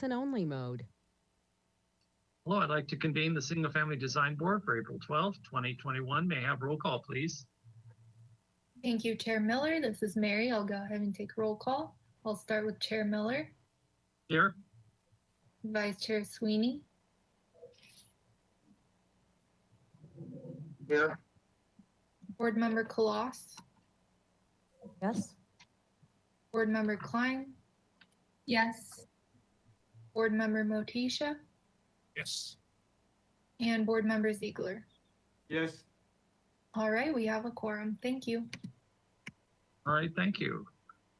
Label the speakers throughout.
Speaker 1: listen-only mode.
Speaker 2: Hello, I'd like to convene the Single Family Design Board for April 12th, 2021. May I have roll call, please?
Speaker 3: Thank you, Chair Miller. This is Mary. I'll go ahead and take roll call. I'll start with Chair Miller,
Speaker 2: Here.
Speaker 3: Vice Chair Sweeney,
Speaker 2: Here.
Speaker 3: Board Member Koloss,
Speaker 4: Yes.
Speaker 3: Board Member Klein,
Speaker 4: Yes.
Speaker 3: Board Member Motisha,
Speaker 2: Yes.
Speaker 3: and Board Member Ziegler.
Speaker 5: Yes.
Speaker 3: All right, we have a quorum. Thank you.
Speaker 2: All right, thank you.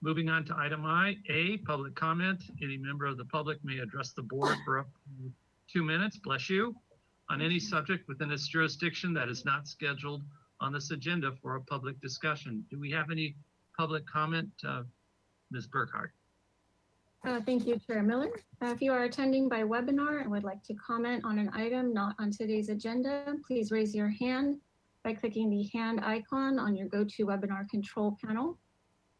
Speaker 2: Moving on to item A, public comment. Any member of the public may address the board for up to 2 minutes, bless you, on any subject within its jurisdiction that is not scheduled on this agenda for a public discussion. Do we have any public comment? Ms. Burkhardt.
Speaker 4: Thank you, Chair Miller. If you are attending by webinar and would like to comment on an item not on today's agenda, please raise your hand by clicking the hand icon on your GoToWebinar control panel.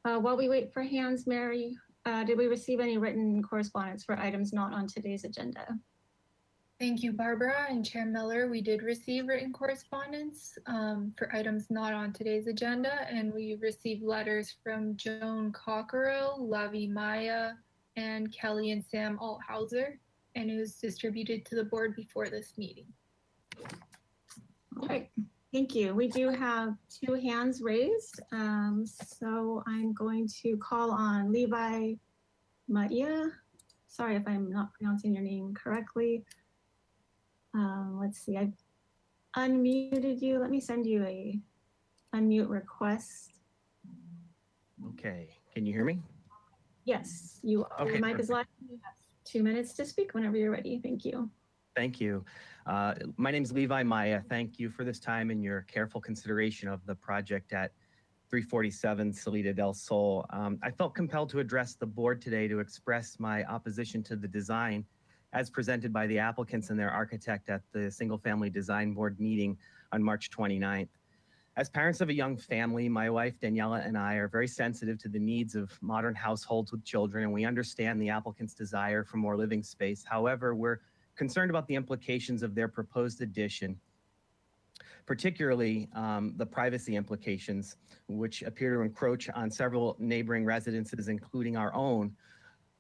Speaker 4: While we wait for hands, Mary, did we receive any written correspondence for items not on today's agenda?
Speaker 3: Thank you, Barbara and Chair Miller. We did receive written correspondence for items not on today's agenda, and we received letters from Joan Cockerill, Lavi Maya, and Kelly and Sam Althauser, and it was distributed to the board before this meeting.
Speaker 4: All right, thank you. We do have 2 hands raised, so I'm going to call on Levi Maya. Sorry if I'm not pronouncing your name correctly. Let's see, I've unmuted you. Let me send you a unmute request.
Speaker 6: Okay, can you hear me?
Speaker 4: Yes, you are.
Speaker 6: Okay,
Speaker 4: Your mic is live. You have 2 minutes to speak whenever you're ready. Thank you.
Speaker 6: Thank you. My name is Levi Maya. Thank you for this time and your careful consideration of the project at 347 Salida del Sol. I felt compelled to address the board today to express my opposition to the design as presented by the applicants and their architect at the Single Family Design Board meeting on March 29th. As parents of a young family, my wife Daniela and I are very sensitive to the needs of modern households with children, and we understand the applicant's desire for more living space. However, we're concerned about the implications of their proposed addition, particularly the privacy implications, which appear to encroach on several neighboring residences, including our own,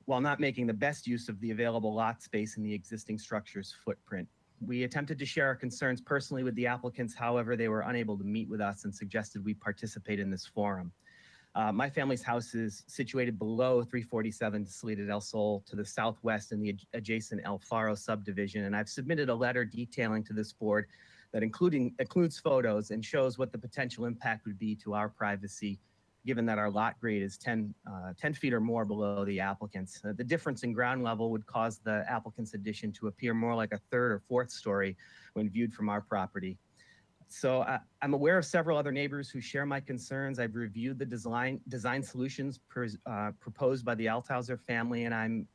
Speaker 6: while not making the best use of the available lot space in the existing structure's footprint. We attempted to share our concerns personally with the applicants. However, they were unable to meet with us and suggested we participate in this forum. My family's house is situated below 347 Salida del Sol to the southwest in the adjacent El Faro subdivision, and I've submitted a letter detailing to this board that includes photos and shows what the potential impact would be to our privacy, given that our lot grade is 10 feet or more below the applicants. The difference in ground level would cause the applicant's addition to appear more like a 3rd or 4th story when viewed from our property. So I'm aware of several other neighbors who share my concerns. I've reviewed the design solutions proposed by the Althauser family, and I'm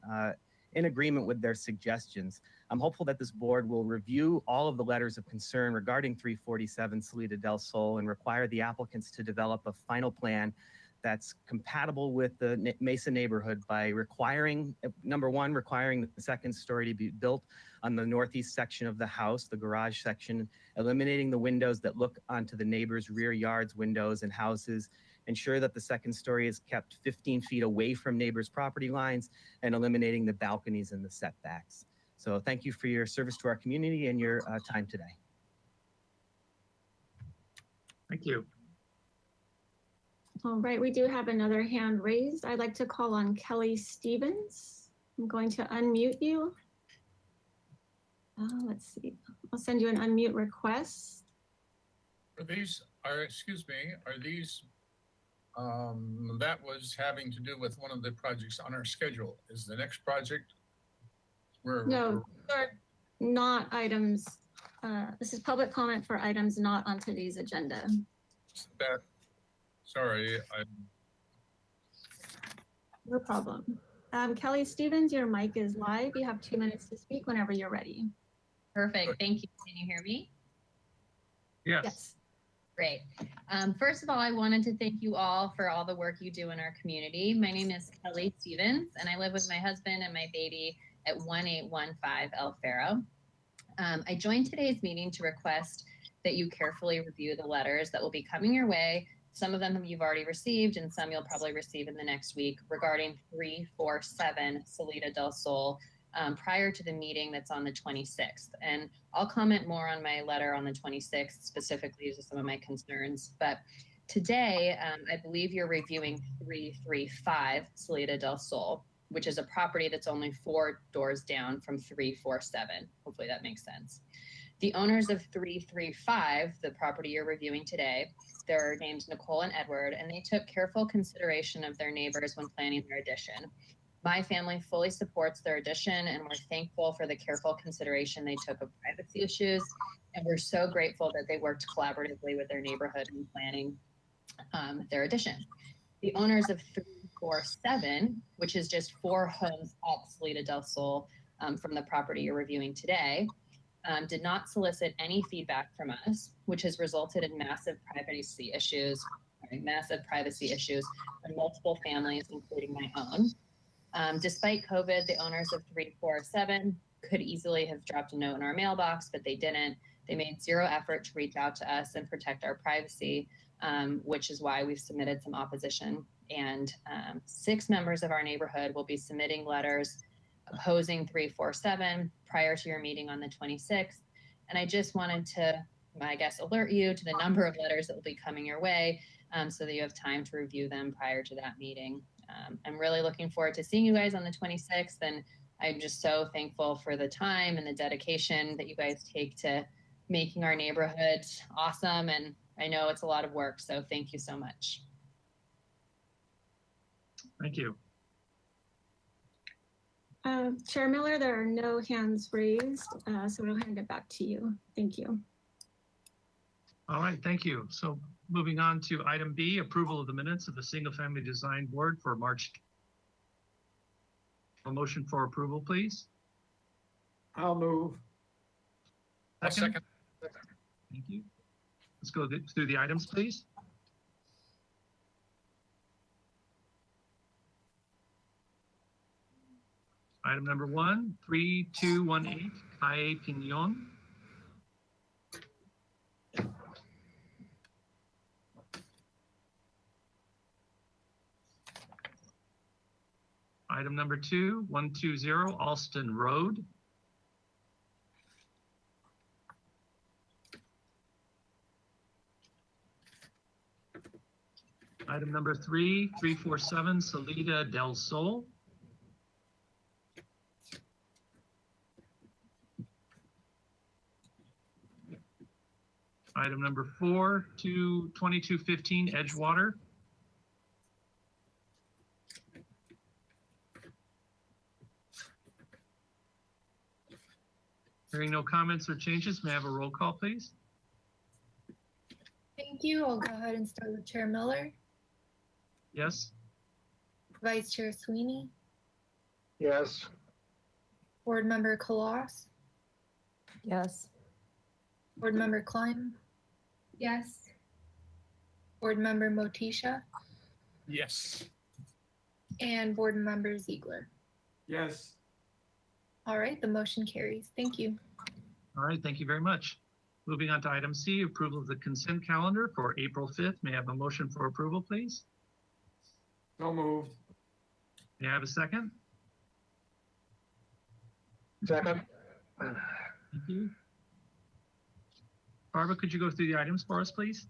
Speaker 6: in agreement with their suggestions. I'm hopeful that this board will review all of the letters of concern regarding 347 Salida del Sol and require the applicants to develop a final plan that's compatible with the Mesa neighborhood by requiring, number 1, requiring the 2nd story to be built on the northeast section of the house, the garage section, eliminating the windows that look onto the neighbors' rear yards, windows, and houses, ensure that the 2nd story is kept 15 feet away from neighbors' property lines, and eliminating the balconies and the setbacks. So thank you for your service to our community and your time today.
Speaker 2: Thank you.
Speaker 4: All right, we do have another hand raised. I'd like to call on Kelly Stevens. I'm going to unmute you. Let's see, I'll send you an unmute request.
Speaker 5: Excuse me, are these, that was having to do with one of the projects on our schedule. Is the next project?
Speaker 4: No, they're not items. This is public comment for items not on today's agenda.
Speaker 5: Sorry.
Speaker 4: No problem. Kelly Stevens, your mic is live. You have 2 minutes to speak whenever you're ready.
Speaker 7: Perfect. Thank you. Can you hear me?
Speaker 2: Yes.
Speaker 4: Yes.
Speaker 7: Great. First of all, I wanted to thank you all for all the work you do in our community. My name is Kelly Stevens, and I live with my husband and my baby at 1815 El Faro. I joined today's meeting to request that you carefully review the letters that will be coming your way. Some of them you've already received and some you'll probably receive in the next week regarding 347 Salida del Sol prior to the meeting that's on the 26th. And I'll comment more on my letter on the 26th, specifically to some of my concerns. But today, I believe you're reviewing 335 Salida del Sol, which is a property that's only 4 doors down from 347. Hopefully that makes sense. The owners of 335, the property you're reviewing today, their names Nicole and Edward, and they took careful consideration of their neighbors when planning their addition. My family fully supports their addition, and we're thankful for the careful consideration they took of privacy issues. And we're so grateful that they worked collaboratively with their neighborhood in planning their addition. The owners of 347, which is just 4 homes at Salida del Sol from the property you're reviewing today, did not solicit any feedback from us, which has resulted in massive privacy issues for multiple families, including my own. Despite COVID, the owners of 347 could easily have dropped a note in our mailbox, but they didn't. They made zero effort to reach out to us and protect our privacy, which is why we've submitted some opposition. And 6 members of our neighborhood will be submitting letters opposing 347 prior to your meeting on the 26th. And I just wanted to, I guess, alert you to the number of letters that will be coming your way so that you have time to review them prior to that meeting. I'm really looking forward to seeing you guys on the 26th. And I'm just so thankful for the time and the dedication that you guys take to making our neighborhood awesome. And I know it's a lot of work, so thank you so much.
Speaker 2: Thank you.
Speaker 4: Chair Miller, there are no hands raised, so I'll hand it back to you. Thank you.
Speaker 2: All right, thank you. So moving on to item B, approval of the minutes of the Single Family Design Board for March. A motion for approval, please.
Speaker 1: I'll move.
Speaker 5: I'll second.
Speaker 2: Thank you. Let's go through the items, please. Item number 1, 3218 Calle Piñon. Item number 2, 120 Alston Road. Item number 3, 347 Salida del Sol. Item number 4, 2215 Edgewater. Hearing no comments or changes, may I have a roll call, please?
Speaker 3: Thank you. I'll go ahead and start with Chair Miller,
Speaker 2: Yes?
Speaker 3: Vice Chair Sweeney,
Speaker 1: Yes.
Speaker 3: Board Member Kaloss,
Speaker 8: Yes.
Speaker 3: Board Member Klein,
Speaker 7: Yes.
Speaker 3: Board Member Motisha,
Speaker 5: Yes.
Speaker 3: and Board Member Ziegler.
Speaker 1: Yes.
Speaker 3: All right, the motion carries. Thank you.
Speaker 2: All right, thank you very much. Moving on to item C, approval of the consent calendar for April 5th. May I have a motion for approval, please?
Speaker 1: So moved.
Speaker 2: May I have a second?
Speaker 1: Second.
Speaker 2: Thank you. Barbara, could you go through the items for us, please?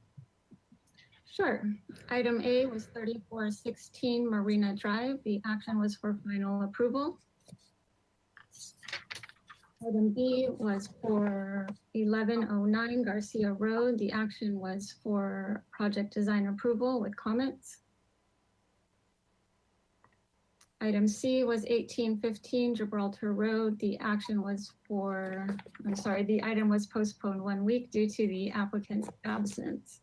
Speaker 4: Sure. Item A was 3416 Marina Drive. The action was for final approval. Item B was for 1109 Garcia Road. The action was for project design approval with comments. Item C was 1815 Gibraltar Road. The action was for, the item was postponed 1 week due to the applicant's absence.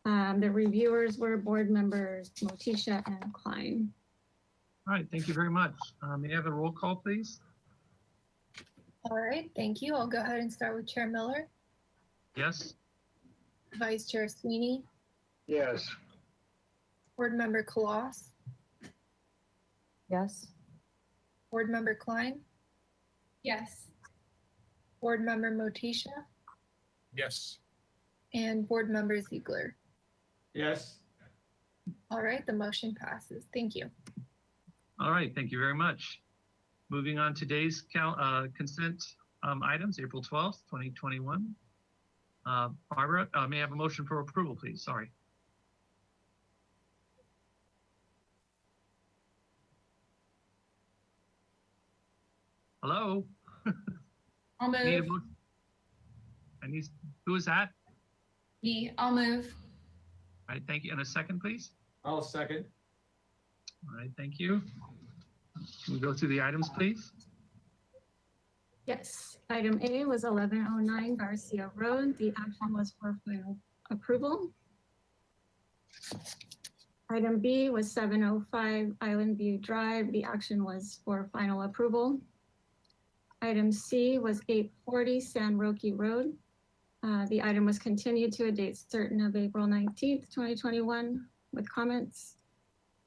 Speaker 4: The reviewers were board members Motisha and Klein.
Speaker 2: All right, thank you very much. May I have a roll call, please?
Speaker 3: All right, thank you. I'll go ahead and start with Chair Miller,
Speaker 2: Yes?
Speaker 3: Vice Chair Sweeney,
Speaker 1: Yes.
Speaker 3: Board Member Kaloss,
Speaker 8: Yes.
Speaker 3: Board Member Klein,
Speaker 9: Yes.
Speaker 3: Board Member Motisha,
Speaker 5: Yes.
Speaker 3: and Board Member Ziegler.
Speaker 1: Yes.
Speaker 3: All right, the motion passes. Thank you.
Speaker 2: All right, thank you very much. Moving on to today's consent items, April 12th, 2021. Barbara, may I have a motion for approval, please? Sorry. Hello?
Speaker 9: I'll
Speaker 2: Need a
Speaker 9: move.
Speaker 2: motion? Who is that?
Speaker 9: Me. I'll move.
Speaker 2: All right, thank you. And a second, please?
Speaker 1: I'll second.
Speaker 2: All right, thank you. Can we go through the items, please?
Speaker 4: Yes, item A was 1109 Garcia Road. The action was for final approval. Item B was 705 Island View Drive. The action was for final approval. Item C was 840 San Roque Road. The item was continued to a date certain of April 19th, 2021 with comments.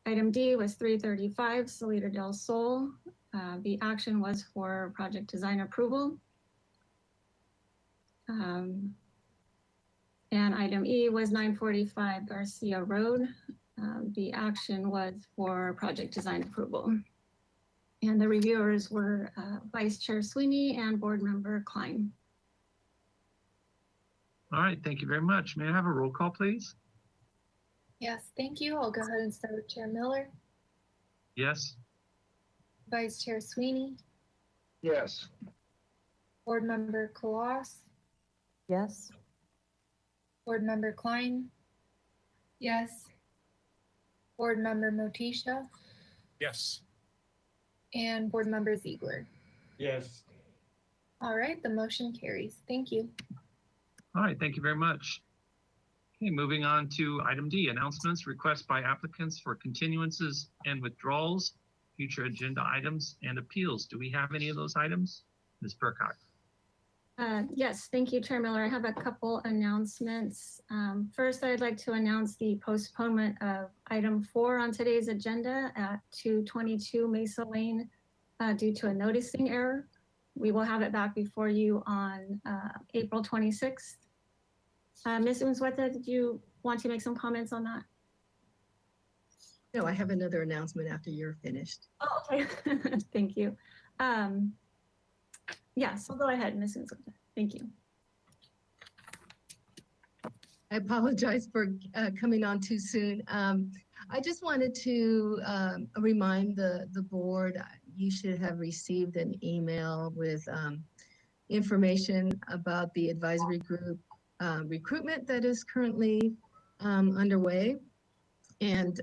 Speaker 4: Item D was 335 Salida del Sol. The action was for project design approval. And item E was 945 Garcia Road. The action was for project design approval. And the reviewers were Vice Chair Sweeney and Board Member Klein.
Speaker 2: All right, thank you very much. May I have a roll call, please?
Speaker 3: Yes, thank you. I'll go ahead and start with Chair Miller,
Speaker 2: Yes?
Speaker 3: Vice Chair Sweeney,
Speaker 1: Yes.
Speaker 3: Board Member Koloss,
Speaker 8: Yes.
Speaker 3: Board Member Klein,
Speaker 9: Yes.
Speaker 3: Board Member Motisha,
Speaker 5: Yes.
Speaker 3: and Board Member Ziegler.
Speaker 1: Yes.
Speaker 3: All right, the motion carries. Thank you.
Speaker 2: All right, thank you very much. Okay, moving on to item D, announcements, requests by applicants for continuances and withdrawals, future agenda items, and appeals. Do we have any of those items? Ms. Burkhardt?
Speaker 4: Yes, thank you, Chair Miller. I have a couple announcements. First, I'd like to announce the postponement of item 4 on today's agenda at 222 Mesa Lane due to a noticing error. We will have it back before you on April 26th. Ms. Unzueta, did you want to make some comments on that?
Speaker 10: No, I have another announcement after you're finished.
Speaker 4: Oh, okay. Thank you. Yeah, so go ahead, Ms. Unzueta. Thank you.
Speaker 10: I apologize for coming on too soon. I just wanted to remind the board, you should have received an email with information about the advisory group recruitment that is currently underway. And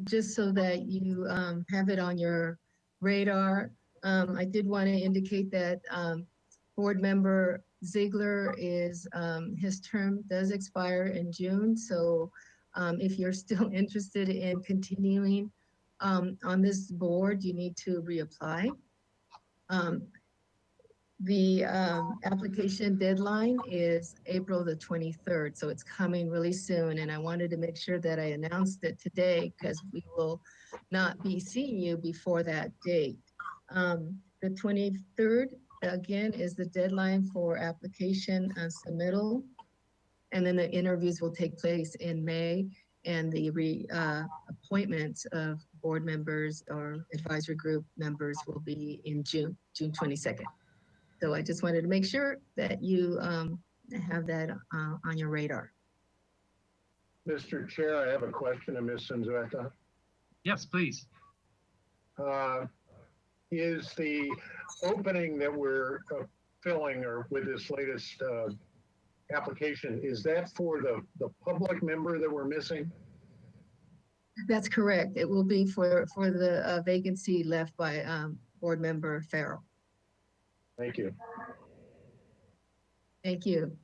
Speaker 10: just so that you have it on your radar, I did want to indicate that Board Member Ziegler is, his term does expire in June. So if you're still interested in continuing on this board, you need to reapply. The application deadline is April the 23rd, so it's coming really soon. And I wanted to make sure that I announced it today because we will not be seeing you before that date. The 23rd, again, is the deadline for application submittal. And then the interviews will take place in May, and the appointments of board members or advisory group members will be in June 22nd. So I just wanted to make sure that you have that on your radar.
Speaker 1: Mr. Chair, I have a question of Ms. Unzueta.
Speaker 2: Yes, please.
Speaker 1: Is the opening that we're filling or with this latest application, is that for the public member that we're missing?
Speaker 10: That's correct. It will be for the vacancy left by board member Farrell.
Speaker 1: Thank you.
Speaker 10: Thank you.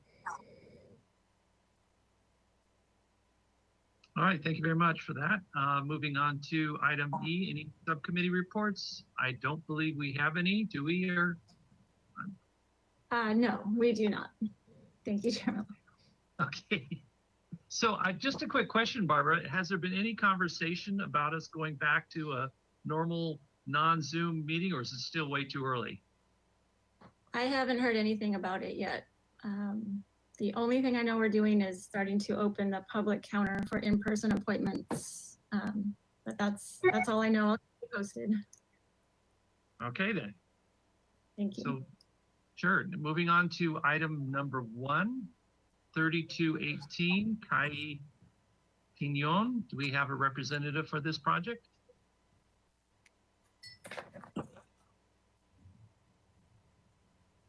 Speaker 2: All right, thank you very much for that. Moving on to item E, any subcommittee reports? I don't believe we have any, do we? Or
Speaker 4: No, we do not. Thank you, Chairman.
Speaker 2: okay. So just a quick question, Barbara. Has there been any conversation about us going back to a normal non-Zoom meeting, or is it still way too early?
Speaker 4: I haven't heard anything about it yet. The only thing I know we're doing is starting to open the public counter for in-person appointments. But that's all I know. I'll keep you posted.
Speaker 2: Okay then.
Speaker 4: Thank you.
Speaker 2: So, sure. Moving on to item number 1, 3218 Calle Pinon. Do we have a representative for this project?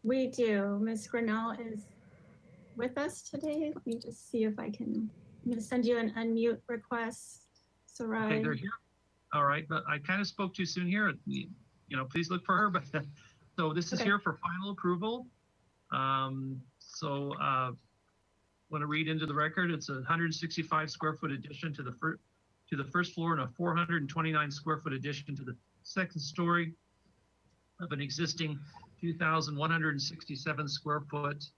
Speaker 4: We do. Ms. Grinnell is with us today. Let me just see if I'm going to send you an unmute request. Sarai.
Speaker 2: Okay, they're here. All right, but I kind of spoke too soon here. You know, please look for her. But so this is
Speaker 4: Okay.
Speaker 2: here for final approval. Want to read into the record. It's a 165 square foot addition to the first floor and a 429 square foot addition to the second story of an existing 2,167 square foot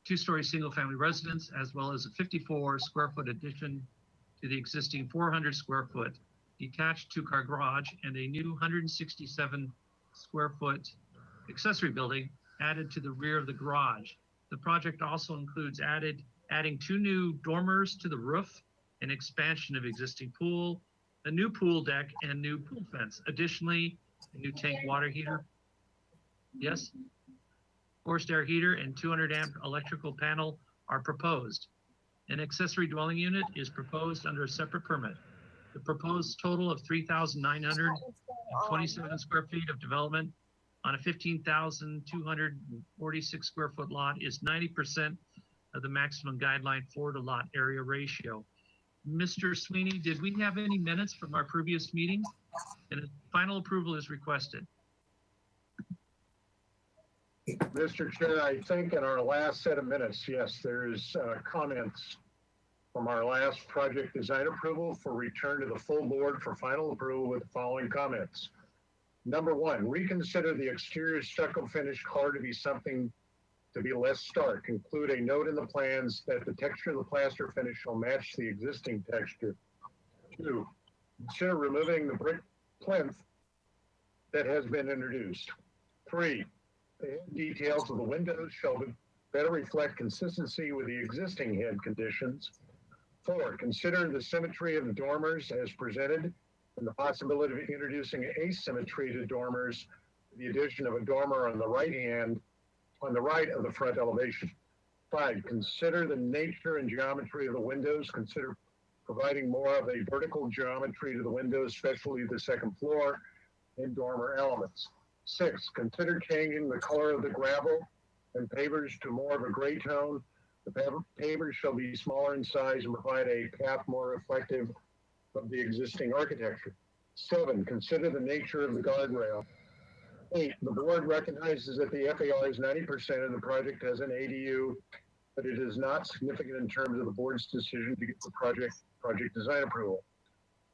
Speaker 2: two-story single-family residence, as well as a 54 square foot addition to the existing 400 square foot detached two-car garage and a new 167 square foot accessory building added to the rear of the garage. The project also includes adding 2 new dormers to the roof, an expansion of existing pool, a new pool deck, and new pool fence. Additionally, a new tank water heater. Yes? Forced air heater and 200 amp electrical panel are proposed. An accessory dwelling unit is proposed under a separate permit. The proposed total of 3,927 square feet of development on a 15,246 square foot lot is 90% of the maximum guideline floor to lot area ratio. Mr. Sweeney, did we have any minutes from our previous meeting? And final approval is requested.
Speaker 1: Mr. Chair, I think in our last set of minutes, yes, there's comments from our last project design approval for return to the full board for final approval with the following comments. Number 1, reconsider the exterior stucco finish color to be something to be less stark. Include a note in the plans that the texture of the plaster finish shall match the existing texture. 2, consider removing the brick plinth that has been introduced. 3, the head details of the windows shall better reflect consistency with the existing head conditions. 4, consider the symmetry of the dormers as presented and the possibility of introducing asymmetry to dormers, the addition of a dormer on the right of the front elevation. 5, consider the nature and geometry of the windows. Consider providing more of a vertical geometry to the windows, especially the second floor and dormer elements. 6, consider changing the color of the gravel and pavers to more of a gray tone. The pavers shall be smaller in size and provide a path more reflective of the existing architecture. 7, consider the nature of the guardrail. 8, the board recognizes that the FAR is 90% and the project has an ADU, but it is not significant in terms of the board's decision to get the project design approval.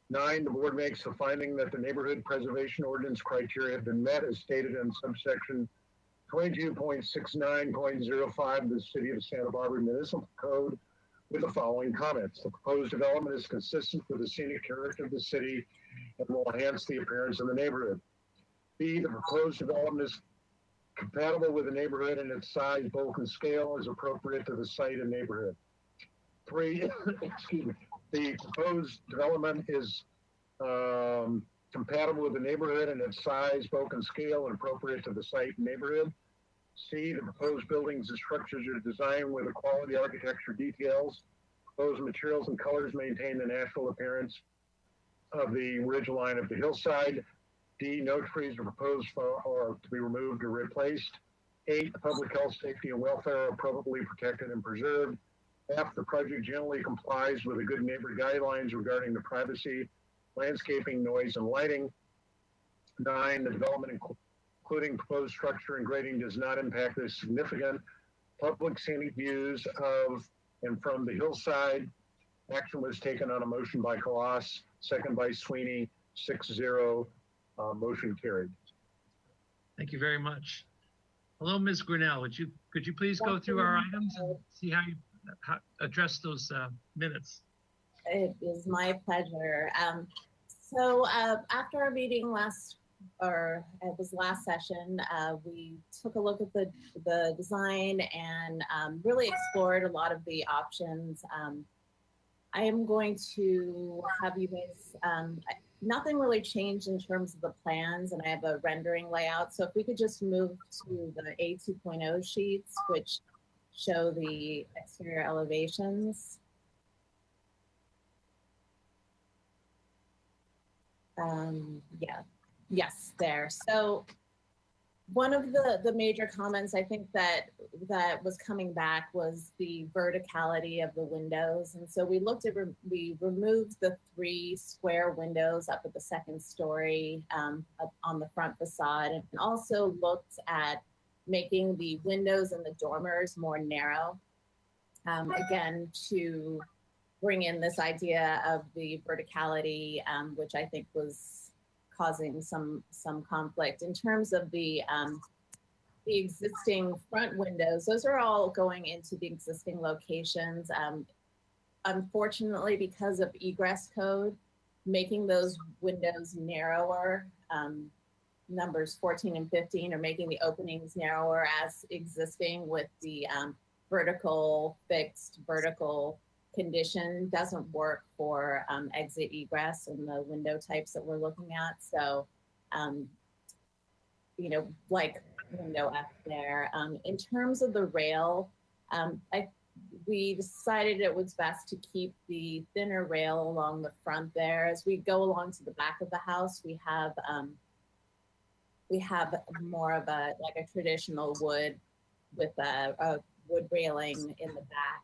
Speaker 1: 9, the board makes the finding that the neighborhood preservation ordinance criteria have been met as stated in subsection 22.69.05 of the City of Santa Barbara Municipal Code with the following comments. The proposed development is consistent with the scenic character of the city and will enhance the appearance of the neighborhood. B, the proposed development is compatible with the neighborhood and its size, bulk, and scale is appropriate to the site and neighborhood. 3, excuse me, the proposed development is compatible with the neighborhood and its size, bulk, and scale and appropriate to the site and neighborhood. C, the proposed buildings and structures are designed with a quality architecture details. Proposed materials and colors maintain the natural appearance of the ridge line of the hillside. D, no trees are proposed or to be removed or replaced. 8, the public health, safety, and welfare are appropriately protected and preserved. F, the project generally complies with the good neighbor guidelines regarding the privacy, landscaping, noise, and lighting. 9, the development including proposed structure and grading does not impact the significant public scenic views of and from the hillside. Action was taken on a motion by Collas, second by Sweeney, 6-0, motion carried.
Speaker 2: Thank you very much. Hello, Ms. Grinnell. Could you please go through our items and see how you address those minutes?
Speaker 11: It is my pleasure. After our meeting last or it was last session, we took a look at the design and really explored a lot of the options. I am going to have you guys, nothing really changed in terms of the plans, and I have a rendering layout. So if we could just move to the A2.0 sheets, which show the exterior elevations. Yeah, yes, there. So one of the major comments I think that was coming back was the verticality of the windows. And so we looked at, we removed the 3 square windows up at the 2nd story up on the front facade, and also looked at making the windows and the dormers more narrow. Again, to bring in this idea of the verticality, which I think was causing some conflict. In terms of the existing front windows, those are all going into the existing locations. Unfortunately, because of egress code, making those windows narrower, numbers 14 and 15 are making the openings narrower as existing with the fixed vertical condition doesn't work for exit egress and the window types that we're looking at. So, you know, like window F there. In terms of the rail, we decided it was best to keep the thinner rail along the front there. As we go along to the back of the house, we have more of a traditional wood with a wood railing in the back.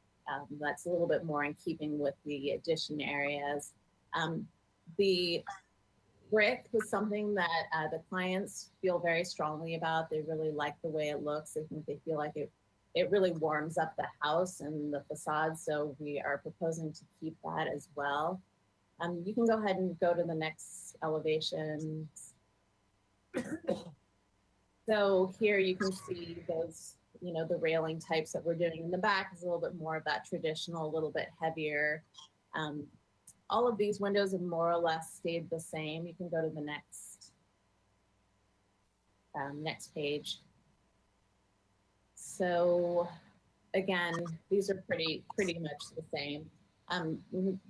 Speaker 11: That's a little bit more in keeping with the addition areas. The brick was something that the clients feel very strongly about. They really like the way it looks. I think they feel like it really warms up the house and the facade. So we are proposing to keep that as well. You can go ahead and go to the next elevation. So here you can see those, you know, the railing types that we're doing. In the back is a little bit more of that traditional, a little bit heavier. All of these windows have more or less stayed the same. You can go to the next page. So again, these are pretty much the same.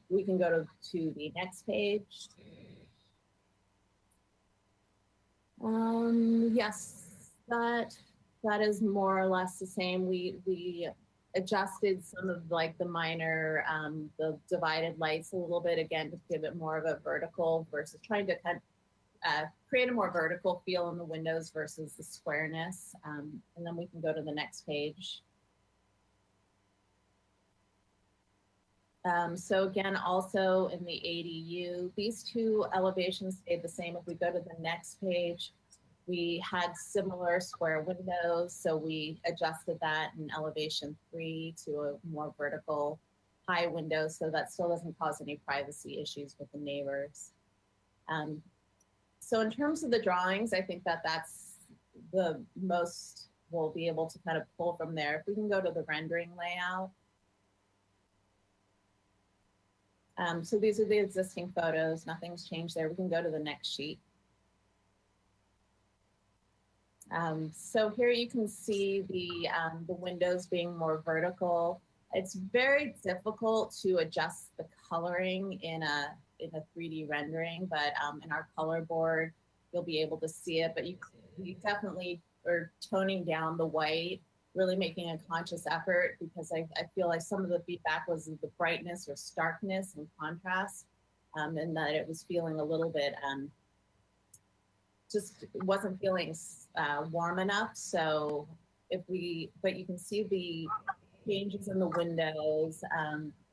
Speaker 11: We can go to the next page. Yes, that is more or less the same. We adjusted some of like the minor, the divided lights a little bit, again, to give it more of a vertical versus trying to kind of create a more vertical feel in the windows versus the squareness. And then we can go to the next page. So again, also in the ADU, these 2 elevations stayed the same. If we go to the next page, we had similar square windows, so we adjusted that in elevation 3 to a more vertical high window, so that still doesn't cause any privacy issues with the neighbors. So in terms of the drawings, I think that that's the most we'll be able to kind of pull from there. If we can go to the rendering layout. So these are the existing photos. Nothing's changed there. We can go to the next sheet. So here you can see the windows being more vertical. It's very difficult to adjust the coloring in a 3D rendering, but in our color board, you'll be able to see it. But you definitely are toning down the white, really making a conscious effort, because I feel like some of the feedback was the brightness or starkness and contrast, and that it was feeling a little bit, just wasn't feeling warm enough. So but you can see the changes in the windows,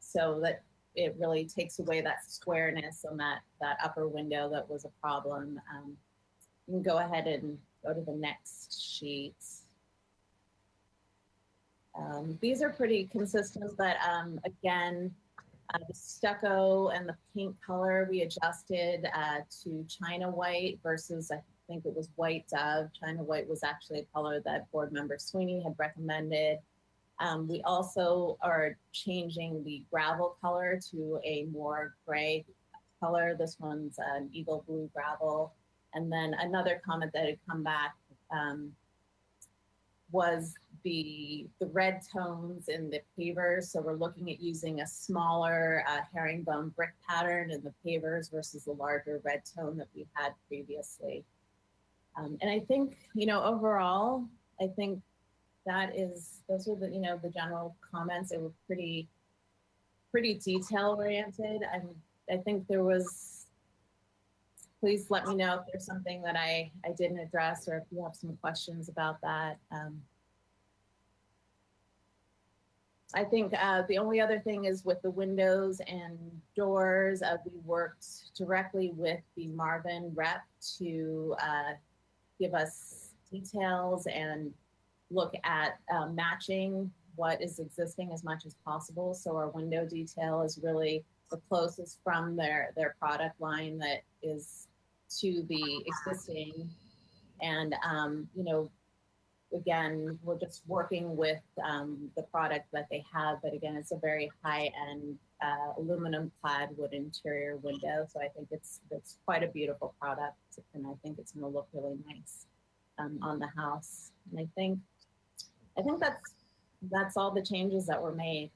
Speaker 11: so that it really takes away that squareness on that upper window that was a problem. You can go ahead and go to the next sheet. These are pretty consistent, but again, the stucco and the paint color we adjusted to China White versus, I think it was White Dove. China White was actually a color that board member Sweeney had recommended. We also are changing the gravel color to a more gray color. This one's an eagle blue gravel. And then another comment that had come back was the red tones in the pavers. So we're looking at using a smaller herringbone brick pattern in the pavers versus the larger red tone that we had previously. And I think, overall, I think those are the general comments. They were pretty detail oriented. I think there was, please let me know if there's something that I didn't address or if you have some questions about that. I think the only other thing is with the windows and doors, we worked directly with the Marvin rep to give us details and look at matching what is existing as much as possible. So our window detail is really the closest from their product line that is to the existing. And, again, we're just working with the product that they have, but again, it's a very high-end aluminum clad wood interior window. So I think it's quite a beautiful product, and I think it's going to look really nice on the house. And I think that's all the changes that were made.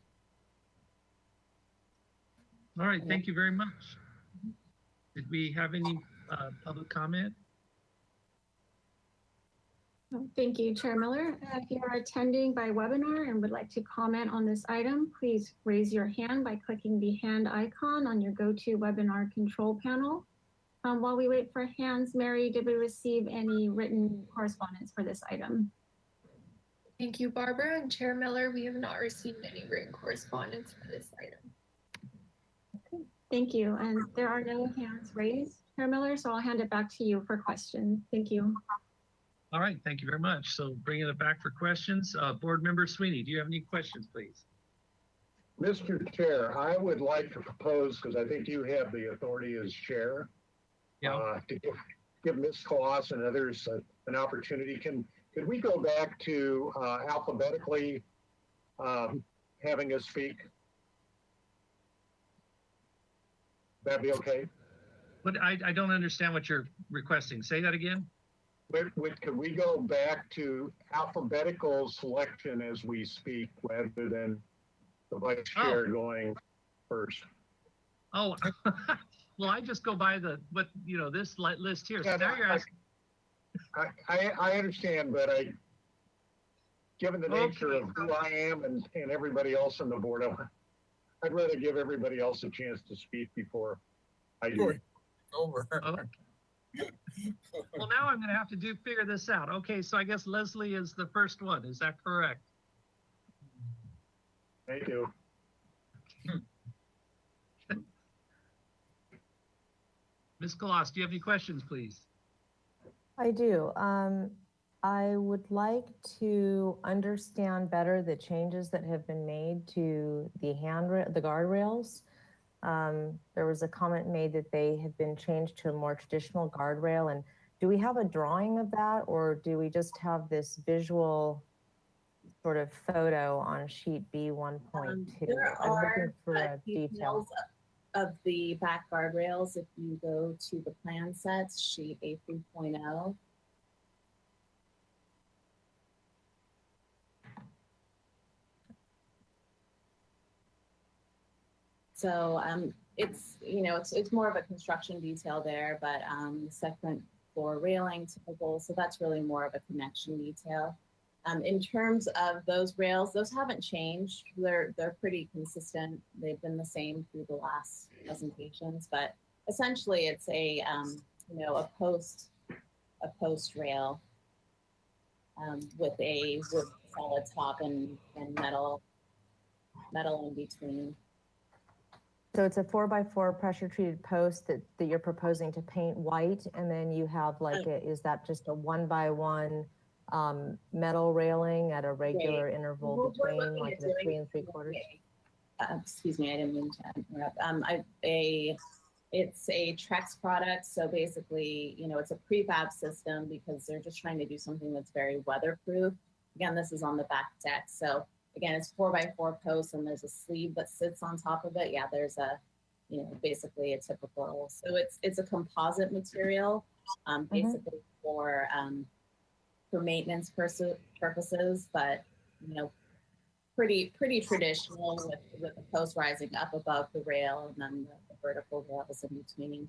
Speaker 2: All right, thank you very much. Did we have any public comment?
Speaker 4: Thank you, Chair Miller. If you are attending by webinar and would like to comment on this item, please raise your hand by clicking the hand icon on your GoToWebinar control panel. While we wait for hands, Mary, did we receive any written correspondence for this item?
Speaker 3: Thank you, Barbara and Chair Miller. We have not received any written correspondence for this item.
Speaker 4: Okay, thank you. And there are no hands raised, Chair Miller, so I'll hand it back to you for questions. Thank you.
Speaker 2: All right, thank you very much. So bringing it back for questions, Board Member Sweeney, do you have any questions, please?
Speaker 1: Mr. Chair, I would like to propose, because I think you have the authority as chair, to give Ms. Claus and others an opportunity. Could we go back to alphabetically having us speak? That'd be okay?
Speaker 2: But I don't understand what you're requesting. Say that again.
Speaker 1: Could we go back to alphabetical selection as we speak rather than the vice chair going first?
Speaker 2: Oh, well, I just go by this list here. So now you're asking.
Speaker 1: I understand, but given the nature of who I am and everybody else on the board, I'd rather give everybody else a chance to speak before I do.
Speaker 5: Over.
Speaker 2: Well, now I'm going to have to figure this out. Okay, so I guess Leslie is the first one. Is that correct?
Speaker 1: Thank you.
Speaker 2: Ms. Colossus, do you have any questions, please?
Speaker 8: I do. I would like to understand better the changes that have been made to the guardrails. There was a comment made that they had been changed to a more traditional guardrail. And do we have a drawing of that, or do we just have this visual sort of photo on sheet B 1.2?
Speaker 11: There
Speaker 8: I'm
Speaker 11: are
Speaker 8: looking for a detail.
Speaker 11: details of the back guardrails if you go to the plan sets, sheet A 3.0. So it's more of a construction detail there, but second floor railing typical. So that's really more of a connection detail. In terms of those rails, those haven't changed. They're pretty consistent. They've been the same through the last presentations, but essentially it's a post rail with a wood solid top and metal in between.
Speaker 8: So it's a 4x4 pressure treated post that you're proposing to paint white, and then you have is that just a 1x1 metal railing at a regular interval between the 3 3/4?
Speaker 11: Excuse me, I didn't mean to interrupt. It's a Trex product, so basically, it's a prefab system because they're just trying to do something that's very weatherproof. Again, this is on the back deck, so again, it's 4x4 posts, and there's a sleeve that sits on top of it. Yeah, there's basically a typical. So it's a composite material. basically for maintenance purposes, but you know, pretty traditional with the post rising up above the rail and then the vertical rails in between.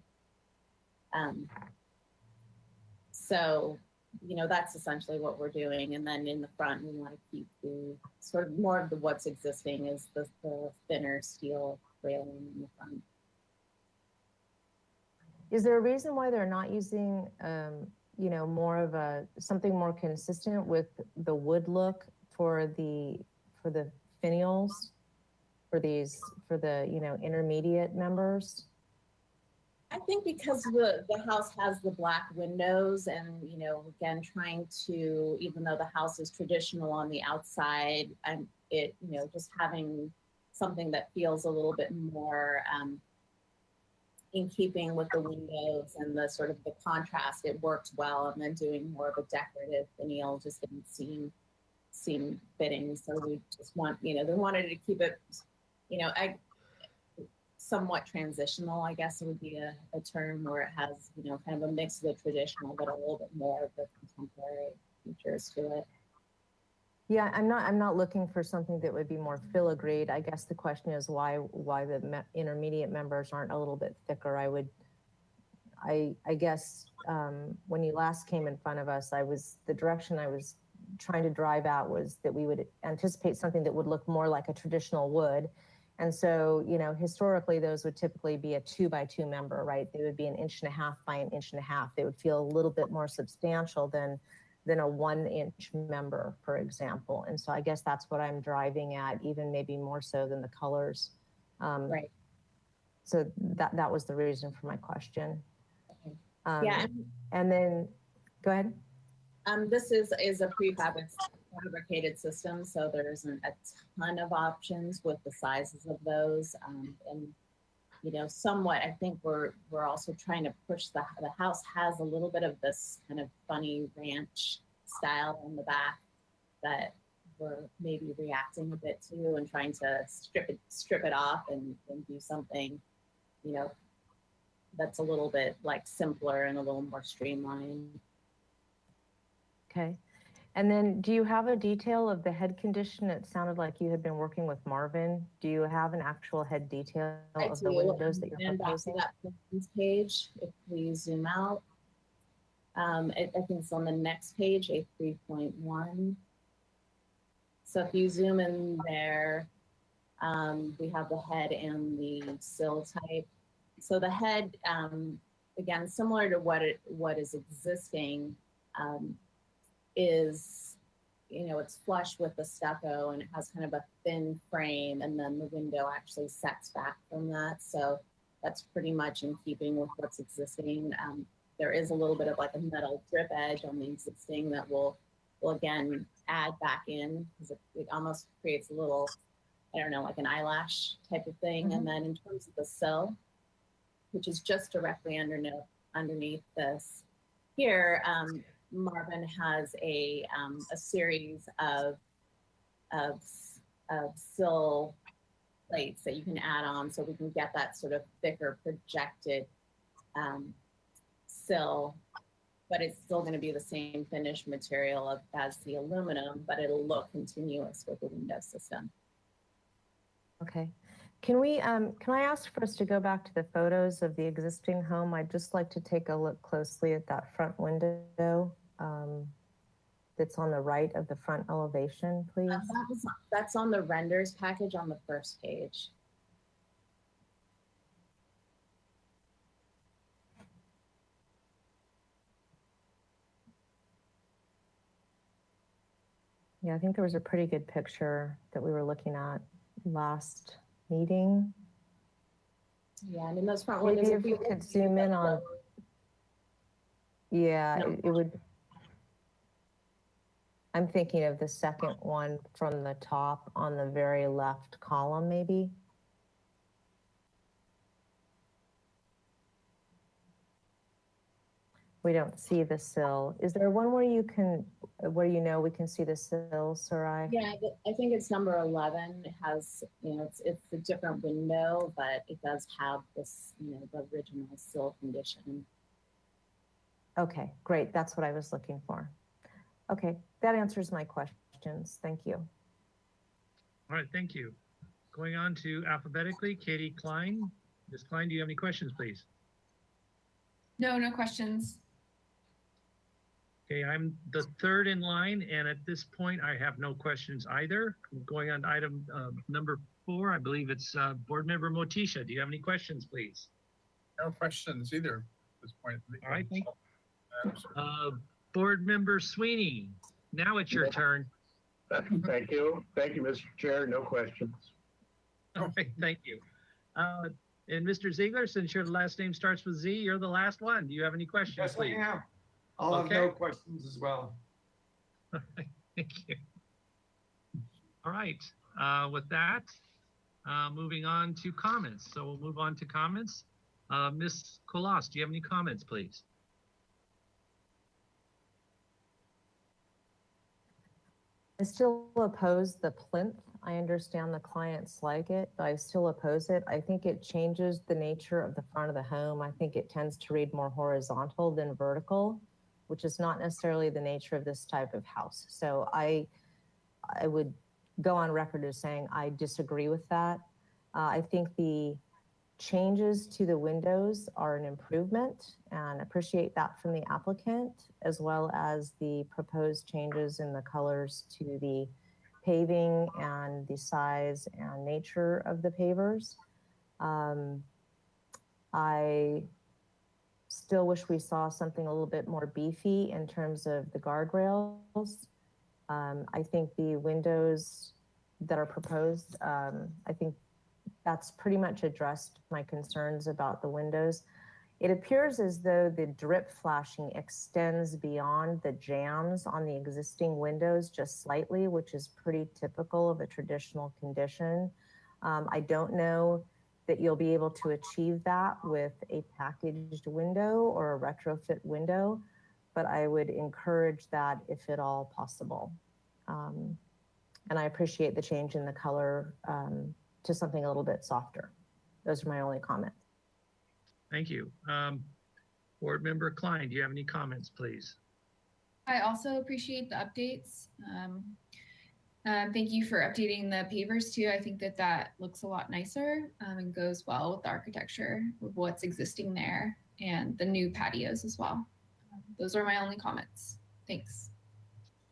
Speaker 11: So, you know, that's essentially what we're doing. And then in the front, we want to keep the sort of more of the what's existing is the thinner steel railing in the front.
Speaker 8: Is there a reason why they're not using, you know, more of something more consistent with the wood look for the finials, for the, you know, intermediate members?
Speaker 11: I think because the house has the black windows and, you know, again, trying to, even though the house is traditional on the outside, and you know, just having something that feels a little bit more in keeping with the windows and the sort of the contrast, it worked well. And then doing more of a decorative finial just didn't seem fitting. So we just want, you know, they wanted to keep it, you know, somewhat transitional, I guess it would be a term, where it has, you know, kind of a mix of the traditional, but a little bit more of the contemporary features to it.
Speaker 8: Yeah, I'm not looking for something that would be more filigreed. I guess the question is why the intermediate members aren't a little bit thicker. I guess when you last came in front of us, the direction I was trying to drive at was that we would anticipate something that would look more like a traditional wood. And so, you know, historically, those would typically be a 2x2 member, right? They would be 1.5 inches by 1.5 inches. They would feel a little bit more substantial than a 1-inch member, for example. And so I guess that's what I'm driving at, even maybe more so than the colors.
Speaker 11: Right.
Speaker 8: So that was the reason for my question.
Speaker 11: Okay. Yeah.
Speaker 8: And then, go ahead.
Speaker 11: This is a prefabricated system, so there isn't a ton of options with the sizes of those. And you know, somewhat, I think we're also trying to push the house has a little bit of this kind of funny ranch style in the back that we're maybe reacting a bit to and trying to strip it off and do something, you know, that's a little bit like simpler and a little more streamlined.
Speaker 8: Okay. And then do you have a detail of the head condition? It sounded like you had been working with Marvin. Do you have an actual head detail of the windows that you're proposing?
Speaker 11: Back to that page, if we zoom out, I think it's on the next page, A3.1. So if you zoom in there, we have the head and the sill type. So the head, again, similar to what is existing, is, you know, it's flush with the stucco and it has kind of a thin frame, and then the window actually sets back from that. So that's pretty much in keeping with what's existing. There is a little bit of like a metal drip edge on the existing that will again add back in, because it almost creates a little, I don't know, like an eyelash type of thing.
Speaker 8: Mm-hmm.
Speaker 11: And then in terms of the sill, which is just directly underneath this here, Marvin has a series of sill plates that you can add on, so we can get that sort of thicker projected sill, but it's still going to be the same finish material as the aluminum, but it'll look continuous with the window system.
Speaker 8: Okay. Can I ask for us to go back to the photos of the existing home? I'd just like to take a look closely at that front window that's on the right of the front elevation, please.
Speaker 11: That's on the renders package on the first page.
Speaker 8: Yeah, I think there was a pretty good picture that we were looking at last meeting.
Speaker 11: Yeah, I mean, those front
Speaker 8: Maybe
Speaker 11: windows.
Speaker 8: if we could zoom in on, yeah,
Speaker 11: No.
Speaker 8: it would. I'm thinking of the second one from the top on the very left column, maybe. We don't see the sill. Is there one where you know we can see the sill, Sarai?
Speaker 11: Yeah, I think it's number 11. It has, you know, it's a different window, but it does have this, you know, the original sill condition.
Speaker 8: Okay, great. That's what I was looking for. Okay, that answers my questions. Thank you.
Speaker 2: All right, thank you. Going on to alphabetically, Katie Klein. Ms. Klein, do you have any questions, please?
Speaker 9: No, no questions.
Speaker 2: Okay, I'm the third in line, and at this point, I have no questions either. Going on to item number 4, I believe it's Board Member Motisha. Do you have any questions, please?
Speaker 5: No questions either at this point.
Speaker 2: All right, thank you. Board Member Sweeney, now it's your turn.
Speaker 1: Thank you. Thank you, Mr. Chair. No questions.
Speaker 2: All right, thank you. And Mr. Ziegler, since your last name starts with Z, you're the last one. Do you have any questions,
Speaker 12: Yes, I
Speaker 2: please?
Speaker 12: am. I'll have
Speaker 2: Okay.
Speaker 12: no questions as well.
Speaker 2: All right, thank you. All right, with that, moving on to comments. So we'll move on to comments. Ms. Colas, do you have any comments, please?
Speaker 8: I still oppose the plinth. I understand the clients like it, but I still oppose it. I think it changes the nature of the front of the home. I think it tends to read more horizontal than vertical, which is not necessarily the nature of this type of house. So I would go on record as saying I disagree with that. I think the changes to the windows are an improvement and appreciate that from the applicant, as well as the proposed changes in the colors to the paving and the size and nature of the pavers. I still wish we saw something a little bit more beefy in terms of the guardrails. I think the windows that are proposed, I think that's pretty much addressed my concerns about the windows. It appears as though the drip flashing extends beyond the jambs on the existing windows just slightly, which is pretty typical of a traditional condition. I don't know that you'll be able to achieve that with a packaged window or a retrofit window, but I would encourage that if at all possible. And I appreciate the change in the color to something a little bit softer. Those are my only comments.
Speaker 2: Thank you. Board Member Klein, do you have any comments, please?
Speaker 9: I also appreciate the updates. Thank you for updating the pavers too. I think that that looks a lot nicer and goes well with the architecture of what's existing there and the new patios as well. Those are my only comments. Thanks.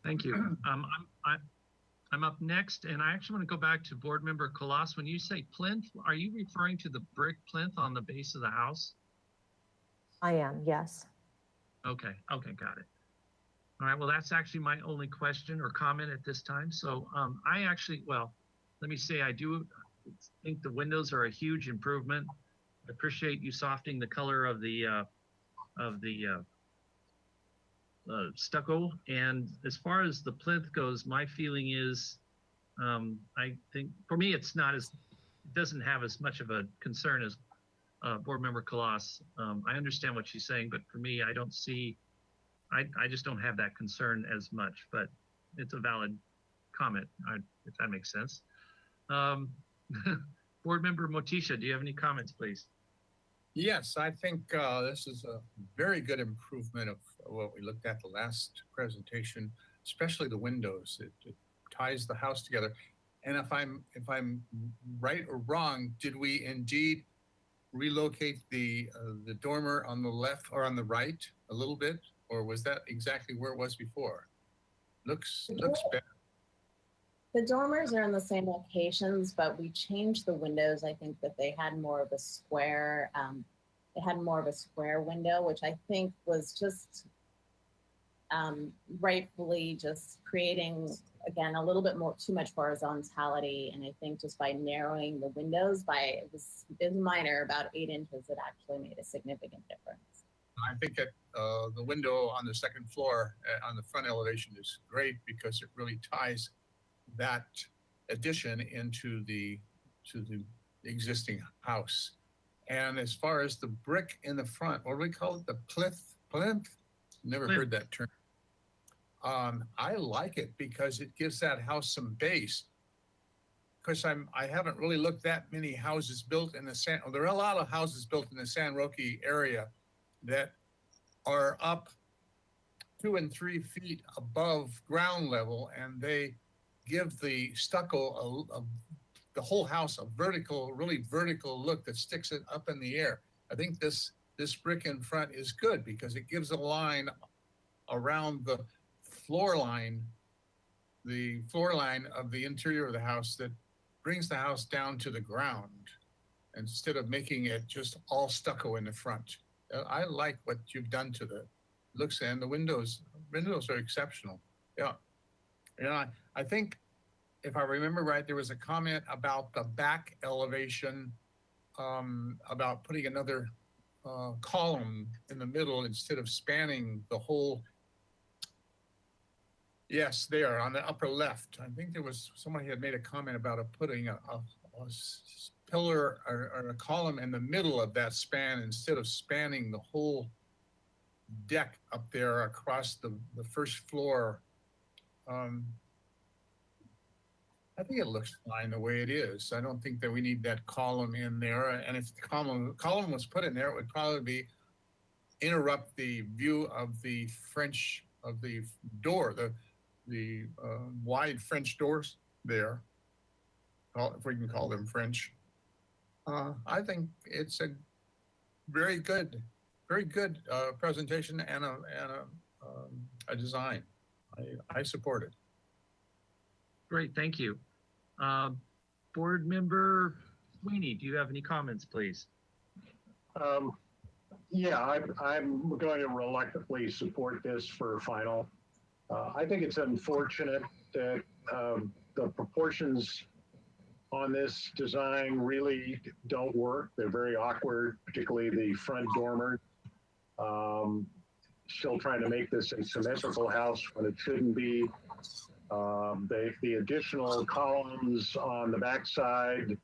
Speaker 2: Thank you. I'm up next, and I actually want to go back to Board Member Colas. When you say plinth, are you referring to the brick plinth on the base of the house?
Speaker 8: I am, yes.
Speaker 2: Okay, got it. All right, well, that's actually my only question or comment at this time. So let me say I do think the windows are a huge improvement. I appreciate you softening the color of the stucco. And as far as the plinth goes, my feeling is, I think for me, it doesn't have as much of a concern as Board Member Colas. I understand what she's saying, but for me, I just don't have that concern as much, but it's a valid comment, if that makes sense. Board Member Motisha, do you have any comments, please?
Speaker 5: Yes, I think this is a very good improvement of what we looked at the last presentation, especially the windows. It ties the house together. And if I'm right or wrong, did we indeed relocate the dormer on the left or on the right a little bit, or was that exactly where it was before? Looks better.
Speaker 11: The dormers are in the same locations, but we changed the windows. I think that they had more of a square, window, which I think was just rightfully just creating, again, a little bit too much horizontality. And I think just by narrowing the windows it was minor, about 8 inches, it actually made a significant difference.
Speaker 5: I think that the window on the second floor on the front elevation is great because it really ties that addition into the existing house. And as far as the brick in the front, what do we call it? The plinth? Never heard that term. I like it because it gives that house some base. Because I haven't really looked that many houses built in there are a lot of houses built in the San Roque area that are up 2 and 3 feet above ground level, and they give the stucco the whole house a really vertical look that sticks it up in the air. I think this brick in front is good because it gives a line around the floor line of the interior of the house that brings the house down to the ground instead of making it just all stucco in the front. I like what you've done to the looks, and the windows are exceptional. Yeah. I think if I remember right, there was a comment about the back elevation, about putting another column in the middle instead of spanning the whole. Yes, there on the upper left. I think there was somebody had made a comment about putting a pillar or a column in the middle of that span instead of spanning the whole deck up there across the first floor. I think it looks fine the way it is. I don't think that we need that column in there. And if the column was put in there, it would probably interrupt the view of the door, the wide French doors there, if we can call them French. I think it's a very good presentation and a design. I support it.
Speaker 2: Great, thank you. Board Member Sweeney, do you have any comments, please?
Speaker 1: Yeah, I'm going to reluctantly support this for final. I think it's unfortunate that the proportions on this design really don't work. They're very awkward, particularly the front dormer. Still trying to make this a symmetrical house when it shouldn't be. The additional columns on the backside,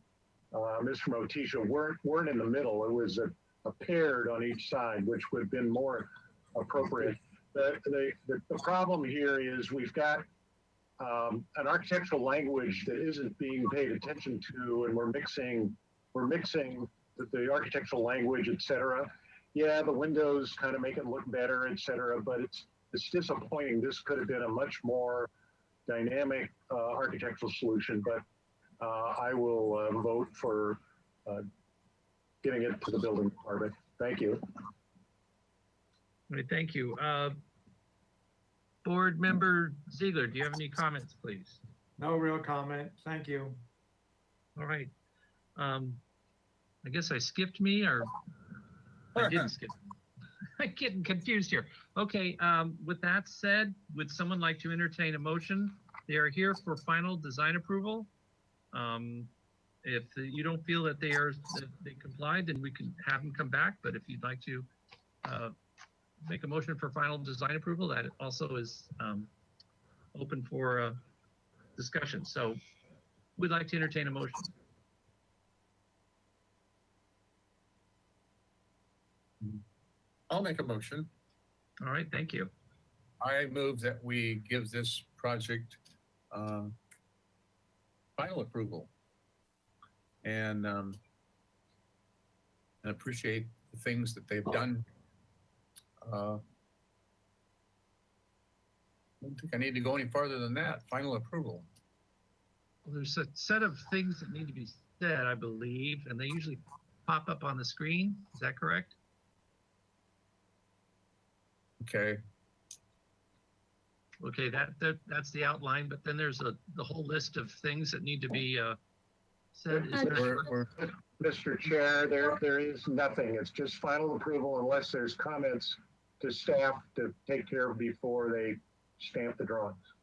Speaker 1: Mr. Motisha, weren't in the middle. It was a paired on each side, which would have been more appropriate. The problem here is we've got an architectural language that isn't being paid attention to, and we're mixing the architectural language, et cetera. Yeah, the windows kind of make it look better, et cetera, but it's disappointing. This could have been a much more dynamic architectural solution, but I will vote for getting it to the building department. Thank you.
Speaker 2: All right, thank you. Board Member Ziegler, do you have any comments, please?
Speaker 12: No real comment. Thank you.
Speaker 2: All right. I guess I skipped me, or I didn't skip. I'm getting confused here. Okay, with that said, would someone like to entertain a motion? They are here for final design approval. If you don't feel that they complied, then we can have them come back. But if you'd like to make a motion for final design approval, that also is open for discussion. So we'd like to entertain a motion.
Speaker 5: I'll make a motion.
Speaker 2: All right, thank you.
Speaker 5: I move that we give this project final approval and appreciate the things that they've done. I don't think I need to go any farther than that. Final approval.
Speaker 2: Well, there's a set of things that need to be said, I believe, and they usually pop up on the screen. Is that correct?
Speaker 5: Okay.
Speaker 2: Okay, that's the outline, but then there's the whole list of things that need to be said. Is there-
Speaker 1: Mr. Chair, there is nothing. It's just final approval unless there's comments to staff to take care of before they stamp the drawings.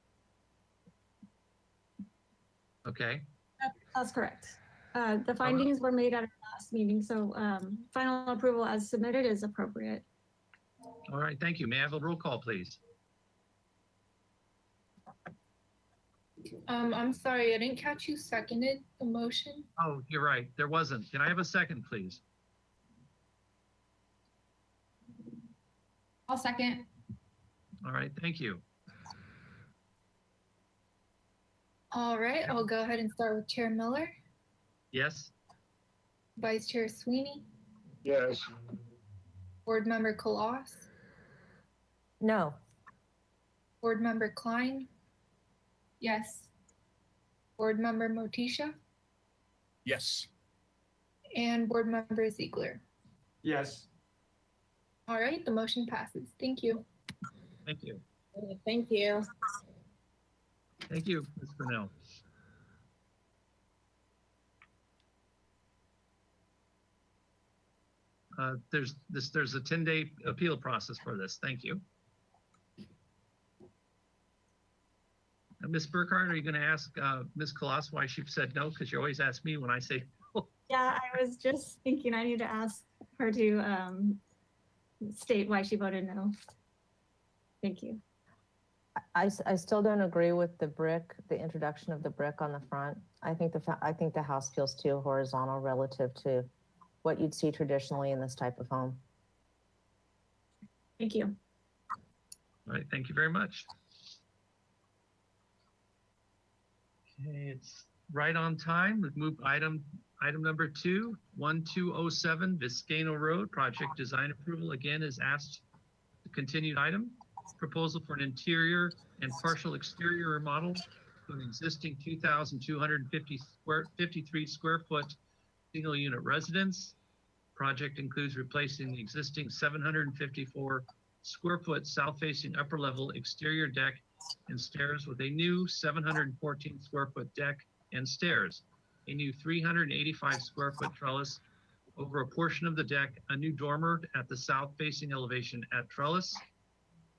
Speaker 2: Okay,
Speaker 4: That's correct. The findings were made at our last meeting, so final approval as submitted is appropriate.
Speaker 2: all right, thank you. May I have a roll call, please?
Speaker 3: I'm sorry, I didn't catch you seconded the motion.
Speaker 2: Oh, you're right. There wasn't. Can I have a second, please?
Speaker 9: I'll second.
Speaker 2: All right, thank you.
Speaker 3: All right, I'll go ahead and start with Chair Miller,
Speaker 2: Yes?
Speaker 3: Vice Chair Sweeney,
Speaker 1: Yes.
Speaker 3: Board Member Colas,
Speaker 8: No.
Speaker 3: Board Member Klein,
Speaker 9: Yes.
Speaker 3: Board Member Motisha,
Speaker 5: Yes.
Speaker 3: and Board Member Ziegler.
Speaker 12: Yes.
Speaker 3: All right, the motion passes. Thank you.
Speaker 2: Thank you.
Speaker 11: Thank you.
Speaker 2: Thank you, Ms. Brunel. There's a 10-day appeal process for this. Thank you. Ms. Burkhardt, are you going to ask Ms. Colossus why she said no? Because you always ask me when I say no.
Speaker 4: Yeah, I was just thinking I need to ask her to state why she voted no. Thank you.
Speaker 8: I still don't agree with the brick, the introduction of the brick on the front. I think the house feels too horizontal relative to what you'd see traditionally in this type of home.
Speaker 4: Thank you.
Speaker 2: All right, thank you very much. Okay, it's right on time. We've moved item number 2, 1207 Viscano Road, project design approval again is asked. The continued item, proposal for an interior and partial exterior remodel to an existing 2,253 square foot single unit residence. Project includes replacing the existing 754 square foot south facing upper level exterior deck and stairs with a new 714 square foot deck and stairs, a new 385 square foot trellis over a portion of the deck, a new dormer at the south facing elevation at trellis,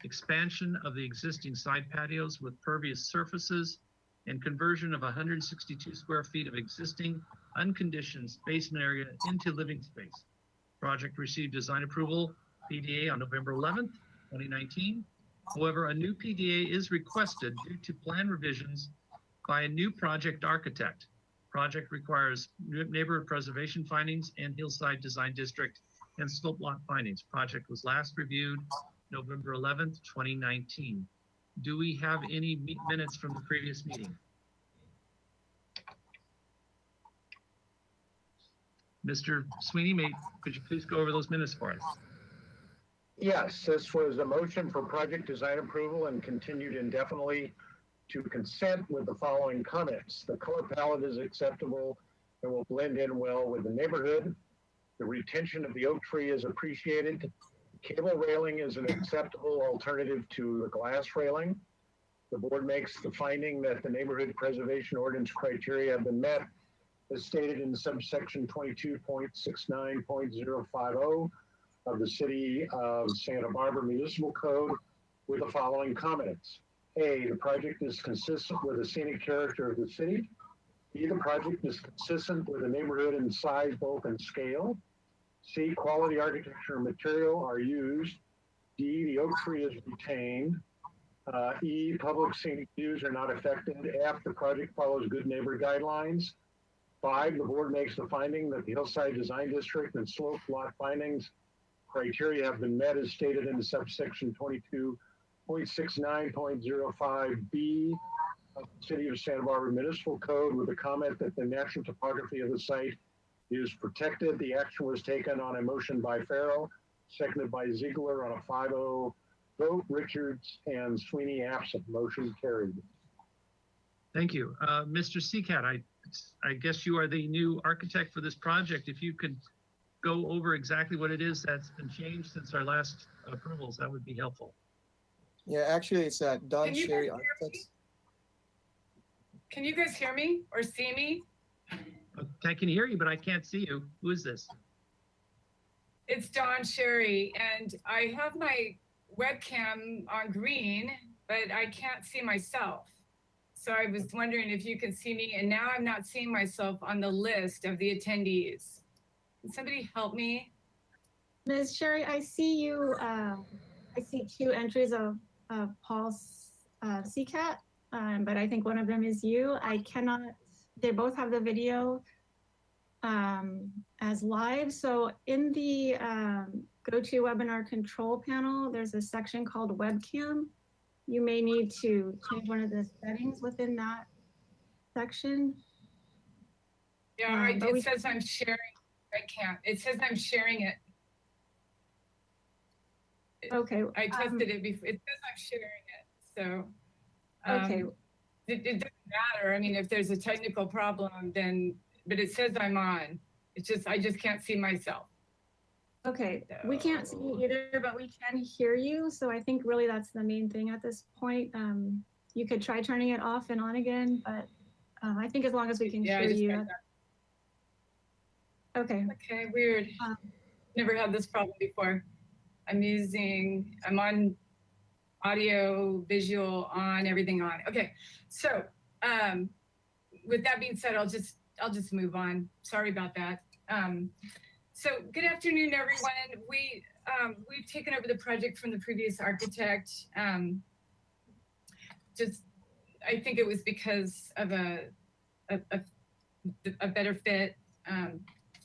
Speaker 2: expansion of the existing side patios with pervious surfaces, and conversion of 162 square feet of existing unconditioned basement area into living space. Project received design approval, PDA, on November 11th, 2019. However, a new PDA is requested due to plan revisions by a new project architect. Project requires neighborhood preservation findings and hillside design district and slope lot findings. Project was last reviewed November 11th, 2019. Do we have any minutes from the previous meeting? Mr. Sweeney, could you please go over those minutes for us?
Speaker 1: Yes, this was a motion for project design approval and continued indefinitely to consent with the following comments. The color palette is acceptable and will blend in well with the neighborhood. The retention of the oak tree is appreciated. Cable railing is an acceptable alternative to the glass railing. The board makes the finding that the neighborhood preservation ordinance criteria have been met as stated in subsection 22.69.050 of the City of Santa Barbara Municipal Code with the following comments. A, the project is consistent with the scenic character of the city. B, the project is consistent with the neighborhood in size, bulk, and scale. C, quality architecture and material are used. D, the oak tree is retained. E, public scenic views are not affected. F, the project follows good neighbor guidelines. 5, the board makes the finding that the hillside design district and slope lot findings criteria have been met as stated in subsection 22.69.05B of the City of Santa Barbara Municipal Code with a comment that the natural topography of the site is protected. The action was taken on a motion by Farrell, seconded by Ziegler on a 5-0 vote. Richards and Sweeney absent. Motion carried.
Speaker 2: Thank you. Mr. Seacat, I guess you are the new architect for this project. If you could go over exactly what it is that's been changed since our last approvals, that would be helpful.
Speaker 13: Yeah, actually, it's Don
Speaker 14: Can you
Speaker 13: Sherry
Speaker 14: guys hear
Speaker 13: Architects.
Speaker 14: Can you guys hear me or see me?
Speaker 2: I can hear you, but I can't see you. Who is this?
Speaker 14: It's Dawn Sherry, and I have my webcam on green, but I can't see myself. So I was wondering if you can see me, and now I'm not seeing myself on the list of the attendees. Can somebody help me?
Speaker 4: Ms. Sherry, I see you, I see 2 entries of Paul Seacat, but I think one of them is you. I cannot, they both have the video as live. So in the GoToWebinar control panel, there's a section called webcam. You may need to change one of the settings within that section.
Speaker 14: Yeah,
Speaker 4: but
Speaker 14: it says I'm sharing. I can't. It says I'm sharing it.
Speaker 4: Okay.
Speaker 14: I tested it before. It says I'm sharing it, so.
Speaker 4: Okay.
Speaker 14: It doesn't matter. I mean, if there's a technical problem, then, but it says I'm on. It's just, I just can't see myself.
Speaker 4: Okay, we can't see you either, but we can hear you. So I think really that's the main thing at this point. You could try turning it off and on again, but I think as long as we can
Speaker 14: Yeah, I
Speaker 4: hear
Speaker 14: just
Speaker 4: you.
Speaker 14: tried that.
Speaker 4: Okay.
Speaker 14: Okay, weird. Never had this problem before. I'm on audio, visual on, everything on. Okay, so with that being said, I'll just move on. Sorry about that. So good afternoon, everyone. We've taken over the project from the previous architect. I think it was because of a better fit.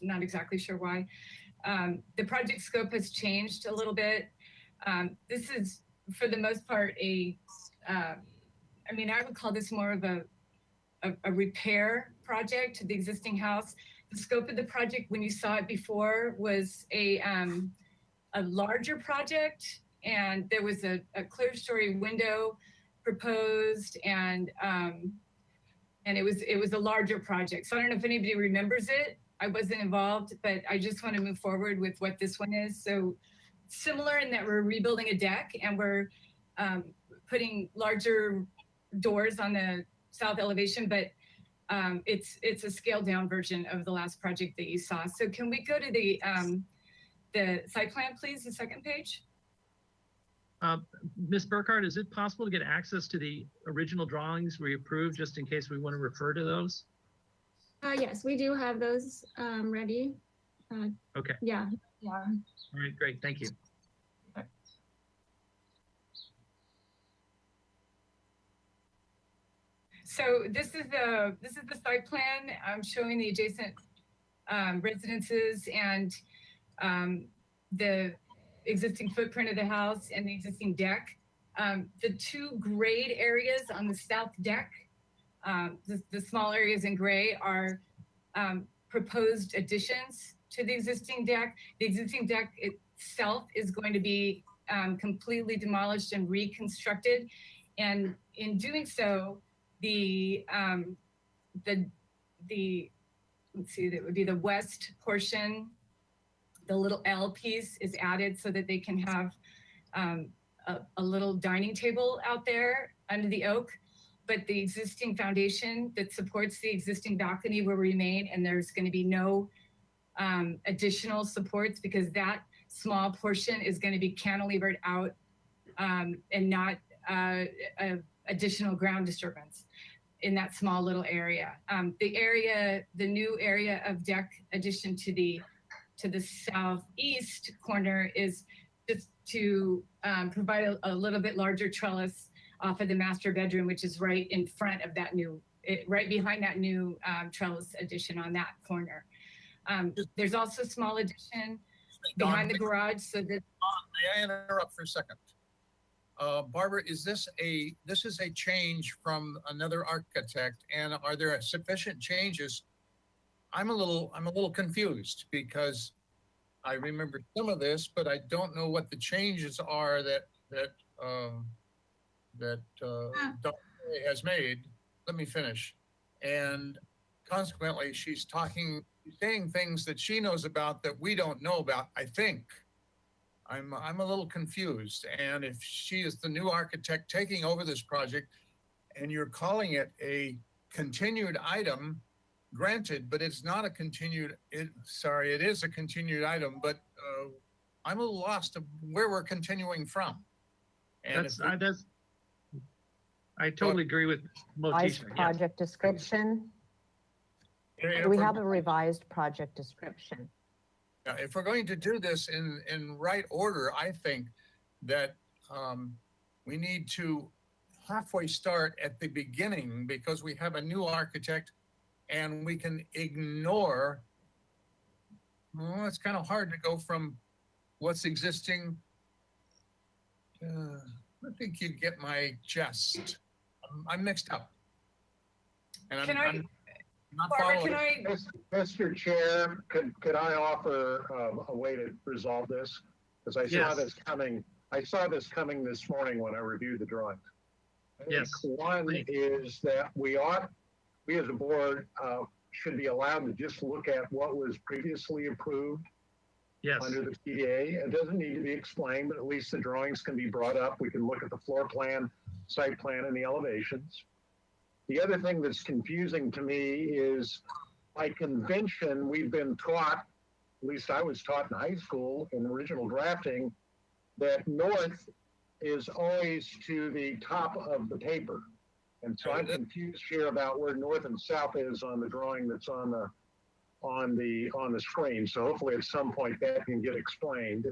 Speaker 14: Not exactly sure why. The project scope has changed a little bit. This is, for the most part, I would call this more of a repair project to the existing house. The scope of the project, when you saw it before, was a larger project, and there was a clear story window proposed, and it was a larger project. So I don't know if anybody remembers it. I wasn't involved, but I just want to move forward with what this one is. So similar in that we're rebuilding a deck, and we're putting larger doors on the south elevation, but it's a scaled down version of the last project that you saw. So can we go to the site plan, please, the second page?
Speaker 2: Ms. Burkhardt, is it possible to get access to the original drawings we approved, just in case we want to refer to those?
Speaker 4: Yes, we do have those ready.
Speaker 2: Okay.
Speaker 4: Yeah.
Speaker 2: All right, great, thank you.
Speaker 14: So this is the site plan. I'm showing the adjacent residences and the existing footprint of the house and the existing deck. The two grayed areas on the south deck, the small areas in gray, are proposed additions to the existing deck. The existing deck itself is going to be completely demolished and reconstructed. And in doing so, let's see, that would be the west portion, the little L piece is added so that they can have a little dining table out there under the oak. But the existing foundation that supports the existing balcony will remain, and there's going to be no additional supports, because that small portion is going to be cantilevered out and not additional ground disturbance in that small little area. The new area of deck addition to the southeast corner is just to provide a little bit larger trellis off of the master bedroom, which is right in front of that right behind that new trellis addition on that corner. There's also a small addition behind the garage, so that.
Speaker 5: May I interrupt for a second? Barbara, is this a change from another architect, and are there sufficient changes? I'm a little confused, because I remember some of this, but I don't know what the changes are that Dr. has made. Let me finish. And consequently, she's saying things that she knows about that we don't know about, I think. I'm a little confused. And if she is the new architect taking over this project, and you're calling it a continued item, granted, but it's not a continued, it is a continued item, but I'm a little lost of where we're continuing from. And
Speaker 2: I totally agree with
Speaker 8: Revised
Speaker 2: Motisha.
Speaker 8: project description. Do we have a revised project description?
Speaker 5: Now, if we're going to do this in right order, I think that we need to halfway start at the beginning, because we have a new architect, and we can ignore, well, it's kind of hard to go from what's existing. I think you get my gist. I'm mixed up. And I'm not
Speaker 14: Barbara,
Speaker 5: following.
Speaker 1: Mr. Chair, could I offer a way to resolve this? Because I saw
Speaker 2: Yes.
Speaker 1: this coming I saw this coming this morning when I reviewed the drawings. I think
Speaker 2: Yes,
Speaker 1: one
Speaker 2: please.
Speaker 1: is that we as a board, should be allowed to just look at what was previously approved
Speaker 2: Yes,
Speaker 1: under the PDA. It doesn't need to be explained, but at least the drawings can be brought up. We can look at the floor plan, site plan, and the elevations. The other thing that's confusing to me is by convention, we've been taught, at least I was taught in high school in original drafting, that north is always to the top of the paper. And so I'm confused here about where north and south is on the drawing that's on the screen. So hopefully at some point that can get explained.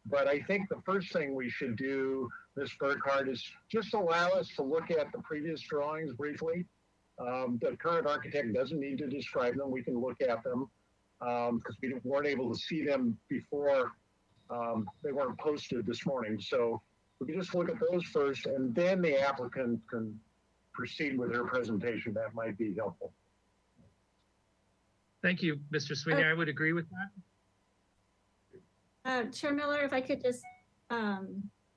Speaker 1: But I think the first thing we should do, Ms. Burkhardt, is just allow us to look at the previous drawings briefly. The current architect doesn't need to describe them. We can look at them because we weren't able to see them before they weren't posted this morning. So we can just look at those first, and then the applicant can proceed with her presentation. That might be helpful.
Speaker 2: thank you, Mr. Sweeney. I would agree with that.
Speaker 4: Chair Miller, if I could just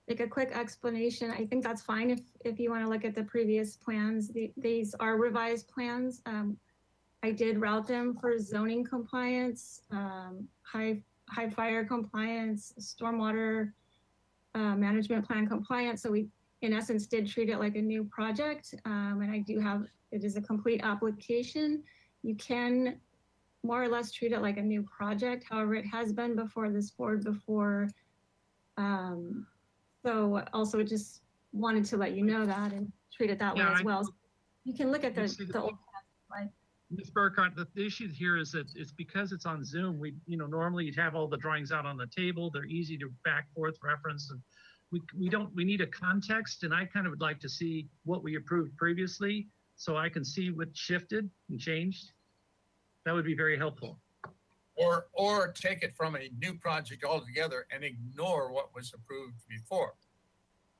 Speaker 4: make a quick explanation, I think that's fine if you want to look at the previous plans. These are revised plans. I did route them for zoning compliance, high fire compliance, stormwater management plan compliance. So we, in essence, did treat it like a new project. And I do have, it is a complete application. You can more or less treat it like a new project. However, it has been before this board before. So also just wanted to let you know that and treat it that way as well. You can look at the old slide.
Speaker 2: Ms. Burkhardt, the issue here is that it's because it's on Zoom. We, normally you'd have all the drawings out on the table. They're easy to back forth reference, and we need a context, and I kind of would like to see what we approved previously so I can see what shifted and changed. That would be very helpful.
Speaker 5: Or take it from a new project altogether and ignore what was approved before.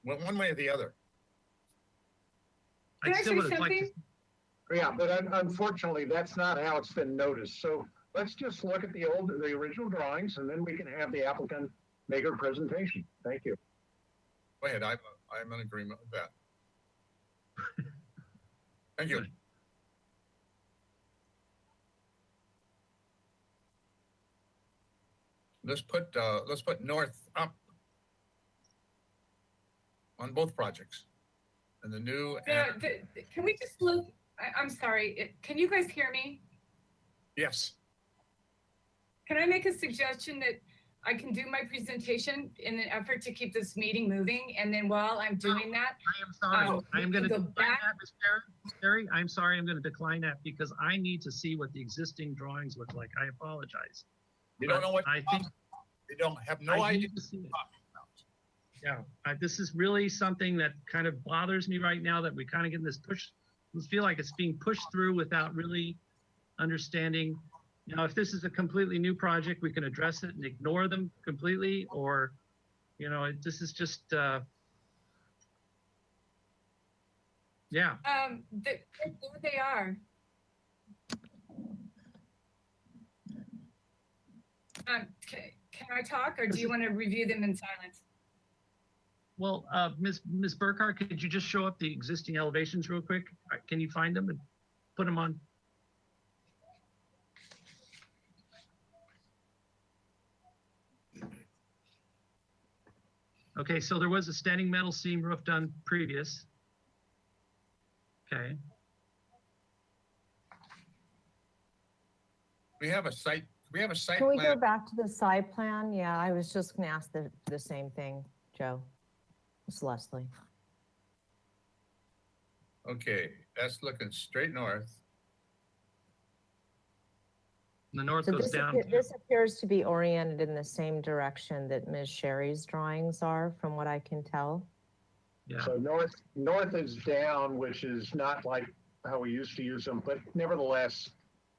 Speaker 5: One way or the other.
Speaker 14: Can I
Speaker 2: still
Speaker 14: say
Speaker 2: would have liked to-
Speaker 14: something?
Speaker 1: Yeah, but unfortunately, that's not how it's been noticed. So let's just look at the original drawings, and then we can have the applicant make her presentation. Thank you.
Speaker 5: Go ahead, I'm in agreement with that. Thank you.
Speaker 2: Good.
Speaker 5: Let's put north up on both projects. And the new.
Speaker 14: Can we just look? I'm sorry. Can you guys hear me?
Speaker 5: Yes.
Speaker 14: Can I make a suggestion that I can do my presentation in an effort to keep this meeting moving? And then while I'm doing that,
Speaker 2: I am sorry. I am going to
Speaker 14: go
Speaker 2: decline
Speaker 14: back.
Speaker 2: that, Ms. Terry. I'm sorry. I'm going to decline that because I need to see what the existing drawings look like. I apologize.
Speaker 5: You don't know what
Speaker 2: I think
Speaker 5: you don't have no
Speaker 2: I
Speaker 5: idea.
Speaker 2: need to see it. Yeah, this is really something that kind of bothers me right now, that we kind of get this push. We feel like it's being pushed through without really understanding. If this is a completely new project, we can address it and ignore them completely, or, this is just, yeah.
Speaker 14: there they are. Can I talk, or do you want to review them in silence?
Speaker 2: Well, Ms. Burkhardt, could you just show up the existing elevations real quick? Can you find them and put them on? Okay, so there was a standing metal seam roof done previous. Okay,
Speaker 5: We have a site
Speaker 8: Can we go
Speaker 5: plan.
Speaker 8: back to the side plan? Yeah, I was just gonna ask the same thing, Joe. It's Leslie.
Speaker 5: Okay, that's looking straight north.
Speaker 2: the north
Speaker 8: So
Speaker 2: goes
Speaker 8: this,
Speaker 2: down.
Speaker 8: this appears to be oriented in the same direction that Ms. Sherry's drawings are, from what I can tell.
Speaker 2: Yeah,
Speaker 1: So north is down, which is not like how we used to use them, but nevertheless,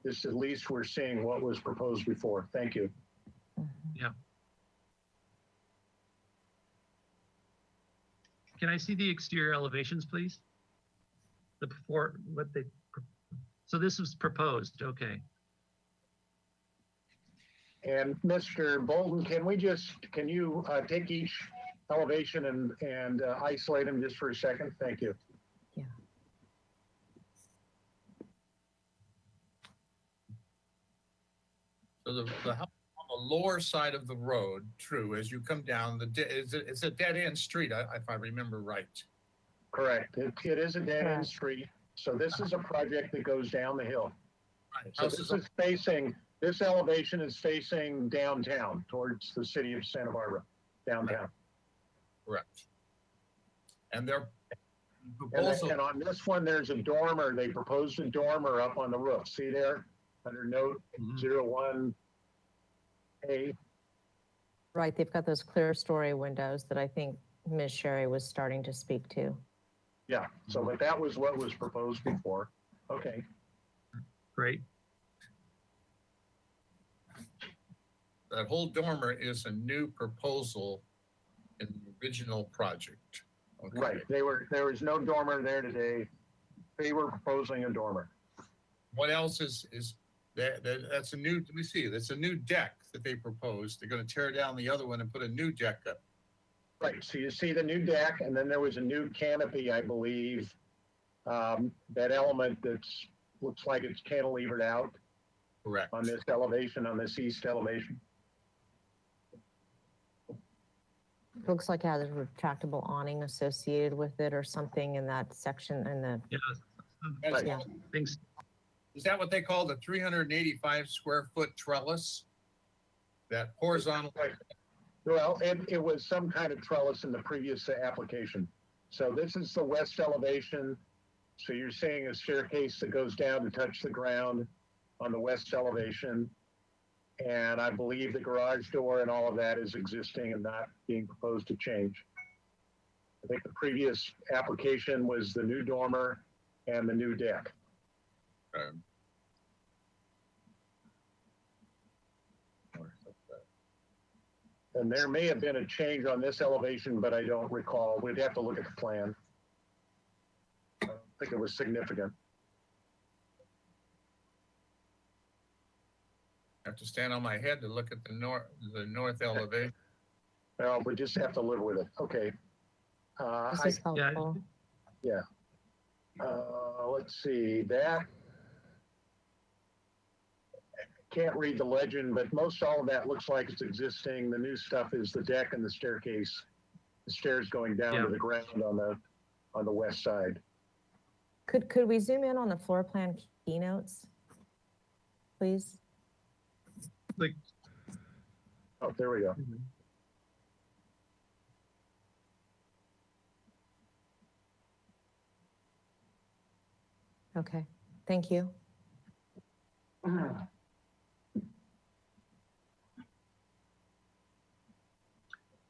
Speaker 1: this at least we're seeing what was proposed before. Thank you.
Speaker 2: can I see the exterior elevations, please? The before, so this was proposed, okay.
Speaker 1: And Mr. Bolton, can you take each elevation and isolate them just for a second? Thank you.
Speaker 5: So the house on the lower side of the road, true, as you come down, it's a dead end street, if I remember right.
Speaker 1: Correct. It is a dead end
Speaker 8: Correct.
Speaker 1: street. So this is a project that goes down the hill.
Speaker 5: Right.
Speaker 1: So this elevation is facing downtown towards the city of Santa Barbara, downtown.
Speaker 5: Correct. And their
Speaker 1: And,
Speaker 5: proposal,
Speaker 1: and on this one, there's a dormer. They proposed a dormer up on the roof. See there? Under note
Speaker 2: Mhm.
Speaker 1: 01A.
Speaker 8: Right, they've got those clear story windows that I think Ms. Sherry was starting to speak to.
Speaker 1: Yeah, so but that was what was proposed before. Okay.
Speaker 2: Great.
Speaker 5: that whole dormer is a new proposal in the original project. Okay.
Speaker 1: Right, there was no dormer there today. They were proposing a dormer.
Speaker 5: What else is that's a new, let me see, that's a new deck that they proposed. They're gonna tear down the other one and put a new deck up.
Speaker 1: Right, so you see the new deck, and then there was a new canopy, I believe. That element that's, looks like it's cantilevered out
Speaker 5: Correct.
Speaker 1: on this elevation, on this east elevation.
Speaker 8: Looks like it has a retractable awning associated with it or something in that section in the,
Speaker 2: Yeah.
Speaker 5: That's-
Speaker 8: yeah.
Speaker 2: Things,
Speaker 5: Is that what they call the 385 square foot trellis? That horizontal,
Speaker 1: Right. Well, it was some kind of trellis in the previous application. So this is the west elevation. So you're seeing a staircase that goes down to touch the ground on the west elevation. And I believe the garage door and all of that is existing and not being proposed to change. I think the previous application was the new dormer and the new deck. And there may have been a change on this elevation, but I don't recall. We'd have to look at the plan. I don't think it was significant.
Speaker 5: I have to stand on my head to look at the north elevation.
Speaker 1: Well, we just have to live with it. Okay.
Speaker 8: this is helpful.
Speaker 1: Let's see, that. Can't read the legend, but most all of that looks like it's existing. The new stuff is the deck and the staircase. The stairs going down
Speaker 2: Yeah.
Speaker 1: to the ground on the west side.
Speaker 8: Could we zoom in on the floor plan keynotes? Please?
Speaker 2: like,
Speaker 1: Oh, there we go.
Speaker 8: Okay, thank you.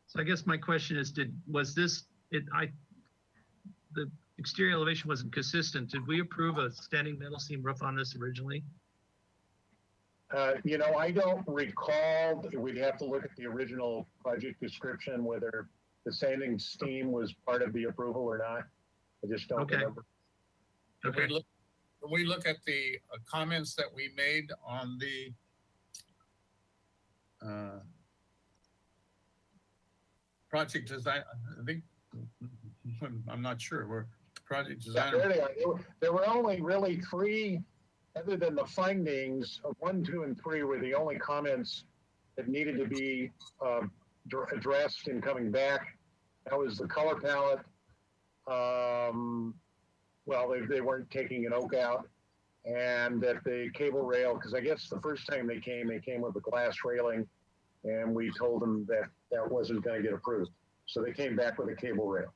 Speaker 2: so I guess my question is, the exterior elevation wasn't consistent. Did we approve a standing metal seam roof on this originally?
Speaker 1: I don't recall. We'd have to look at the original project description, whether the standing steam was part of the approval or not. I just don't
Speaker 2: Okay.
Speaker 1: remember.
Speaker 2: Okay.
Speaker 5: When we look at the comments that we made on the project design, I think, I'm not sure, we're project
Speaker 1: Yeah,
Speaker 5: design.
Speaker 1: there they are. There were only really three, other than the findings, 1, 2, and 3 were the only comments that needed to be addressed in coming back. That was the color palette. Well, they weren't taking an oak out. And that the cable rail, because I guess the first time they came with a glass railing, and we told them that that wasn't going to get approved. So they came back with a cable rail.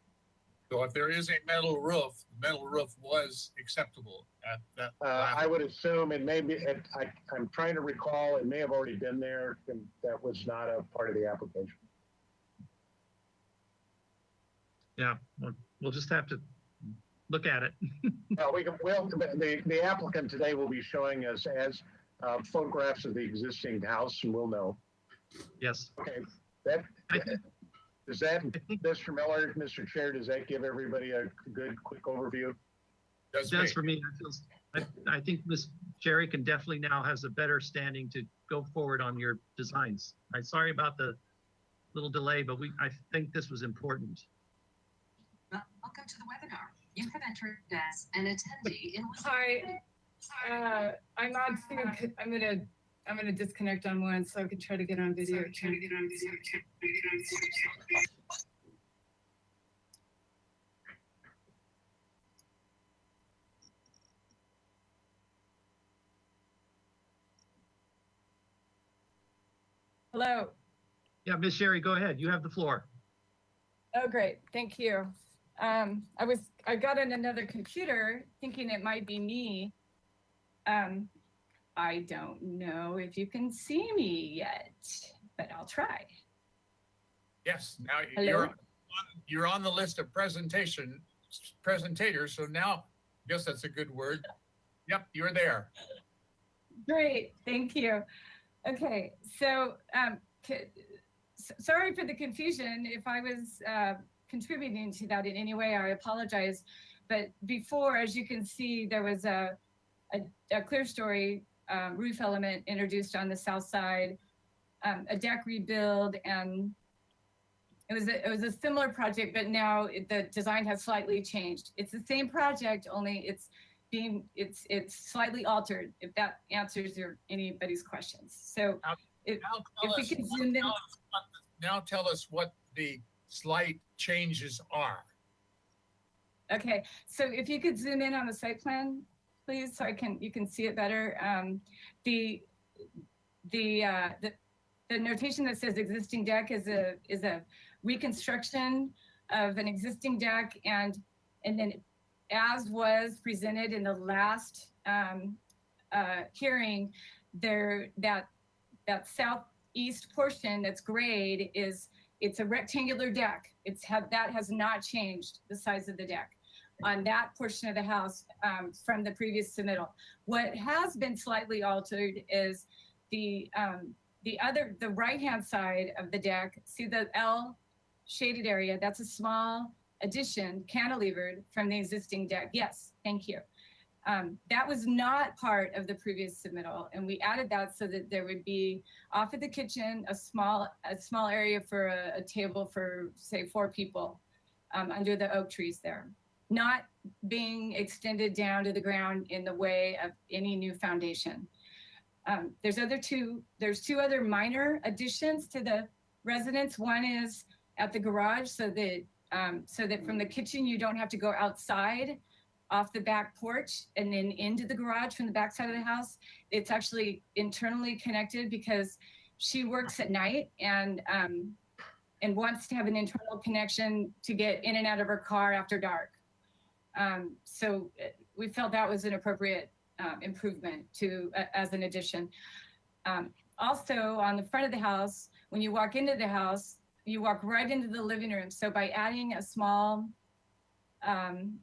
Speaker 5: So if there is a metal roof, the metal roof was acceptable at that.
Speaker 1: I would assume it may be, I'm trying to recall, it may have already been there, and that was not a part of the application.
Speaker 2: Yeah, we'll just have to look at it.
Speaker 1: Well, the applicant today will be showing us as photographs of the existing house, and we'll know.
Speaker 2: Yes.
Speaker 1: Okay,
Speaker 2: I think-
Speaker 1: does that, Mr. Miller, Mr. Chair, does that give everybody a good, quick overview?
Speaker 5: That's
Speaker 2: That's
Speaker 5: great.
Speaker 2: for me. I think Ms. Sherry can definitely now has a better standing to go forward on your designs. I'm sorry about the little delay, but I think this was important.
Speaker 15: Welcome to the webinar. You have entered as an attendee in.
Speaker 14: Hi, I'm on two. I'm gonna disconnect on one so I can try to get on video. Hello.
Speaker 2: Yeah, Miss Sherry, go ahead. You have the floor.
Speaker 14: Oh, great. Thank you. I got on another computer thinking it might be me. I don't know if you can see me yet, but I'll try.
Speaker 5: Yes, now
Speaker 14: Hello?
Speaker 5: you're on the list of presentators. So now, I guess that's a good word. Yep, you're there.
Speaker 14: Great, thank you. Okay, so sorry for the confusion. If I was contributing to that in any way, I apologize. But before, as you can see, there was a clear story roof element introduced on the south side, a deck rebuild, and it was a similar project, but now the design has slightly changed. It's the same project, only it's slightly altered, if that answers anybody's questions. So if we can zoom in.
Speaker 5: Now tell us what the slight changes are.
Speaker 14: Okay, so if you could zoom in on the site plan, please, so you can see it better. The notation that says existing deck is a reconstruction of an existing deck, and then as was presented in the last hearing, that southeast portion that's grade it's a rectangular deck. That has not changed the size of the deck on that portion of the house from the previous submittal. What has been slightly altered is the right-hand side of the deck. See the L shaded area? That's a small addition, cantilevered from the existing deck. Yes, thank you. That was not part of the previous submittal, and we added that so that there would be off of the kitchen a small area for a table for, say, 4 people under the oak trees there, not being extended down to the ground in the way of any new foundation. There's 2 other minor additions to the residence. One is at the garage, so that from the kitchen you don't have to go outside off the back porch and then into the garage from the back side of the house. It's actually internally connected because she works at night and wants to have an internal connection to get in and out of her car after dark. So we felt that was an appropriate improvement as an addition. Also, on the front of the house, when you walk into the house, you walk right into the living room. So by adding a small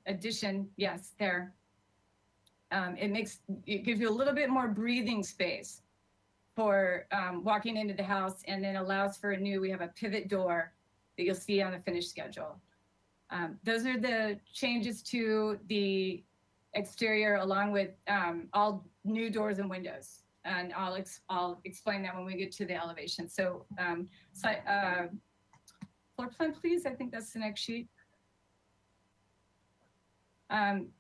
Speaker 14: addition, yes, there, it gives you a little bit more breathing space for walking into the house, and then allows for we have a pivot door that you'll see on the finished schedule. Those are the changes to the exterior, along with all new doors and windows. And I'll explain that when we get to the elevation. So floor plan, please. I think that's the next sheet.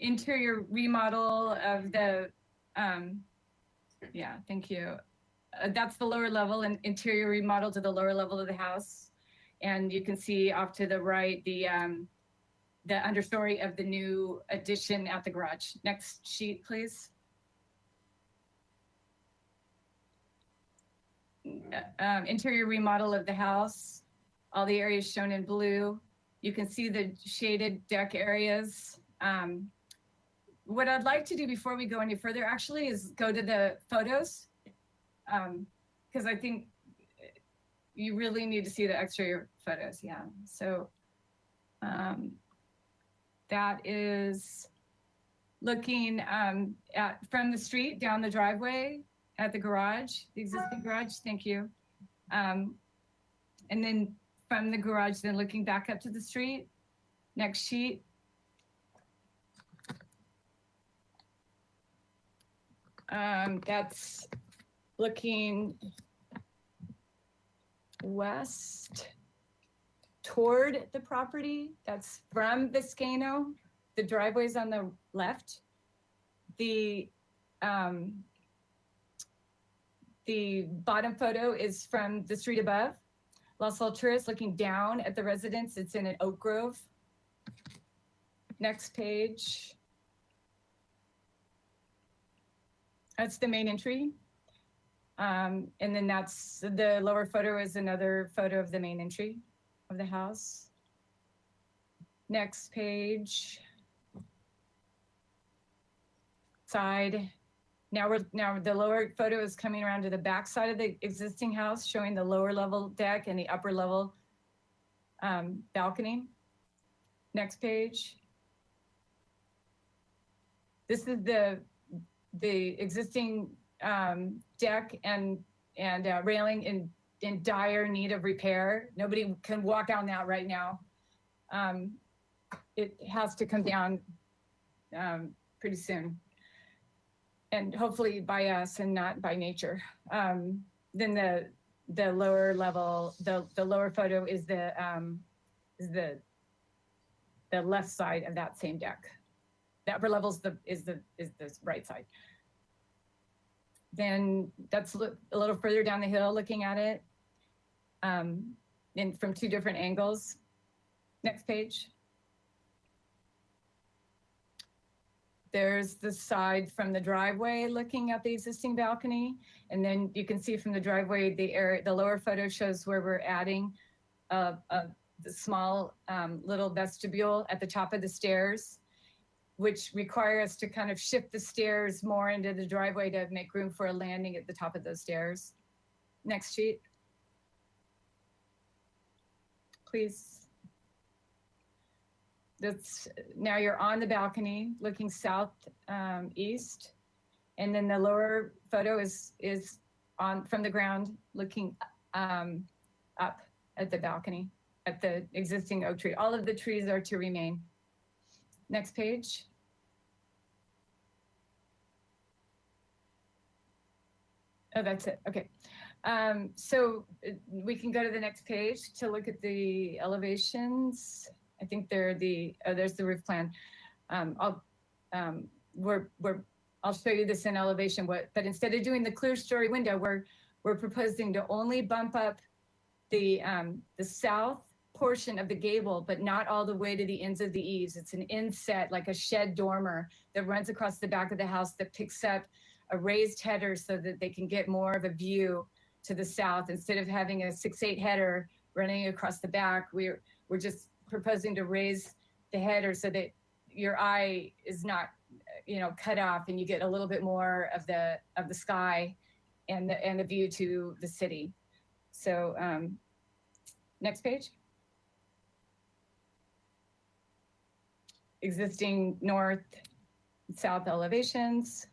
Speaker 14: Interior remodel of the, yeah, thank you. That's the lower level, and interior remodel to the lower level of the house. And you can see off to the right, the understory of the new addition at the garage. Next sheet, please. Interior remodel of the house, all the areas shown in blue. You can see the shaded deck areas. What I'd like to do before we go any further actually is go to the photos, because I think you really need to see the exterior photos. Yeah, so that is looking from the street down the driveway at the garage, the existing garage. Thank you. And then from the garage, then looking back up to the street. Next sheet. That's looking west toward the property. That's from Viscano. The driveway's on the left. The bottom photo is from the street above. Las Alturas looking down at the residence. It's in an oak grove. Next page. That's the main entry. And then that's the lower photo is another photo of the main entry of the house. Next page. Side. Now the lower photo is coming around to the back side of the existing house, showing the lower level deck and the upper level balcony. Next page. This is the existing deck and railing in dire need of repair. Nobody can walk on that right now. It has to come down pretty soon. And hopefully by us and not by nature. Then the lower level, the lower photo is the left side of that same deck. The upper level is the right side. Then that's a little further down the hill, looking at it, and from two different angles. Next page. There's the side from the driveway looking at the existing balcony. And then you can see from the driveway, the lower photo shows where we're adding the small little vestibule at the top of the stairs, which require us to kind of shift the stairs more into the driveway to make room for a landing at the top of those stairs. Next sheet. Please. Now you're on the balcony looking south east, and then the lower photo is on from the ground looking up at the balcony at the existing oak tree. All of the trees are to remain. Next page. Oh, that's it. Okay. So we can go to the next page to look at the elevations. I think they're there's the roof plan. I'll show you this in elevation. But instead of doing the clear story window, we're proposing to only bump up the south portion of the gable, but not all the way to the ends of the eaves. It's an inset, like a shed dormer that runs across the back of the house that picks up a raised header so that they can get more of a view to the south. Instead of having a 6/8 header running across the back, we're just proposing to raise the header so that your eye is not, cut off, and you get a little bit more of the sky and the view to the city. So next page. Existing north and south elevations.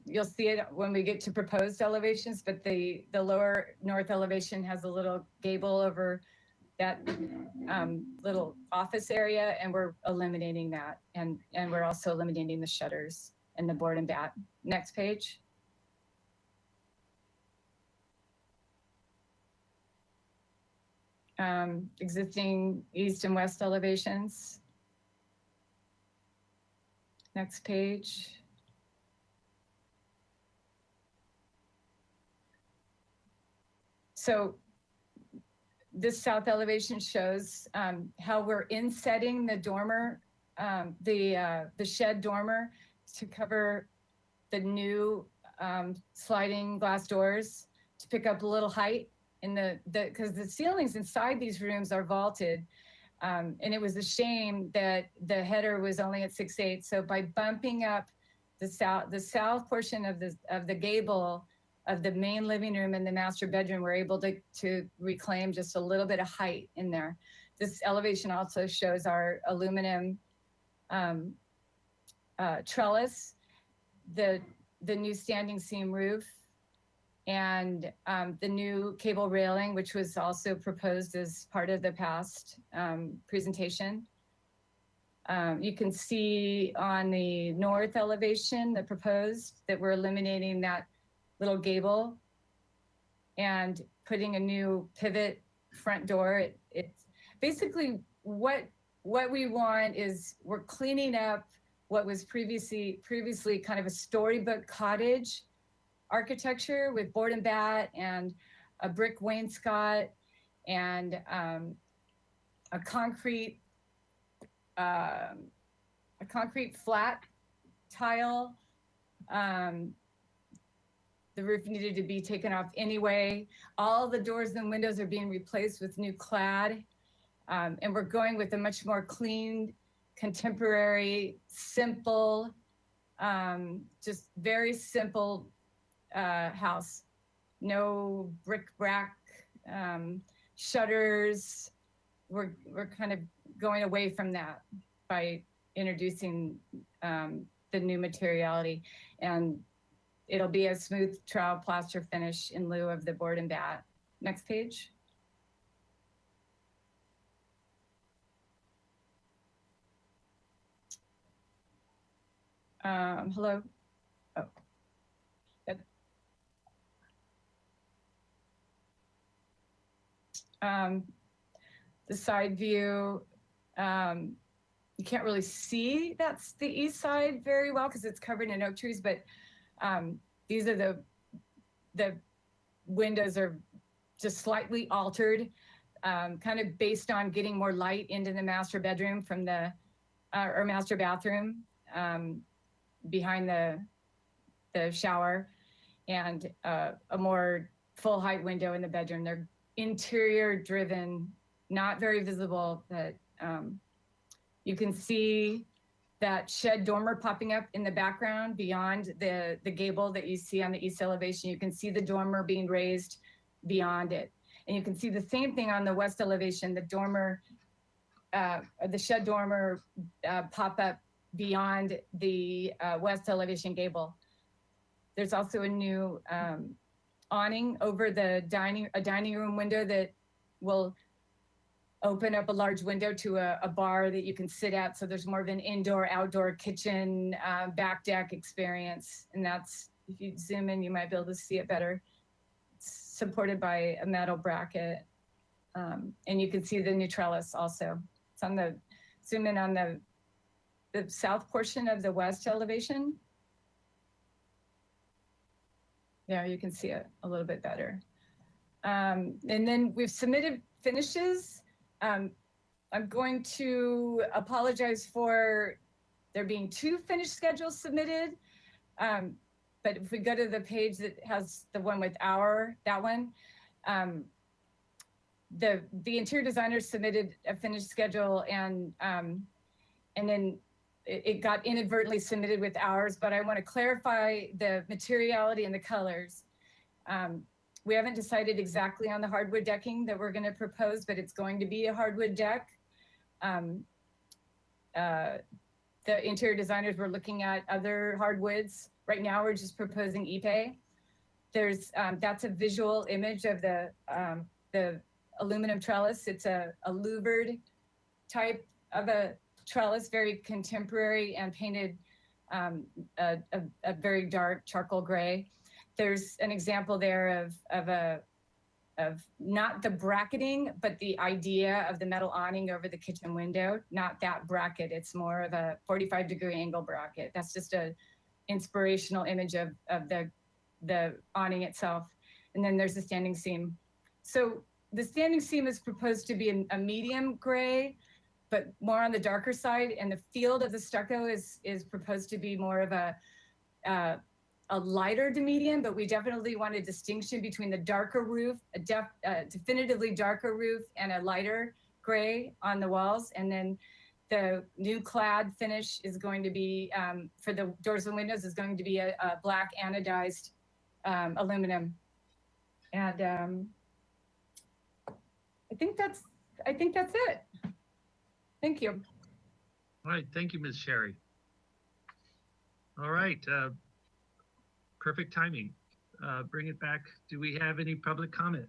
Speaker 14: You'll see it when we get to proposed elevations, but the lower north elevation has a little gable over that little office area, and we're eliminating that. And we're also eliminating the shutters and the board and bat. Next page. Existing east and west elevations. Next page. So this south elevation shows how we're insetting the dormer, the shed dormer to cover the new sliding glass doors to pick up a little height in because the ceilings inside these rooms are vaulted. And it was a shame that the header was only at 6/8. So by bumping up the south portion of the gable of the main living room and the master bedroom, we're able to reclaim just a little bit of height in there. This elevation also shows our aluminum trellis, the new standing seam roof, and the new cable railing, which was also proposed as part of the past presentation. You can see on the north elevation, the proposed, that we're eliminating that little gable. And putting a new pivot front door. It's basically what we want is we're cleaning up what was previously kind of a storybook cottage architecture with board and bat and a brick wainscot and a concrete flat tile. The roof needed to be taken off anyway. All the doors and windows are being replaced with new clad. And we're going with a much more clean, contemporary, simple, just very simple house. No bric-a-brac, shutters. We're kind of going away from that by introducing the new materiality, and it'll be a smooth trowel plaster finish in lieu of the board and bat. Next page. Hello. Oh. Yep. The side view, you can't really see that's the east side very well because it's covered in oak trees, but these are the windows are just slightly altered, kind of based on getting more light into the master bedroom from the or master bathroom behind the shower, and a more full height window in the bedroom. They're interior driven, not very visible, but you can see that shed dormer popping up in the background beyond the gable that you see on the east elevation. You can see the dormer being raised beyond it. And you can see the same thing on the west elevation, the dormer, the shed dormer pop up beyond the west elevation gable. There's also a new awning over the dining room window that will open up a large window to a bar that you can sit at. So there's more of an indoor-outdoor kitchen back deck experience. And that's, if you zoom in, you might be able to see it better. It's supported by a metal bracket. And you can see the new trellis also. It's on the, zoom in on the south portion of the west elevation. There, you can see it a little bit better. And then we've submitted finishes. I'm going to apologize for there being 2 finish schedules submitted. But if we go to the page that has the one with that one, the interior designer submitted a finished schedule, and then it got inadvertently submitted with ours, but I want to clarify the materiality and the colors. We haven't decided exactly on the hardwood decking that we're going to propose, but it's going to be a hardwood deck. The interior designers were looking at other hardwoods. Right now, we're just proposing Ipe. There's that's a visual image of the aluminum trellis. It's a louvered type of a trellis, very contemporary, and painted a very dark charcoal gray. There's an example there of not the bracketing, but the idea of the metal awning over the kitchen window. Not that bracket. It's more of a 45-degree angle bracket. That's just a inspirational image of the awning itself. And then there's the standing seam. So the standing seam is proposed to be a medium gray, but more on the darker side. And the field of the stucco is proposed to be more of a lighter to medium, but we definitely want a distinction between the darker roof, definitively darker roof, and a lighter gray on the walls. And then the new clad finish is going to be, for the doors and windows, is going to be a black anodized aluminum. And I think that's it. Thank you.
Speaker 2: All right, thank you, Ms. Sherry. All right, perfect timing. Bring it back. Do we have any public comment?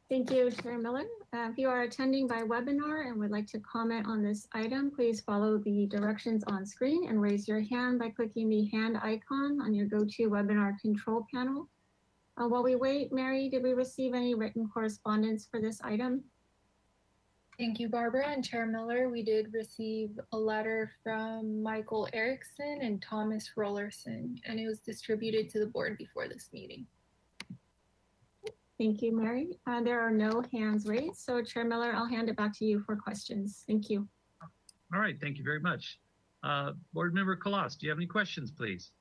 Speaker 4: Thank you, Chair Miller. If you are attending by webinar and would like to comment on this item, please follow the directions on screen and raise your hand by clicking the hand icon on your GoToWebinar control panel. While we wait, Mary, did we receive any written correspondence for this item?
Speaker 3: Thank you, Barbara and Chair Miller. We did receive a letter from Michael Erickson and Thomas Rollerson, and it was distributed to the board before this meeting.
Speaker 4: Thank you, Mary. There are no hands raised, so Chair Miller, I'll hand it back to you for questions. Thank you.
Speaker 2: All right, thank you very much. Board Member Colossus, do you have any questions, please?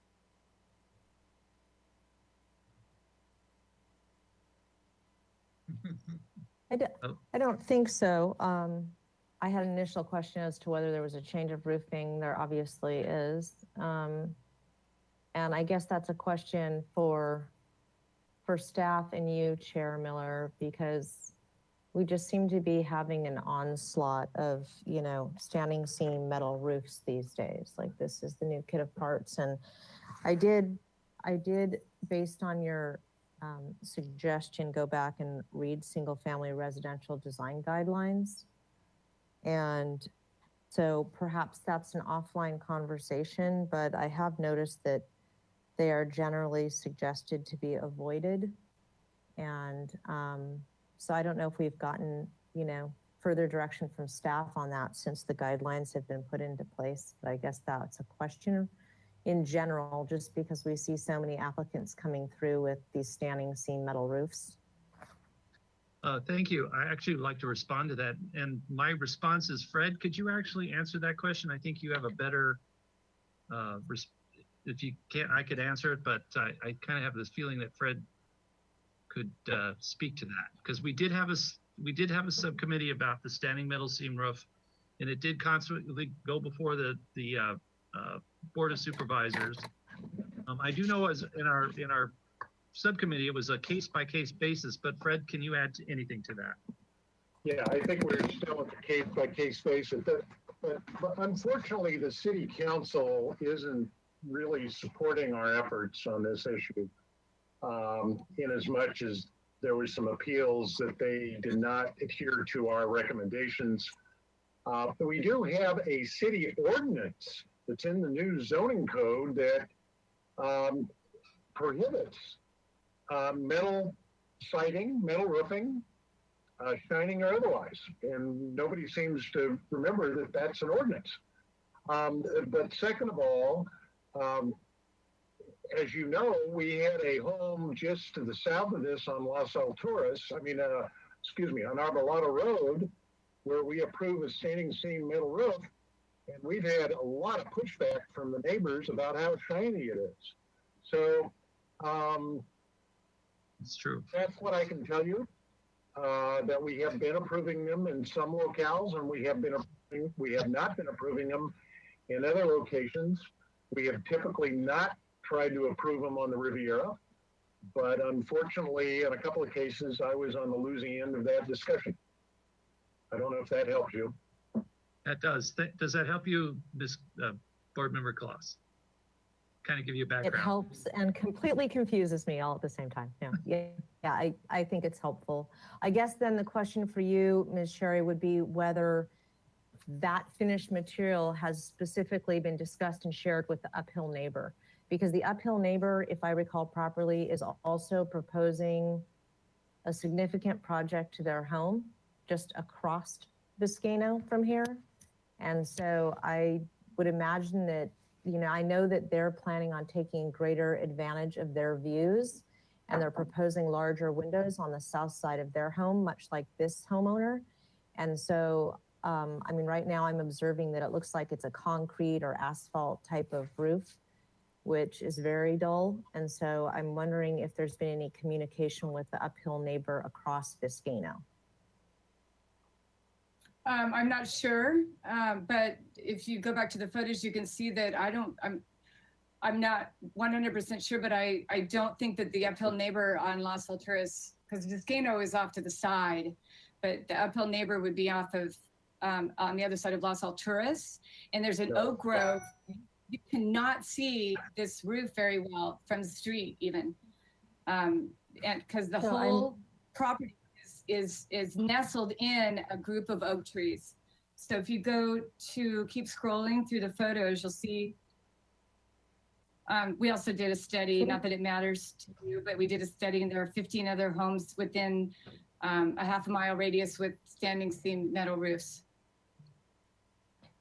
Speaker 8: I don't think so. I had an initial question as to whether there was a change of roofing. There obviously is. And I guess that's a question for staff and you, Chair Miller, because we just seem to be having an onslaught of, you know, standing seam metal roofs these days. Like, this is the new kit of parts. And I did, based on your suggestion, go back and read single family residential design guidelines. And so perhaps that's an offline conversation, but I have noticed that they are generally suggested to be avoided. And so I don't know if we've gotten, you know, further direction from staff on that since the guidelines have been put into place. But I guess that's a question in general, just because we see so many applicants coming through with these standing seam metal roofs.
Speaker 2: Thank you. I actually would like to respond to that. And my response is, Fred, could you actually answer that question? I think you have a better, if you can't, I could answer it, but I kind of have this feeling that Fred could speak to that, because we did have a subcommittee about the standing metal seam roof, and it did constantly go before the Board of Supervisors. I do know as in our subcommittee, it was a case-by-case basis, but Fred, can you add anything to that?
Speaker 1: Yeah, I think we're still at the case-by-case basis, but unfortunately, the city council isn't really supporting our efforts on this issue. In as much as there were some appeals that they did not adhere to our recommendations. But we do have a city ordinance that's in the new zoning code that prohibits metal siding, metal roofing, shining or otherwise. And nobody seems to remember that that's an ordinance. But second of all, as you know, we had a home just to the south of this on Las Alturas, on Arbolado Road, where we approve a standing seam metal roof. And we've had a lot of pushback from the neighbors about how shiny it is. So,
Speaker 2: it's true.
Speaker 1: That's what I can tell you, that we have been approving them in some locales, and we have not been approving them in other locations. We have typically not tried to approve them on the Riviera, but unfortunately, in a couple of cases, I was on the losing end of that discussion. I don't know if that helps you.
Speaker 2: That does. Does that help you, Ms. Board Member Claus? Kind of give you a background.
Speaker 8: It helps and completely confuses me all at the same time. Yeah, I think it's helpful. I guess then the question for you, Ms. Sherry, would be whether that finished material has specifically been discussed and shared with the uphill neighbor. Because the uphill neighbor, if I recall properly, is also proposing a significant project to their home just across Biscayne from here. And so I would imagine that, you know, I know that they're planning on taking greater advantage of their views, and they're proposing larger windows on the south side of their home, much like this homeowner. And so, I mean, right now I'm observing that it looks like it's a concrete or asphalt type of roof, which is very dull. And so I'm wondering if there's been any communication with the uphill neighbor across Biscayne.
Speaker 14: I'm not sure, but if you go back to the footage, you can see that I'm not 100% sure, but I don't think that the uphill neighbor on Las Alturas, because Biscayne is off to the side, but the uphill neighbor would be off of on the other side of Las Alturas, and there's an oak grove. You cannot see this roof very well from the street even, and because the whole property is nestled in a group of oak trees. So if you go to keep scrolling through the photos, you'll see We also did a study, not that it matters to you, but we did a study and there are 15 other homes within a half a mile radius with standing seam metal roofs.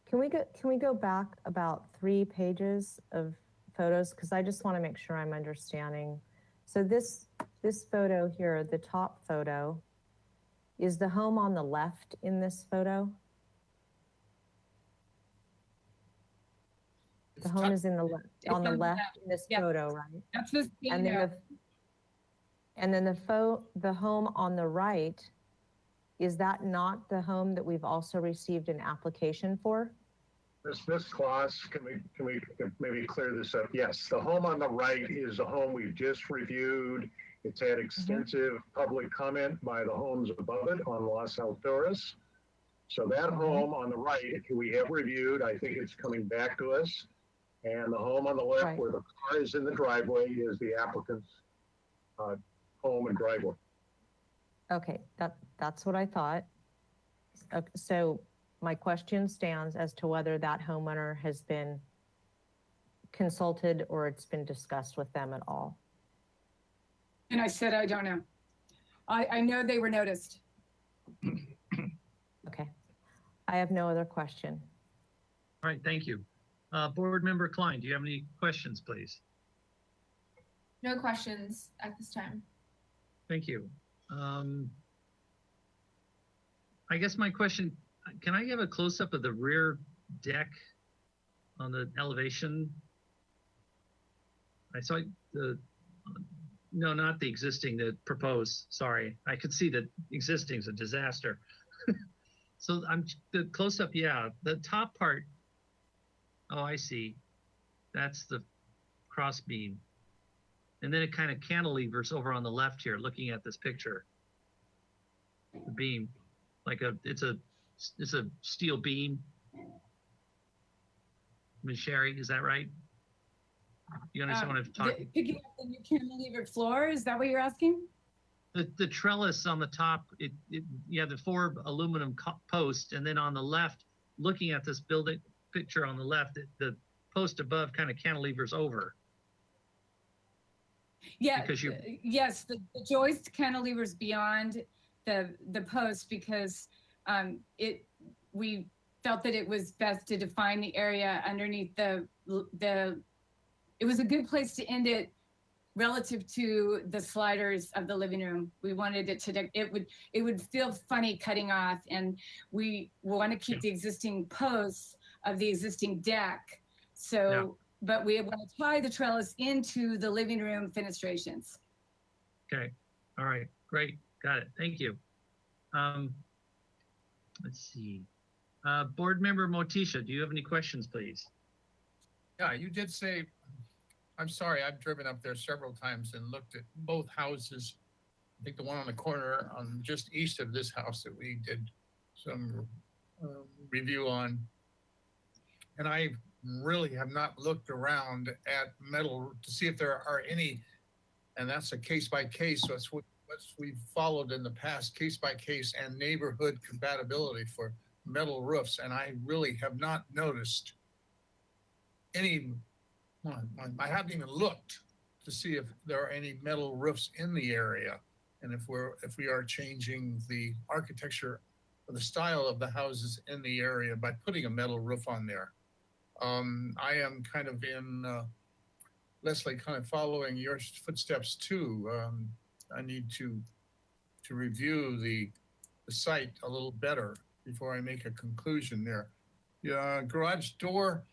Speaker 8: Can we go back about 3 pages of photos? Because I just want to make sure I'm understanding. So this photo here, the top photo, is the home on the left in this photo? The home is in the on the left in this photo, right?
Speaker 14: That's the
Speaker 8: And then the home on the right, is that not the home that we've also received an application for?
Speaker 1: Ms. Claus, can we maybe clear this up? Yes, the home on the right is a home we've just reviewed. It's had extensive public comment by the homes above it on Los Alturas. So that home on the right, we have reviewed. I think it's coming back to us. And the home on the left where the car is in the driveway is the applicant's home and driveway.
Speaker 8: Okay, that's what I thought. Okay, so my question stands as to whether that homeowner has been consulted or it's been discussed with them at all.
Speaker 14: And I said, I don't know. I know they were noticed.
Speaker 8: Okay, I have no other question.
Speaker 2: All right, thank you. Board Member Klein, do you have any questions, please?
Speaker 3: No questions at this time.
Speaker 2: Thank you. I guess my question, can I have a close-up of the rear deck on the elevation? I saw no, not the existing, the proposed, sorry. I could see that existing is a disaster. So the close-up, yeah, the top part, oh, I see. That's the cross beam. And then it kind of cantilevers over on the left here, looking at this picture. The beam, like it's a steel beam. Ms. Sherry, is that right? You understand what I'm talking?
Speaker 14: Picking up the new cantilever floor, is that what you're asking?
Speaker 2: The trellis on the top, you have the 4 aluminum posts, and then on the left, looking at this building picture on the left, the post above kind of cantilevers over.
Speaker 14: Yeah,
Speaker 2: Because
Speaker 14: yes, the joist cantilevers beyond the post because we felt that it was best to define the area underneath it was a good place to end it relative to the sliders of the living room. We wanted it to, it would feel funny cutting off, and we want to keep the existing posts of the existing deck. So, but we want to tie the trellis into the living room fenestrations.
Speaker 2: Okay, all right, great, got it, thank you. Let's see. Board Member Motisha, do you have any questions, please?
Speaker 5: Yeah, you did say, I'm sorry, I've driven up there several times and looked at both houses. I think the one on the corner just east of this house that we did some review on. And I really have not looked around at metal to see if there are any, and that's a case by case. So that's what we've followed in the past, case by case and neighborhood compatibility for metal roofs. And I really have not noticed any, I haven't even looked to see if there are any metal roofs in the area. And if we are changing the architecture or the style of the houses in the area by putting a metal roof on there. I am kind of Leslie, kind of following your footsteps too. I need to review the site a little better before I make a conclusion there. Yeah, garage door,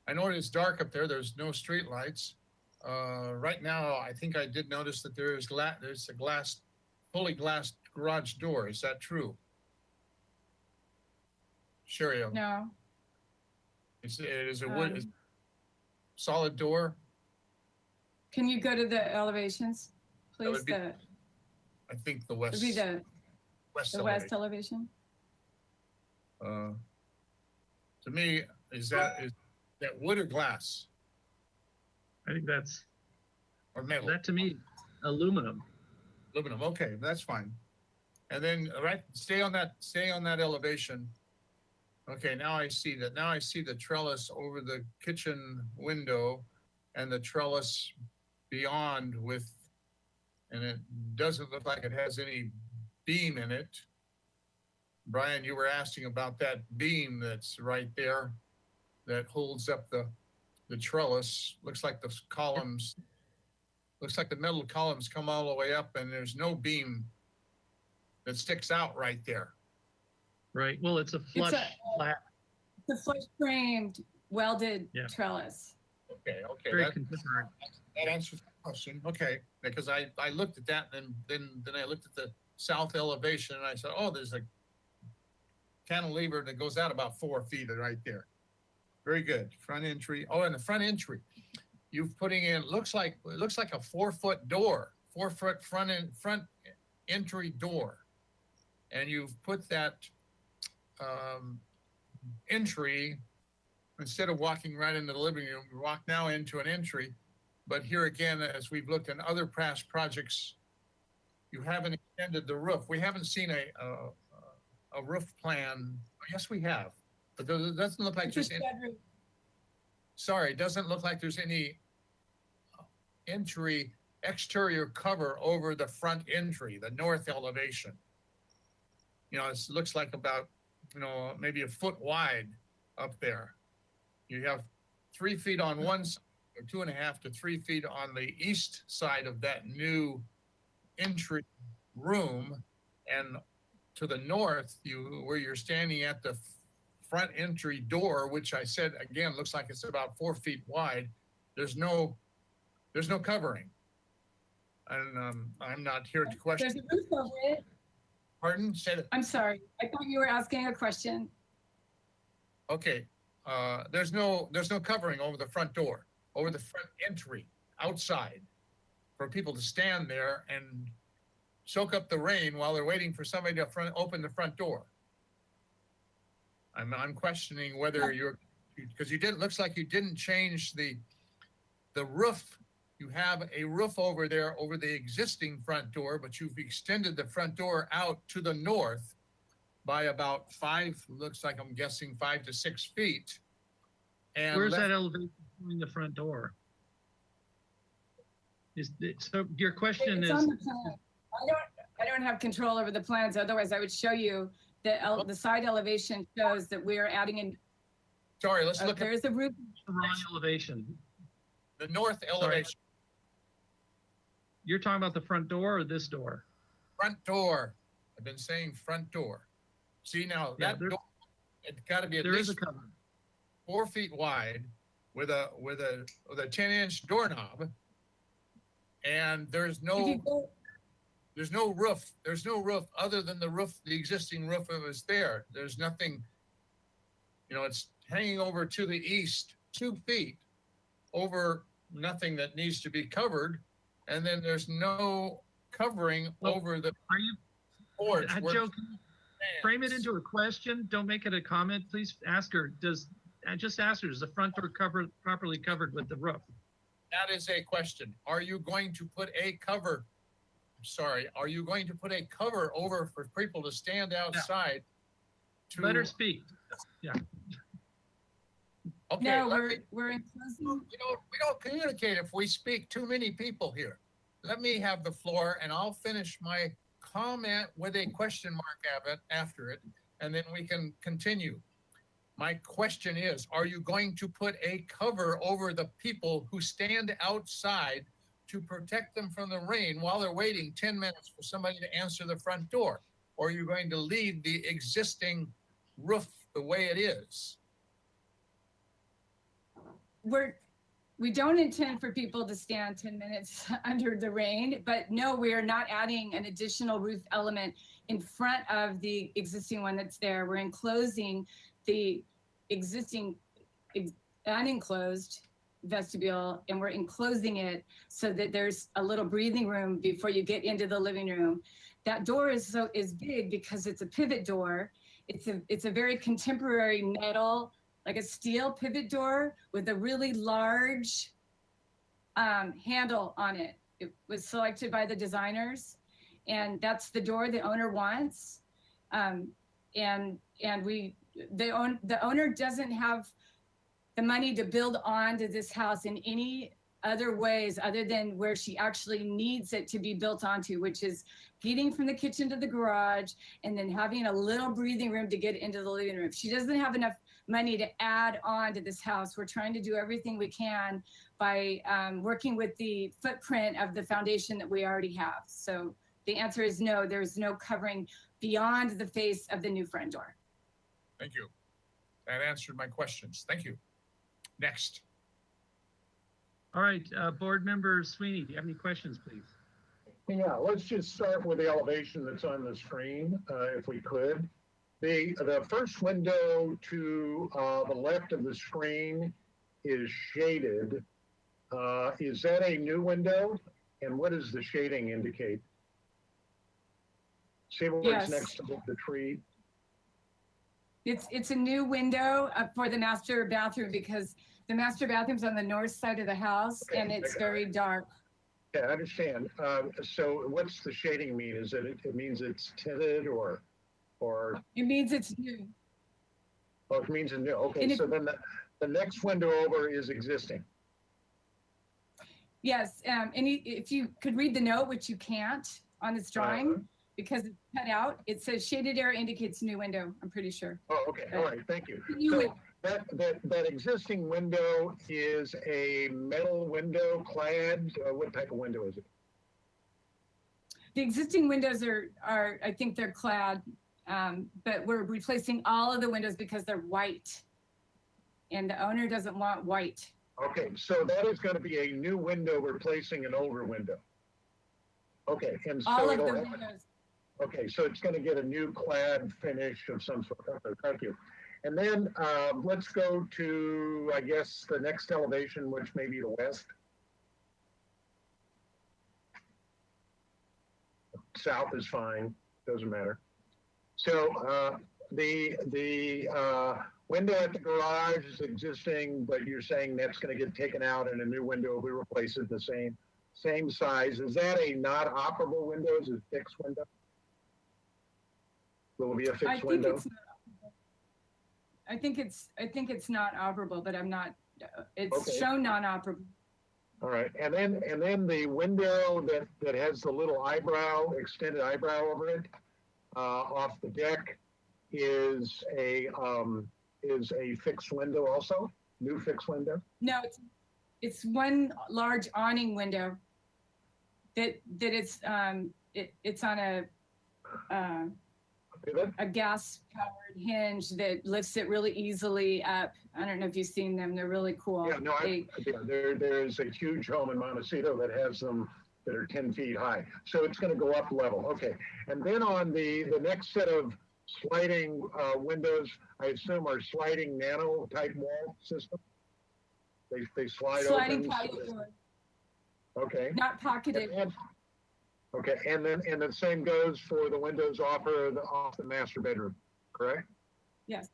Speaker 5: I know it's dark up there. There's no street lights. Right now, I think I did notice that there's a fully glassed garage door. Is that true? Sherry?
Speaker 14: No.
Speaker 5: It is a wood, solid door?
Speaker 14: Can you go to the elevations, please?
Speaker 5: I think the west.
Speaker 14: Would be the west
Speaker 5: elevation. To me, is that wood or glass?
Speaker 2: I think that's,
Speaker 5: or metal.
Speaker 2: That to me, aluminum.
Speaker 5: Aluminum, okay, that's fine. And then, stay on that elevation. Okay, now I see that. Now I see the trellis over the kitchen window, and the trellis beyond with, and it doesn't look like it has any beam in it. Brian, you were asking about that beam that's right there that holds up the trellis. Looks like the columns, looks like the metal columns come all the way up and there's no beam that sticks out right there.
Speaker 2: Right, well, it's a flush flat,
Speaker 14: The flush framed welded
Speaker 2: Yeah.
Speaker 14: trellis.
Speaker 5: Okay,
Speaker 2: very
Speaker 5: that,
Speaker 2: contemporary.
Speaker 5: that answers the question. Okay, because I looked at that and then I looked at the south elevation and I said, oh, there's a cantilever that goes out about 4 feet right there. Very good. Front entry. Oh, and the front entry, you've putting in, it looks like a 4-foot door, 4-foot front entry door. And you've put that entry, instead of walking right into the living room, you walk now into an entry. But here again, as we've looked in other past projects, you haven't extended the roof. We haven't seen a roof plan. Yes, we have, but it doesn't look like there's any. Sorry, it doesn't look like there's any entry exterior cover over the front entry, the north elevation. You know, it looks like about, you know, maybe a foot wide up there. You have 3 feet on one side, or 2.5 to 3 feet on the east side of that new entry room, and to the north, where you're standing at the front entry door, which I said again looks like it's about 4 feet wide. There's no covering, and I'm not here to question.
Speaker 14: There's a roof over it.
Speaker 5: Pardon? Said it.
Speaker 14: I'm sorry. I thought you were asking a question.
Speaker 5: Okay. There's no covering over the front door, over the front entry, outside, for people to stand there and soak up the rain while they're waiting for somebody to open the front door. I'm questioning whether because looks like you didn't change the roof. You have a roof over there over the existing front door, but you've extended the front door out to the north by about 5, looks like I'm guessing 5 to 6 feet. And
Speaker 2: Where's that elevation between the front door? So your question
Speaker 14: It's
Speaker 2: is,
Speaker 14: on the plan. I don't have control over the plans. Otherwise, I would show you the side elevation shows that we're adding in.
Speaker 5: Sorry, let's look at
Speaker 14: There's a roof.
Speaker 2: the wrong elevation.
Speaker 5: the north elevation.
Speaker 2: You're talking about the front door or this door?
Speaker 5: Front door. I've been saying front door. See now,
Speaker 2: Yeah,
Speaker 5: that door, it's got to be at
Speaker 2: There is
Speaker 5: least
Speaker 2: a cover.
Speaker 5: 4 feet wide with a 10-inch doorknob, and there's no roof. There's no roof other than the roof, the existing roof that was there. There's nothing. You know, it's hanging over to the east 2 feet over nothing that needs to be covered, and then there's no covering over the
Speaker 2: Are you,
Speaker 5: porch. where
Speaker 2: Joe,
Speaker 5: it
Speaker 2: can you frame it into a question? Don't make it a comment. Please ask her, does the front door properly covered with the roof?
Speaker 5: That is a question. Are you going to put a cover? Are you going to put a cover over for people to stand outside?
Speaker 2: Let her speak. Yeah.
Speaker 5: Okay.
Speaker 14: No, we're enclosing.
Speaker 5: We don't communicate if we speak too many people here. Let me have the floor and I'll finish my comment with a question mark after it, and then we can continue. My question is, are you going to put a cover over the people who stand outside to protect them from the rain while they're waiting 10 minutes for somebody to answer the front door? Or are you going to leave the existing roof the way it is?
Speaker 14: We don't intend for people to stand 10 minutes under the rain, but no, we are not adding an additional roof element in front of the existing one that's there. We're enclosing the existing unenclosed vestibule, and we're enclosing it so that there's a little breathing room before you get into the living room. That door is big because it's a pivot door. It's a very contemporary metal, like a steel pivot door with a really large handle on it. It was selected by the designers, and that's the door the owner wants. And the owner doesn't have the money to build onto this house in any other ways other than where she actually needs it to be built onto, which is getting from the kitchen to the garage and then having a little breathing room to get into the living room. She doesn't have enough money to add on to this house. We're trying to do everything we can by working with the footprint of the foundation that we already have. So the answer is no, there's no covering beyond the face of the new front door.
Speaker 5: Thank you. That answered my questions. Thank you. Next.
Speaker 2: All right, board member Sweeney, do you have any questions, please?
Speaker 1: Yeah, let's just start with the elevation that's on the screen, if we could. The first window to the left of the screen is shaded. Is that a new window? And what does the shading indicate? See where
Speaker 14: Yes.
Speaker 1: it's next to the tree?
Speaker 14: It's a new window for the master bathroom because the master bathroom's on the north side of the house
Speaker 1: Okay,
Speaker 14: and it's
Speaker 1: okay.
Speaker 14: very dark.
Speaker 1: Yeah, I understand. So what's the shading mean? Is it means it's tinted or,
Speaker 14: It means it's new.
Speaker 1: oh, it means it's new. Okay,
Speaker 14: And if-
Speaker 1: so then the next window over is existing.
Speaker 14: Yes, and if you could read the note, which you can't on this drawing because it's cut out, it says shaded area indicates new window, I'm pretty sure.
Speaker 1: Oh, okay, all right, thank you.
Speaker 14: New
Speaker 1: So
Speaker 14: win-
Speaker 1: that existing window is a metal window clad, what type of window is it?
Speaker 14: The existing windows are I think they're clad, but we're replacing all of the windows because they're white. And the owner doesn't want white.
Speaker 1: Okay, so that is gonna be a new window replacing an older window. Okay, and so
Speaker 14: All of
Speaker 1: it'll
Speaker 14: the
Speaker 1: have-
Speaker 14: windows.
Speaker 1: okay, so it's gonna get a new clad finish of some sort. Okay, thank you. And then, let's go to, I guess, the next elevation, which may be the west. South is fine, doesn't matter. So, the window at the garage is existing, but you're saying that's gonna get taken out and a new window will be replaced at the same size. Is that a not operable window? Is it a fixed window? Will it be a
Speaker 14: I
Speaker 1: fixed
Speaker 14: think
Speaker 1: window?
Speaker 14: it's not operable. I think it's not operable, but I'm not, it's
Speaker 1: Okay.
Speaker 14: shown non-operable.
Speaker 1: All right, and then the window that has the little eyebrow, extended eyebrow over it, off the deck is a fixed window also, new fixed window?
Speaker 14: No, it's one large awning window that it's on a gas powered hinge that lifts it really easily up. I don't know if you've seen them. They're really cool.
Speaker 1: Yeah, no, there's a huge home in Montecito that has them that are 10 feet high. So it's gonna go up level, okay. And then on the next set of sliding windows, I assume are sliding nano type wall system? They slide
Speaker 14: Sliding
Speaker 1: open.
Speaker 14: patio door,
Speaker 1: Okay.
Speaker 14: not pocketed.
Speaker 1: Okay, and then the same goes for the windows off the master bedroom, correct?
Speaker 14: Yes.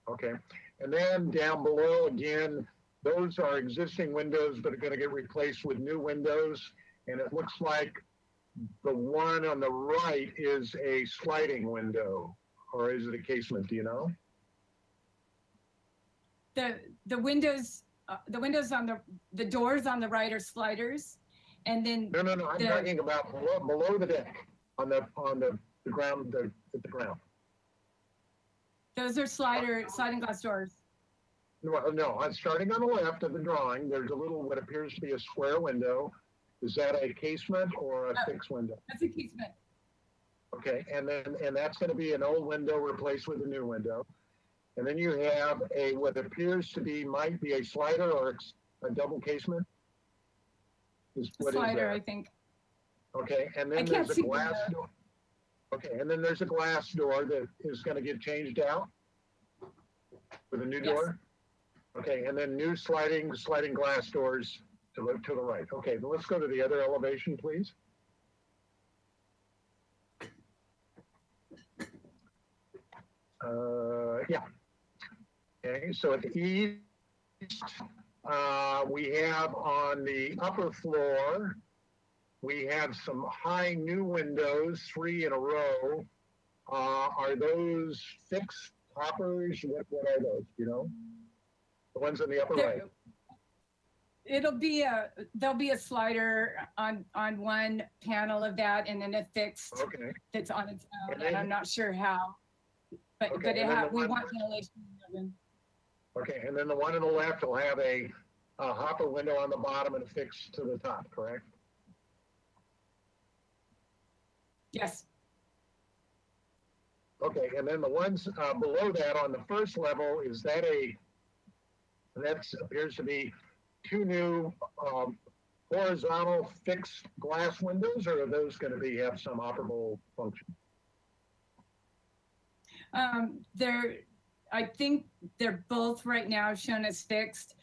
Speaker 1: Okay, and then down below, again, those are existing windows, but are gonna get replaced with new windows. And it looks like the one on the right is a sliding window, or is it a casement, do you know?
Speaker 14: The windows on the doors on the right are sliders, and then
Speaker 1: No, I'm
Speaker 14: The-
Speaker 1: talking about below the deck, on the ground, at the ground.
Speaker 14: those are sliding glass doors.
Speaker 1: No, I'm starting on the left of the drawing, there's a little, what appears to be a square window. Is that a casement or a fixed window?
Speaker 14: That's a casement.
Speaker 1: Okay, and that's gonna be an old window replaced with a new window. And then you have what appears to be, might be a slider or a double casement? What is
Speaker 14: Slider, I
Speaker 1: that?
Speaker 14: think.
Speaker 1: Okay, and
Speaker 14: I
Speaker 1: then
Speaker 14: can't
Speaker 1: there's a
Speaker 14: see the
Speaker 1: glass
Speaker 14: note.
Speaker 1: door. Okay, and then there's a glass door that is gonna get changed out with a new
Speaker 14: Yes.
Speaker 1: door? Okay, and then new sliding glass doors to the right. Okay, then let's go to the other elevation, please. Yeah. Okay, so at the east, we have on the upper floor, we have some high new windows, 3 in a row. Are those fixed toppers? What are those, you know? The ones on the upper right?
Speaker 14: there'll be a slider on one panel of that and then a fixed
Speaker 1: Okay,
Speaker 14: that's on its own,
Speaker 1: And
Speaker 14: and
Speaker 1: then-
Speaker 14: I'm not sure how. But,
Speaker 1: Okay,
Speaker 14: but
Speaker 1: and then the
Speaker 14: we
Speaker 1: one-
Speaker 14: want ventilation. in the room.
Speaker 1: okay, and then the one on the left will have a hopper window on the bottom and affixed to the top, correct?
Speaker 14: Yes,
Speaker 1: Okay, and then the ones below that on the first level, is that that appears to be two new horizontal fixed glass windows, or are those going to have some operable function?
Speaker 14: I think they're both right now shown as fixed.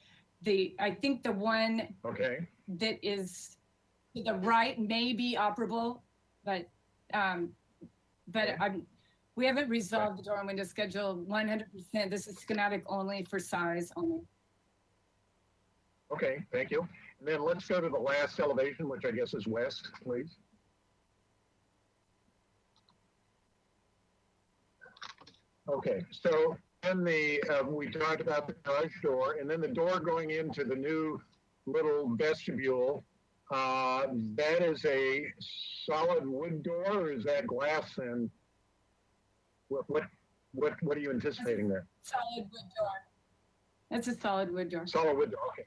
Speaker 14: I think the one
Speaker 1: Okay,
Speaker 14: that is to the right may be operable, but we haven't resolved the door and window schedule 100%. This is schematic only for size only.
Speaker 1: okay, thank you. And then let's go to the last elevation, which I guess is west, please. Okay, so then we talked about the garage door, and then the door going into the new little vestibule. That is a solid wood door, or is that glass? And what are you anticipating there?
Speaker 14: Solid wood door. That's a solid wood door.
Speaker 1: Solid wood door. Okay.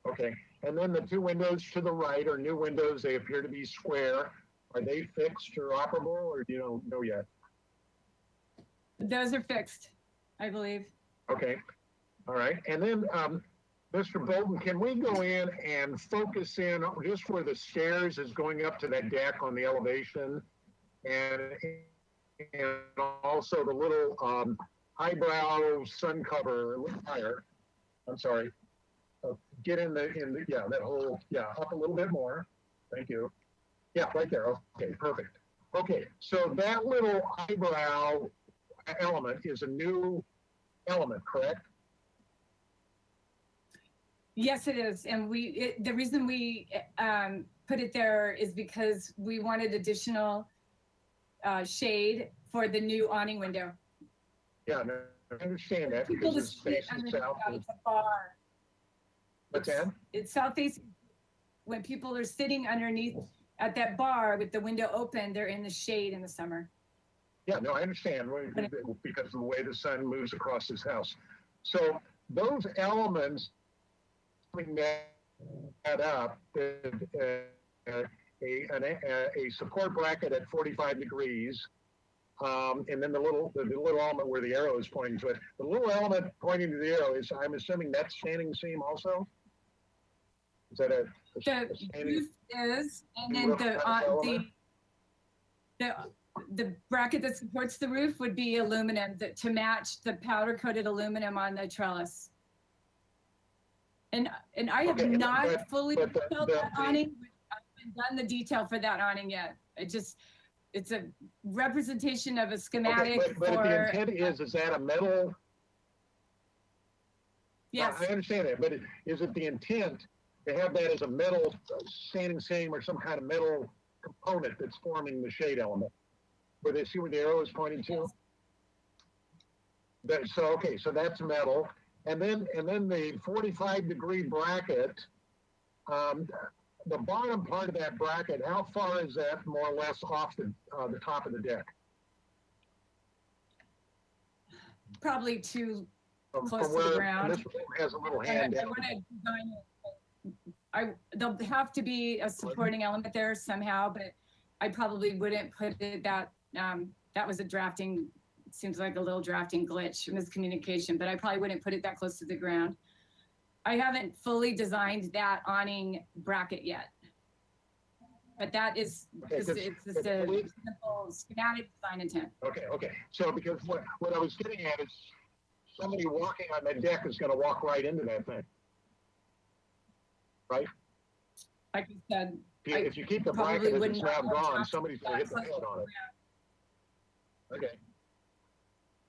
Speaker 1: Okay. And then the two windows to the right are new windows. They appear to be square. Are they fixed or operable, or do you don't know yet?
Speaker 14: Those are fixed, I believe.
Speaker 1: Okay, all right. And then, Mr. Bolton, can we go in and focus in just where the stairs is going up to that deck on the elevation, and also the little eyebrow sun cover, a little higher. I'm sorry. Get in the that whole up a little bit more. Thank you. Yeah, right there. Okay, perfect. Okay, so that little eyebrow element is a new element, correct?
Speaker 14: Yes, it is. And the reason we put it there is because we wanted additional shade for the new awning window.
Speaker 1: Yeah, no, I understand that
Speaker 14: People
Speaker 1: because
Speaker 14: to
Speaker 1: it's
Speaker 14: sit
Speaker 1: facing
Speaker 14: underneath
Speaker 1: south.
Speaker 14: that, it's a bar.
Speaker 1: What's that?
Speaker 14: It's south facing. When people are sitting underneath at that bar with the window open, they're in the shade in the summer.
Speaker 1: Yeah, no, I understand because of the way the sun moves across this house. So those elements, putting that up, a support bracket at 45 degrees, and then the little element where the arrow is pointing to it. The little element pointing to the arrow is, I'm assuming that's standing seam also? Is that a
Speaker 14: The roof is, and then the bracket that supports the roof would be aluminum to match the powder coated aluminum on the trellis. And I have
Speaker 1: Okay,
Speaker 14: not fully
Speaker 1: but
Speaker 14: detailed that awning. I haven't done the detail for that awning yet. It's a representation of a schematic
Speaker 1: okay, but
Speaker 14: for.
Speaker 1: the intent is that a metal?
Speaker 14: Yes.
Speaker 1: I understand that, but is it the intent to have that as a metal standing seam or some kind of metal component that's forming the shade element? Where they see where the arrow is pointing to?
Speaker 14: Yes.
Speaker 1: So that's metal. And then the 45-degree bracket, the bottom part of that bracket, how far is that more or less off the top of the deck?
Speaker 14: Probably too
Speaker 1: From
Speaker 14: close to
Speaker 1: where
Speaker 14: the ground.
Speaker 1: this room has a little
Speaker 14: I
Speaker 1: hand down.
Speaker 14: want to design it. There'll have to be a supporting element there somehow, but I probably wouldn't put it that was a drafting, seems like a little drafting glitch, miscommunication, but I probably wouldn't put it that close to the ground. I haven't fully designed that awning bracket yet. But that is, it's just a simple schematic design intent.
Speaker 1: Okay. So because what I was getting at is somebody walking on that deck is going to walk right into that thing. Right?
Speaker 14: Like you said,
Speaker 1: If you keep the
Speaker 14: probably
Speaker 1: bracket as
Speaker 14: wouldn't
Speaker 1: it's now
Speaker 14: want
Speaker 1: gone,
Speaker 14: to
Speaker 1: somebody's going to hit their head on it. Okay.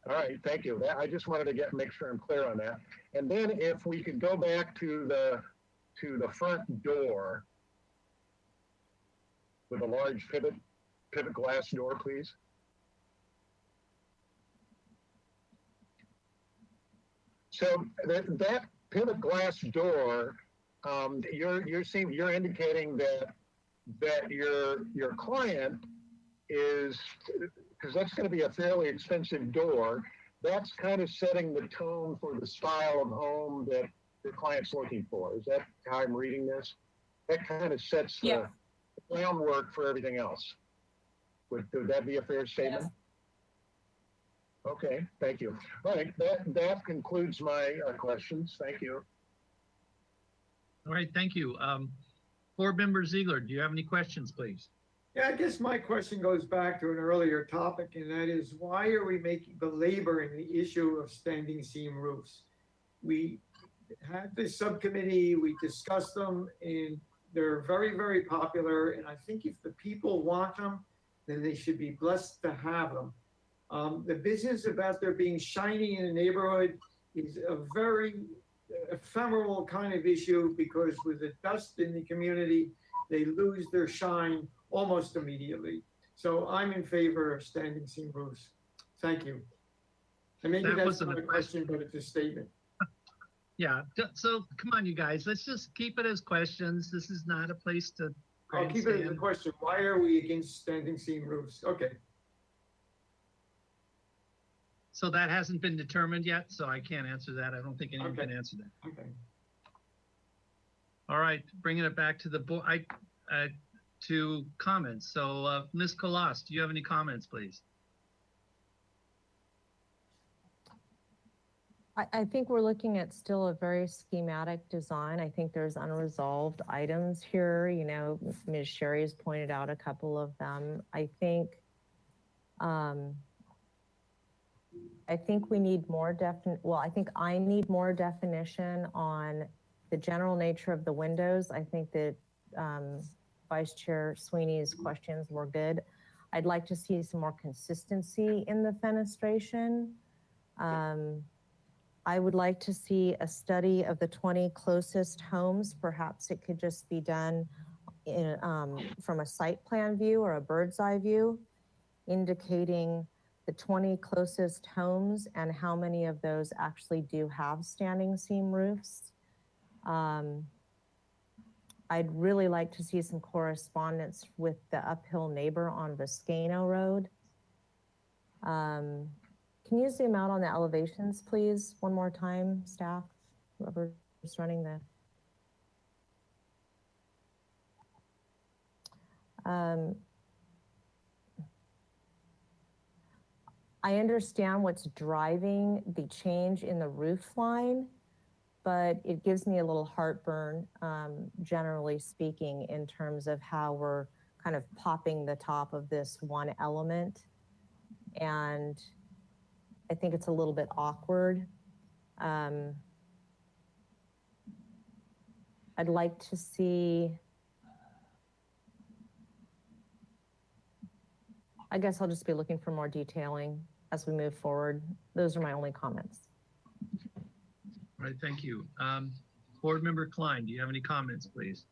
Speaker 1: All right, thank you. I just wanted to make sure I'm clear on that. And then if we could go back to the front door with a large pivot glass door, please. So that pivot glass door you're indicating that your client is, because that's going to be a fairly expensive door, that's kind of setting the tone for the style of home that your client's looking for. Is that how I'm reading this? That kind of sets the groundwork for everything else. Would that be a fair statement?
Speaker 14: Yes.
Speaker 1: Okay, thank you. All right, that concludes my questions. Thank you.
Speaker 2: All right, thank you. Board Member Ziegler, do you have any questions, please?
Speaker 12: Yeah, I guess my question goes back to an earlier topic, and that is, why are we belaboring the issue of standing seam roofs? We had this subcommittee, we discussed them, and they're very, very popular. And I think if the people want them, then they should be blessed to have them. The business about there being shiny in a neighborhood is a very ephemeral kind of issue, because with the dust in the community, they lose their shine almost immediately. So I'm in favor of standing seam roofs. Thank you. And maybe that's not a question, but it's a statement.
Speaker 2: Yeah, so come on, you guys, let's just keep it as questions. This is not a place to
Speaker 12: I'll keep it as a question. Why are we against standing seam roofs? Okay.
Speaker 2: So that hasn't been determined yet, so I can't answer that. I don't think anyone can answer that.
Speaker 12: Okay.
Speaker 2: All right, bringing it back to the board, to comments. So Ms. Colas, do you have any comments, please?
Speaker 8: I think we're looking at still a very schematic design. I think there's unresolved items here. You know, Ms. Sherry has pointed out a couple of them. I think we need more I think I need more definition on the general nature of the windows. I think that Vice Chair Sweeney's questions were good. I'd like to see some more consistency in the fenestration. I would like to see a study of the 20 closest homes. Perhaps it could just be done in, from a site plan view or a bird's eye view, indicating the 20 closest homes and how many of those actually do have standing seam roofs. I'd really like to see some correspondence with the uphill neighbor on Viscano Road. Can you zoom out on the elevations, please, one more time, staff, whoever's running the. I understand what's driving the change in the roof line, but it gives me a little heartburn, generally speaking, in terms of how we're kind of popping the top of this one element. And I think it's a little bit awkward. I'd like to see, I guess I'll just be looking for more detailing as we move forward. Those are my only comments.
Speaker 2: All right, thank you. Board Member Klein, do you have any comments, please?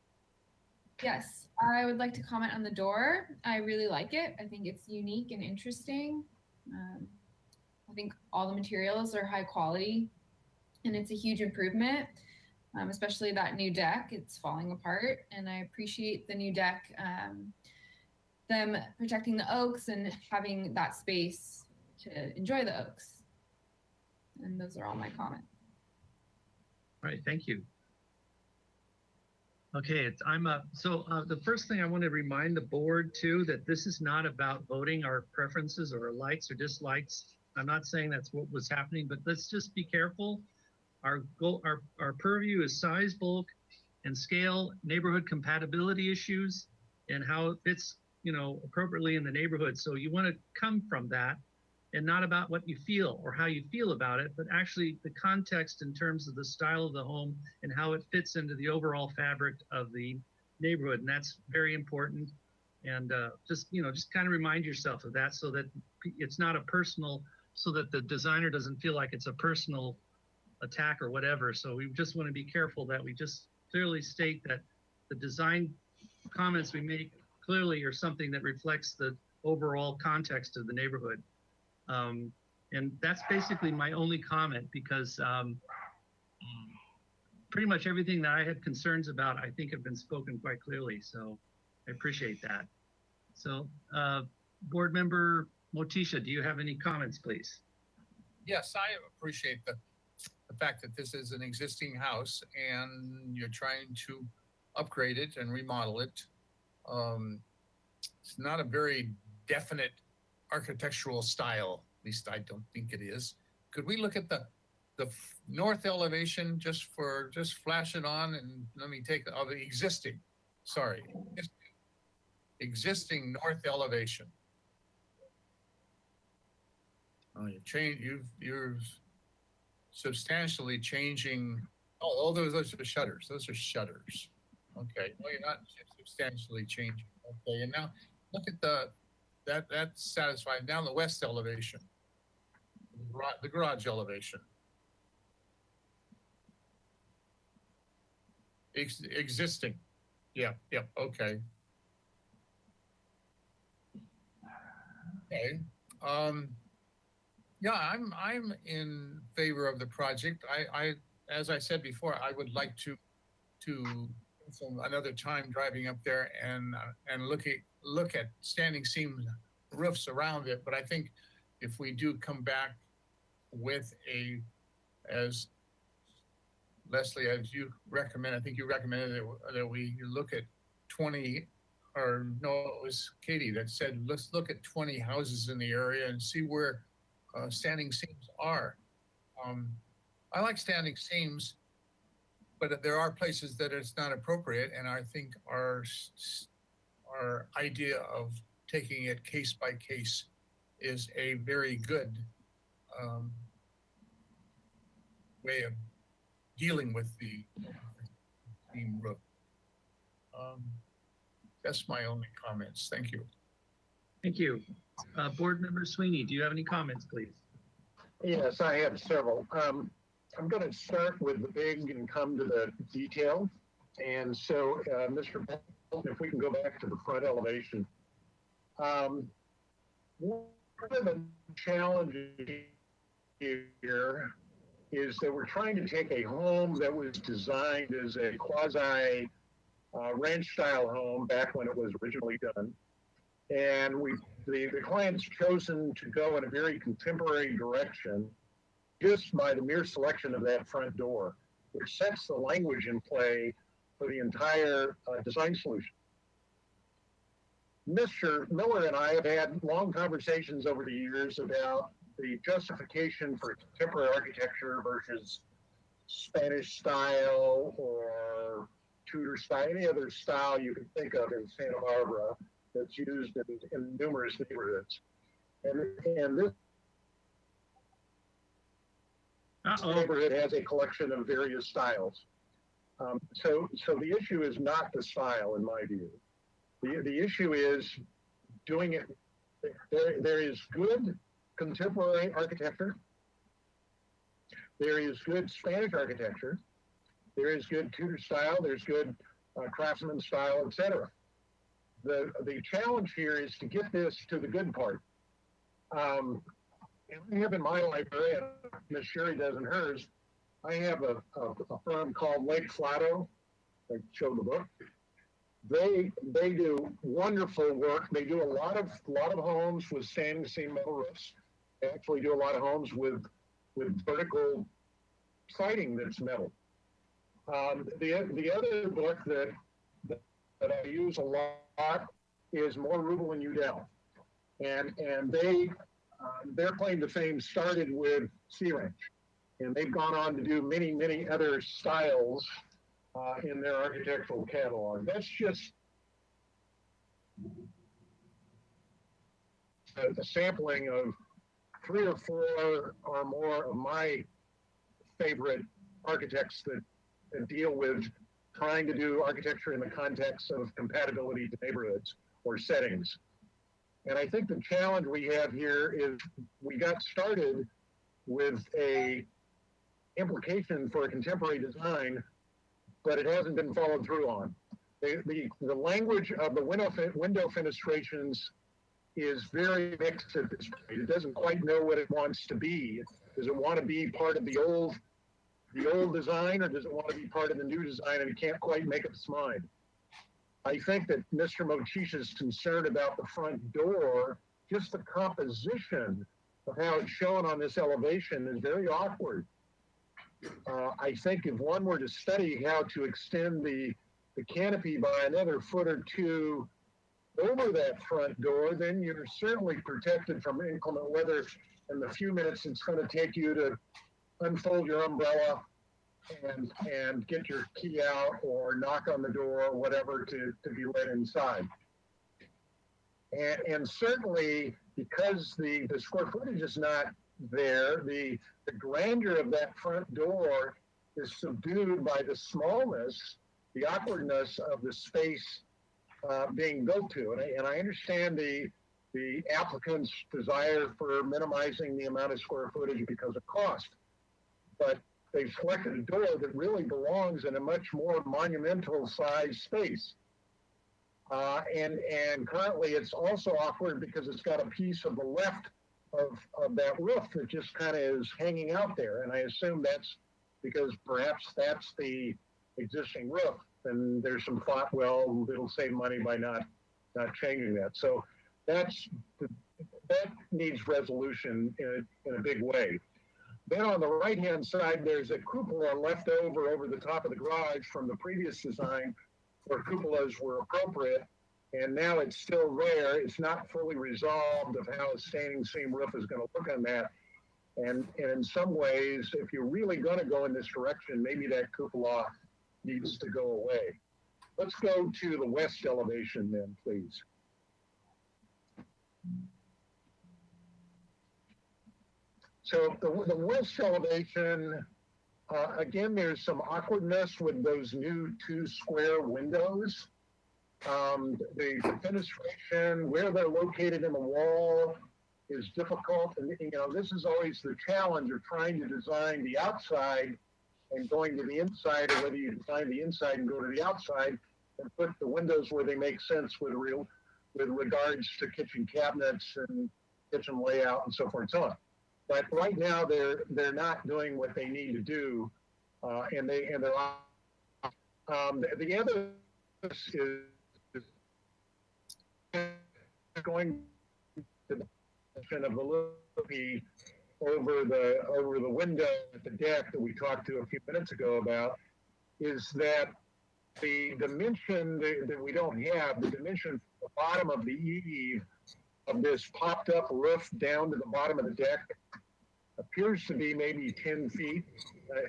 Speaker 9: Yes, I would like to comment on the door. I really like it. I think it's unique and interesting. I think all the materials are high quality, and it's a huge improvement, especially that new deck. It's falling apart, and I appreciate the new deck, them protecting the oaks and having that space to enjoy the oaks. And those are all my comments.
Speaker 2: All right, thank you. Okay, the first thing I want to remind the board too, that this is not about voting our preferences or our likes or dislikes. I'm not saying that's what was happening, but let's just be careful. Our purview is size, bulk, and scale, neighborhood compatibility issues, and how it fits, you know, appropriately in the neighborhood. So you want to come from that, and not about what you feel or how you feel about it, but actually the context in terms of the style of the home and how it fits into the overall fabric of the neighborhood. And that's very important. And just kind of remind yourself of that, so that it's not a personal, so that the designer doesn't feel like it's a personal attack or whatever. So we just want to be careful that we just clearly state that the design comments we make clearly are something that reflects the overall context of the neighborhood. And that's basically my only comment, because pretty much everything that I had concerns about, I think have been spoken quite clearly. So I appreciate that. So Board Member Motisha, do you have any comments, please?
Speaker 5: Yes, I appreciate the fact that this is an existing house and you're trying to upgrade it and remodel it. It's not a very definite architectural style, at least I don't think it is. Could we look at the north elevation just flash it on and let me take the existing, sorry, existing north elevation. Oh, you're substantially changing. Oh, those are shutters. Those are shutters. Okay, well, you're not substantially changing. Okay, and now look at that's satisfied. Now the west elevation, the garage elevation. Existing. Yeah, okay. Okay. Yeah, I'm in favor of the project. I as I said before, I would like to some another time driving up there and look at standing seam roofs around it. But I think if we do come back with as Leslie, as you recommend, I think you recommended that we look at 20, or no, it was Katie that said, let's look at 20 houses in the area and see where standing seams are. I like standing seams, but there are places that it's not appropriate. And I think our idea of taking it case by case is a very good way of dealing with the seam roof. That's my only comments. Thank you.
Speaker 2: Thank you. Board Member Sweeney, do you have any comments, please?
Speaker 1: Yes, I have several. I'm going to start with the big and come to the detail. And so, Mr. Bell, if we can go back to the front elevation. One of the challenges here is that we're trying to take a home that was designed as a quasi ranch style home back when it was originally done. And the client's chosen to go in a very contemporary direction just by the mere selection of that front door, which sets the language in play for the entire design solution. Mr. Miller and I have had long conversations over the years about the justification for contemporary architecture versus Spanish style or Tudor style, any other style you can think of in Santa Barbara that's used in numerous neighborhoods. And this neighborhood has a collection of various styles. So the issue is not the style, in my view. The issue is doing it. There is good contemporary architecture. There is good Spanish architecture. There is good Tudor style. There's good craftsman style, etc. The challenge here is to get this to the good part. And I have in my library, and Ms. Sherry does in hers, I have a firm called Lake Flato. I showed the book. They do wonderful work. They do a lot of homes with standing seam metal roofs. They actually do a lot of homes with vertical siding that's metal. The other book that I use a lot is More Rubel and Udell, and their claim to fame started with Sea Ranch, and they've gone on to do many other styles in their architectural catalog. That's just a sampling of 3 or 4 or more of my favorite architects that deal with trying to do architecture in the context of compatibility to neighborhoods or settings. And I think the challenge we have here is we got started with a implication for a contemporary design, but it hasn't been followed through on. The language of the window fenestrations is very mixed at this point. It doesn't quite know what it wants to be. Does it want to be part of the old the old design, or does it want to be part of the new design and it can't quite make up its mind? I think that Mr. Mochisha's concern about the front door, just the composition of how it's shown on this elevation is very awkward. I think if one were to study how to extend the canopy by another foot or two over that front door, then you're certainly protected from inclement weather in the few minutes it's going to take you to unfold your umbrella and get your key out or knock on the door or whatever to be let inside. And certainly because the square footage is not there, the grandeur of that front door is subdued by the smallness, the awkwardness of the space being built to. And I understand the applicant's desire for minimizing the amount of square footage because of cost. But they've selected a door that really belongs in a much more monumental size space. And currently it's also awkward because it's got a piece of the left of that roof that just kind of is hanging out there. And I assume that's because perhaps that's the existing roof. And there's some thought, well, it'll save money by not changing that. So that needs resolution in a big way. Then on the right-hand side, there's a cupola left over the top of the garage from the previous design where cupolas were appropriate. And now it's still there. It's not fully resolved of how a standing seam roof is going to look on that. And in some ways, if you're really going to go in this direction, maybe that cupola needs to go away. Let's go to the west elevation then, please. So the west elevation, again, there's some awkwardness with those new 2 square windows. The fenestration, where they're located in the wall is difficult. And, you know, this is always the challenge of trying to design the outside and going to the inside, or whether you design the inside and go to the outside and put the windows where they make sense with regards to kitchen cabinets and kitchen layout and so forth and so on. But right now they're not doing what they need to do, and they're the other is going to the of the lobby over the window at the deck that we talked to a few minutes ago about, is that the dimension that we don't have, the dimension from the bottom of the eave of this popped up roof down to the bottom of the deck appears to be maybe 10 feet.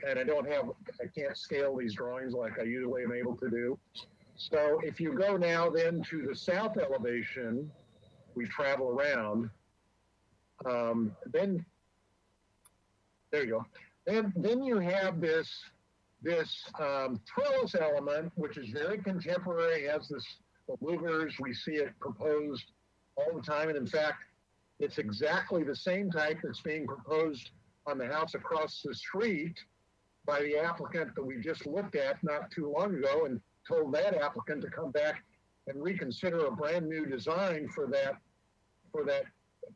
Speaker 1: And I can't scale these drawings like I usually am able to do. So if you go now then to the south elevation, we travel around, then there you go. Then you have this trellis element, which is very contemporary, has the louvers. We see it proposed all the time. And in fact, it's exactly the same type that's being proposed on the house across the street by the applicant that we just looked at not too long ago, and told that applicant to come back and reconsider a brand new design for that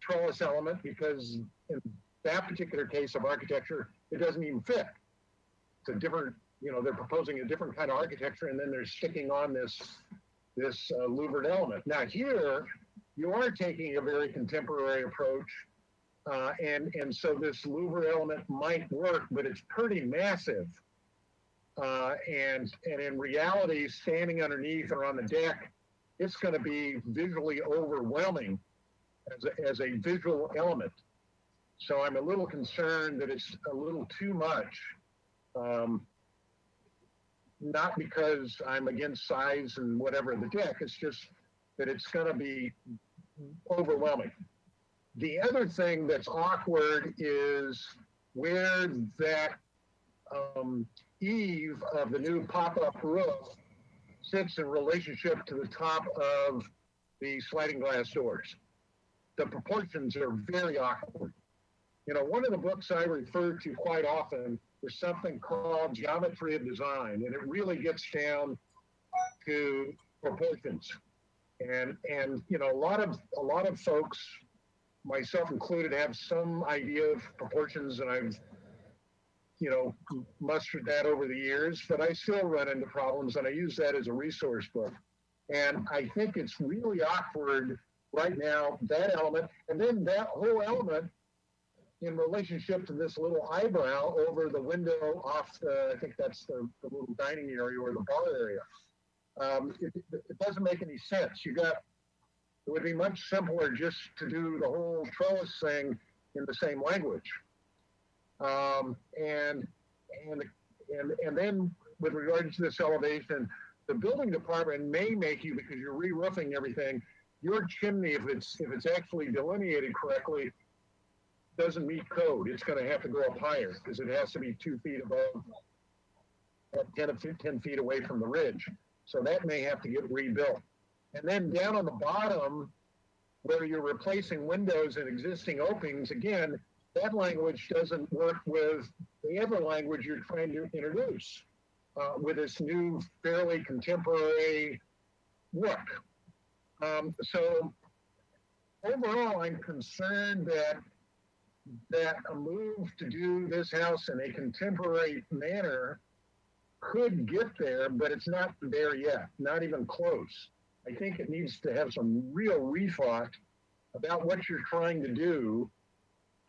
Speaker 1: trellis element, because in that particular case of architecture, it doesn't even fit. It's a different, they're proposing a different kind of architecture, and then they're sticking on this louvered element. Now here, you are taking a very contemporary approach, and so this louvered element might work, but it's pretty massive. And in reality, standing underneath or on the deck, it's going to be visually overwhelming as a visual element. So I'm a little concerned that it's a little too much, not because I'm against size and whatever of the deck, it's just that it's going to be overwhelming. The other thing that's awkward is where that eave of the new pop-up roof sits in relationship to the top of the sliding glass doors. The proportions are very awkward. One of the books I refer to quite often is something called Geometry of Design, and it really gets down to proportions. And a lot of folks, myself included, have some idea of proportions, and I've mustered that over the years, but I still run into problems, and I use that as a resource book. And I think it's really awkward right now, that element, and then that whole element in relationship to this little eyebrow over the window off I think that's the little dining area or the bar area. It doesn't make any sense. It would be much simpler just to do the whole trellis thing in the same language. And then with regards to this elevation, the building department may make you, because you're re-roofing everything, your chimney, if it's actually delineated correctly, doesn't meet code. It's going to have to go up higher because it has to be 2 feet above, 10 feet away from the ridge. So that may have to get rebuilt. And then down on the bottom, where you're replacing windows and existing openings, again, that language doesn't work with the other language you're trying to introduce with this new, fairly contemporary look. So overall, I'm concerned that a move to do this house in a contemporary manner could get there, but it's not there yet, not even close. I think it needs to have some real rethought about what you're trying to do.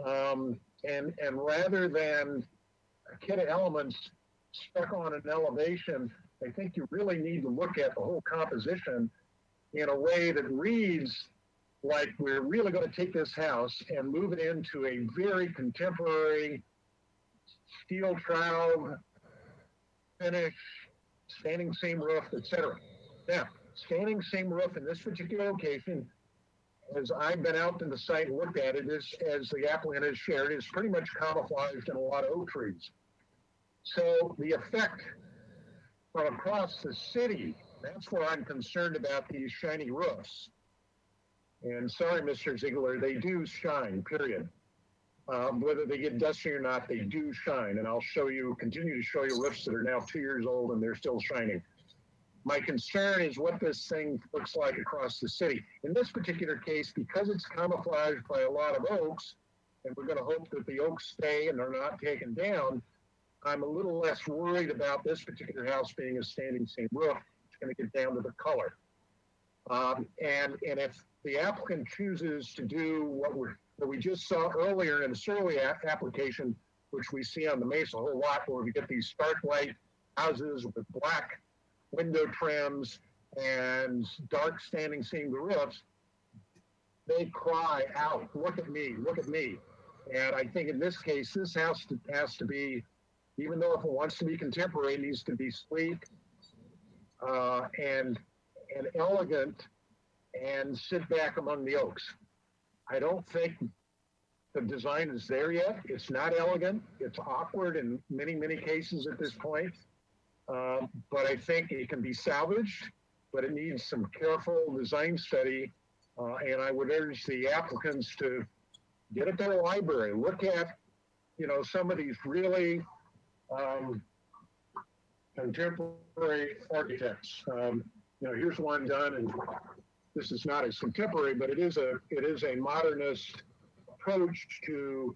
Speaker 1: And rather than a kit of elements stuck on an elevation, I think you really need to look at the whole composition in a way that reads like we're really going to take this house and move it into a very contemporary steel trowel finish, standing seam roof, etc. Now, standing seam roof in this particular location, as I've been out to the site and looked at it, as the applicant has shared, is pretty much camouflaged in a lot of oak trees. So the effect from across the city, that's where I'm concerned about these shiny roofs. And sorry, Mr. Ziegler, they do shine, period. Whether they get dusty or not, they do shine. And I'll continue to show you roofs that are now 2 years old and they're still shining. My concern is what this thing looks like across the city. In this particular case, because it's camouflaged by a lot of oaks, and we're going to hope that the oaks stay and they're not taken down, I'm a little less worried about this particular house being a standing seam roof. It's going to get down to the color. And if the applicant chooses to do what we just saw earlier in the Surly application, which we see on the Mesa a whole lot, where we get these stark white houses with black window trims and dark standing seam roofs, they cry out, look at me, look at me. And I think in this case, this house has to be, even though if it wants to be contemporary, it needs to be sleek and elegant and sit back among the oaks. I don't think the design is there yet. It's not elegant. It's awkward in many, many cases at this point. But I think it can be salvaged, but it needs some careful design study. And I would urge the applicants to get at their library, look at, some of these really contemporary architects. Here's one done, and this is not as contemporary, but it is a modernist approach to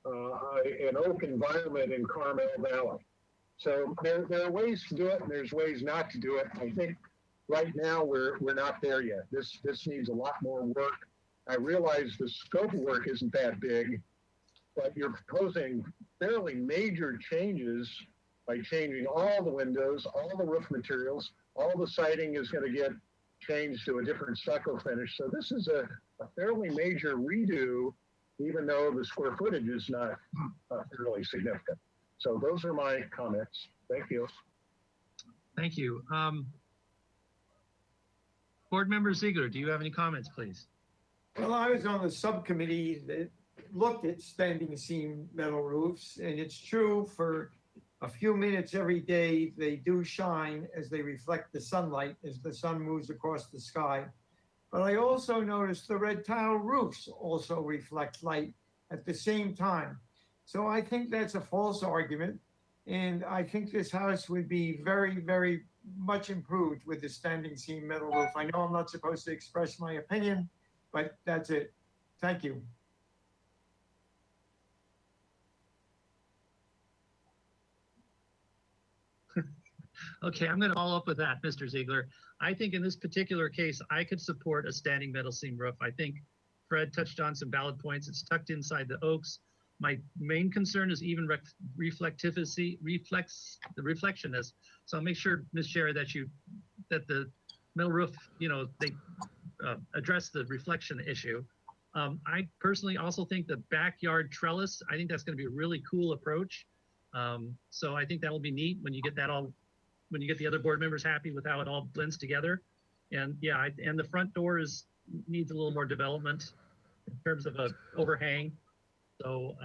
Speaker 1: an oak environment in Carmel Valley. So there are ways to do it, and there's ways not to do it. I think right now we're not there yet. This needs a lot more work. I realize the scope of work isn't that big, but you're proposing fairly major changes by changing all the windows, all the roof materials, all the siding is going to get changed to a different stucco finish. So this is a fairly major redo, even though the square footage is not fairly significant. So those are my comments. Thank you.
Speaker 2: Thank you. Board Member Ziegler, do you have any comments, please?
Speaker 12: Well, I was on the subcommittee that looked at standing seam metal roofs, and it's true for a few minutes every day, they do shine as they reflect the sunlight as the sun moves across the sky. But I also noticed the red tile roofs also reflect light at the same time. So I think that's a false argument. And I think this house would be very, very much improved with the standing seam metal roof. I know I'm not supposed to express my opinion, but that's it. Thank you.
Speaker 2: Okay, I'm going to follow up with that, Mr. Ziegler. I think in this particular case, I could support a standing metal seam roof. I think Fred touched on some valid points. It's tucked inside the oaks. My main concern is even the reflectionist. So I'll make sure, Ms. Sherry, that the metal roof, they address the reflection issue. I personally also think the backyard trellis, I think that's going to be a really cool approach. So I think that'll be neat when you get when you get the other board members happy with how it all blends together. And yeah, and the front door needs a little more development in terms of a overhang. So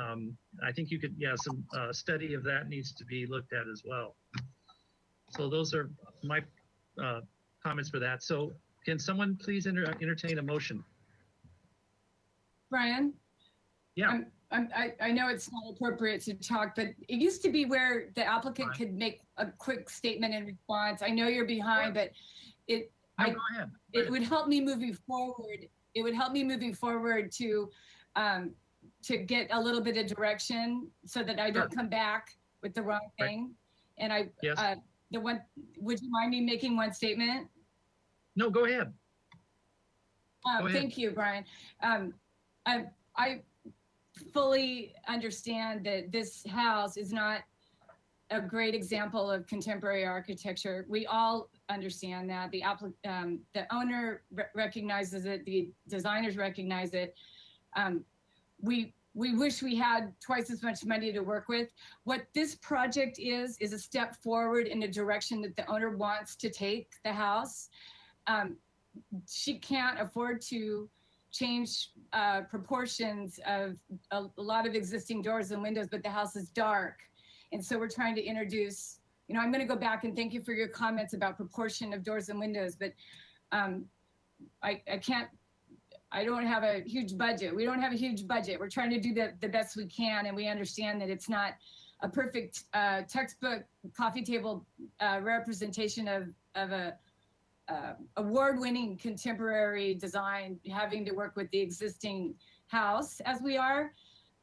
Speaker 2: I think you could, some study of that needs to be looked at as well. So those are my comments for that. So can someone please entertain a motion?
Speaker 14: Brian?
Speaker 2: Yeah.
Speaker 14: I know it's not appropriate to talk, but it used to be where the applicant could make a quick statement in response. I know you're behind, but
Speaker 2: Go ahead.
Speaker 14: It would help me moving forward. It would help me moving forward to get a little bit of direction so that I don't come back with the wrong thing. And
Speaker 2: Yes.
Speaker 14: would you mind me making one statement?
Speaker 2: No, go ahead. Go ahead.
Speaker 14: Thank you, Brian. I fully understand that this house is not a great example of contemporary architecture. We all understand that. The owner recognizes it. The designers recognize it. We wish we had twice as much money to work with. What this project is a step forward in a direction that the owner wants to take the house. She can't afford to change proportions of a lot of existing doors and windows, but the house is dark. And so we're trying to introduce, I'm going to go back and thank you for your comments about proportion of doors and windows, but I don't have a huge budget. We don't have a huge budget. We're trying to do the best we can. And we understand that it's not a perfect textbook coffee table representation of a award-winning contemporary design, having to work with the existing house as we are.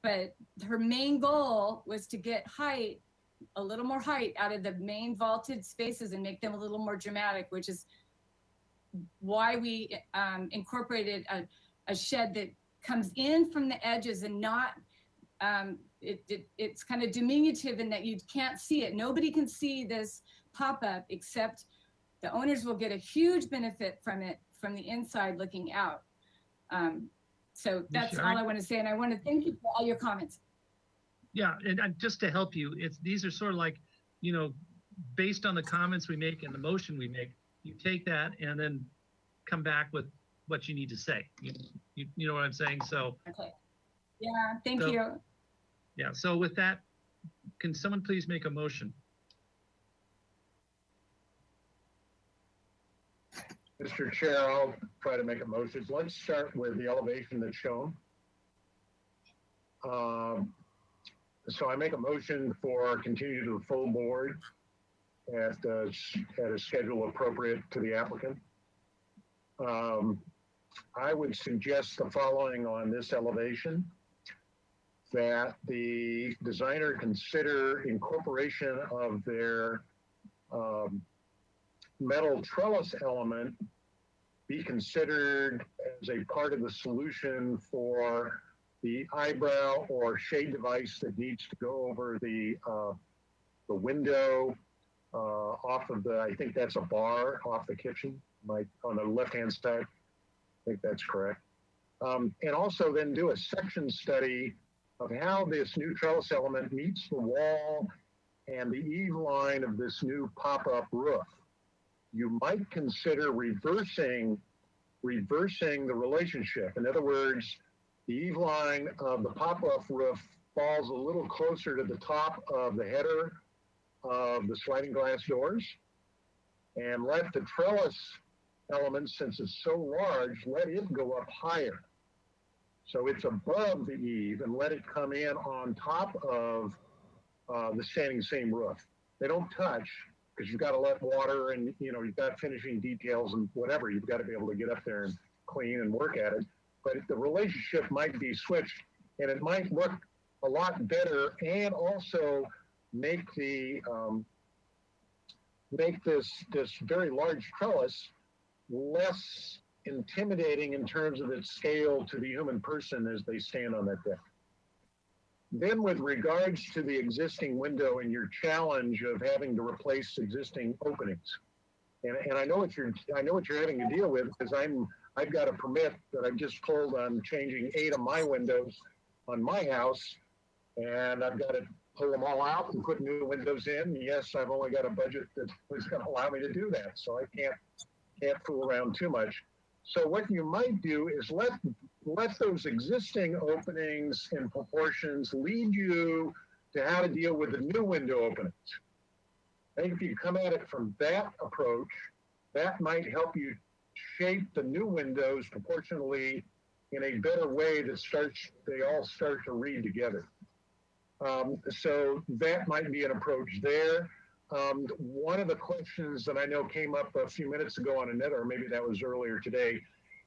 Speaker 14: But her main goal was to get a little more height out of the main vaulted spaces and make them a little more dramatic, which is why we incorporated a shed that comes in from the edges and not, it's kind of diminutive in that you can't see it. Nobody can see this pop-up except the owners will get a huge benefit from it from the inside looking out. So that's all I want to say. And I want to thank you for all your comments.
Speaker 2: Yeah, and just to help you, these are sort of like, based on the comments we make and the motion we make, you take that and then come back with what you need to say. You know what I'm saying? So.
Speaker 14: Okay. Yeah, thank you.
Speaker 2: Yeah, so with that, can someone please make a motion?
Speaker 1: Mr. Chair, I'll try to make a motion. Let's start with the elevation that's shown. So I make a motion for continue to the full board at a schedule appropriate to the applicant. I would suggest the following on this elevation, that the designer consider incorporation of their metal trellis element be considered as a part of the solution for the eyebrow or shade device that needs to go over the window off of I think that's a bar off the kitchen, on the left-hand side. I think that's correct. And also then do a section study of how this new trellis element meets the wall and the eave line of this new pop-up roof. You might consider reversing the relationship. In other words, the eave line of the pop-up roof falls a little closer to the top of the header of the sliding glass doors, and let the trellis element, since it's so large, let it go up higher. So it's above the eave and let it come in on top of the standing seam roof. They don't touch, because you've got to let water and, you've got finishing details and whatever. You've got to be able to get up there and clean and work at it. But the relationship might be switched, and it might look a lot better and also make the make this very large trellis less intimidating in terms of its scale to the human person as they stand on that deck. Then with regards to the existing window and your challenge of having to replace existing openings, and I know what you're having to deal with, because I've got a permit that I've just pulled on changing 8 of my windows on my house, and I've got to pull them all out and put new windows in. Yes, I've only got a budget that is going to allow me to do that, so I can't fool around too much. So what you might do is let those existing openings and proportions lead you to how to deal with the new window openings. I think if you come at it from that approach, that might help you shape the new windows proportionally in a better way that they all start to read together. So that might be an approach there. One of the questions that I know came up a few minutes ago on Annette, or maybe that was earlier today,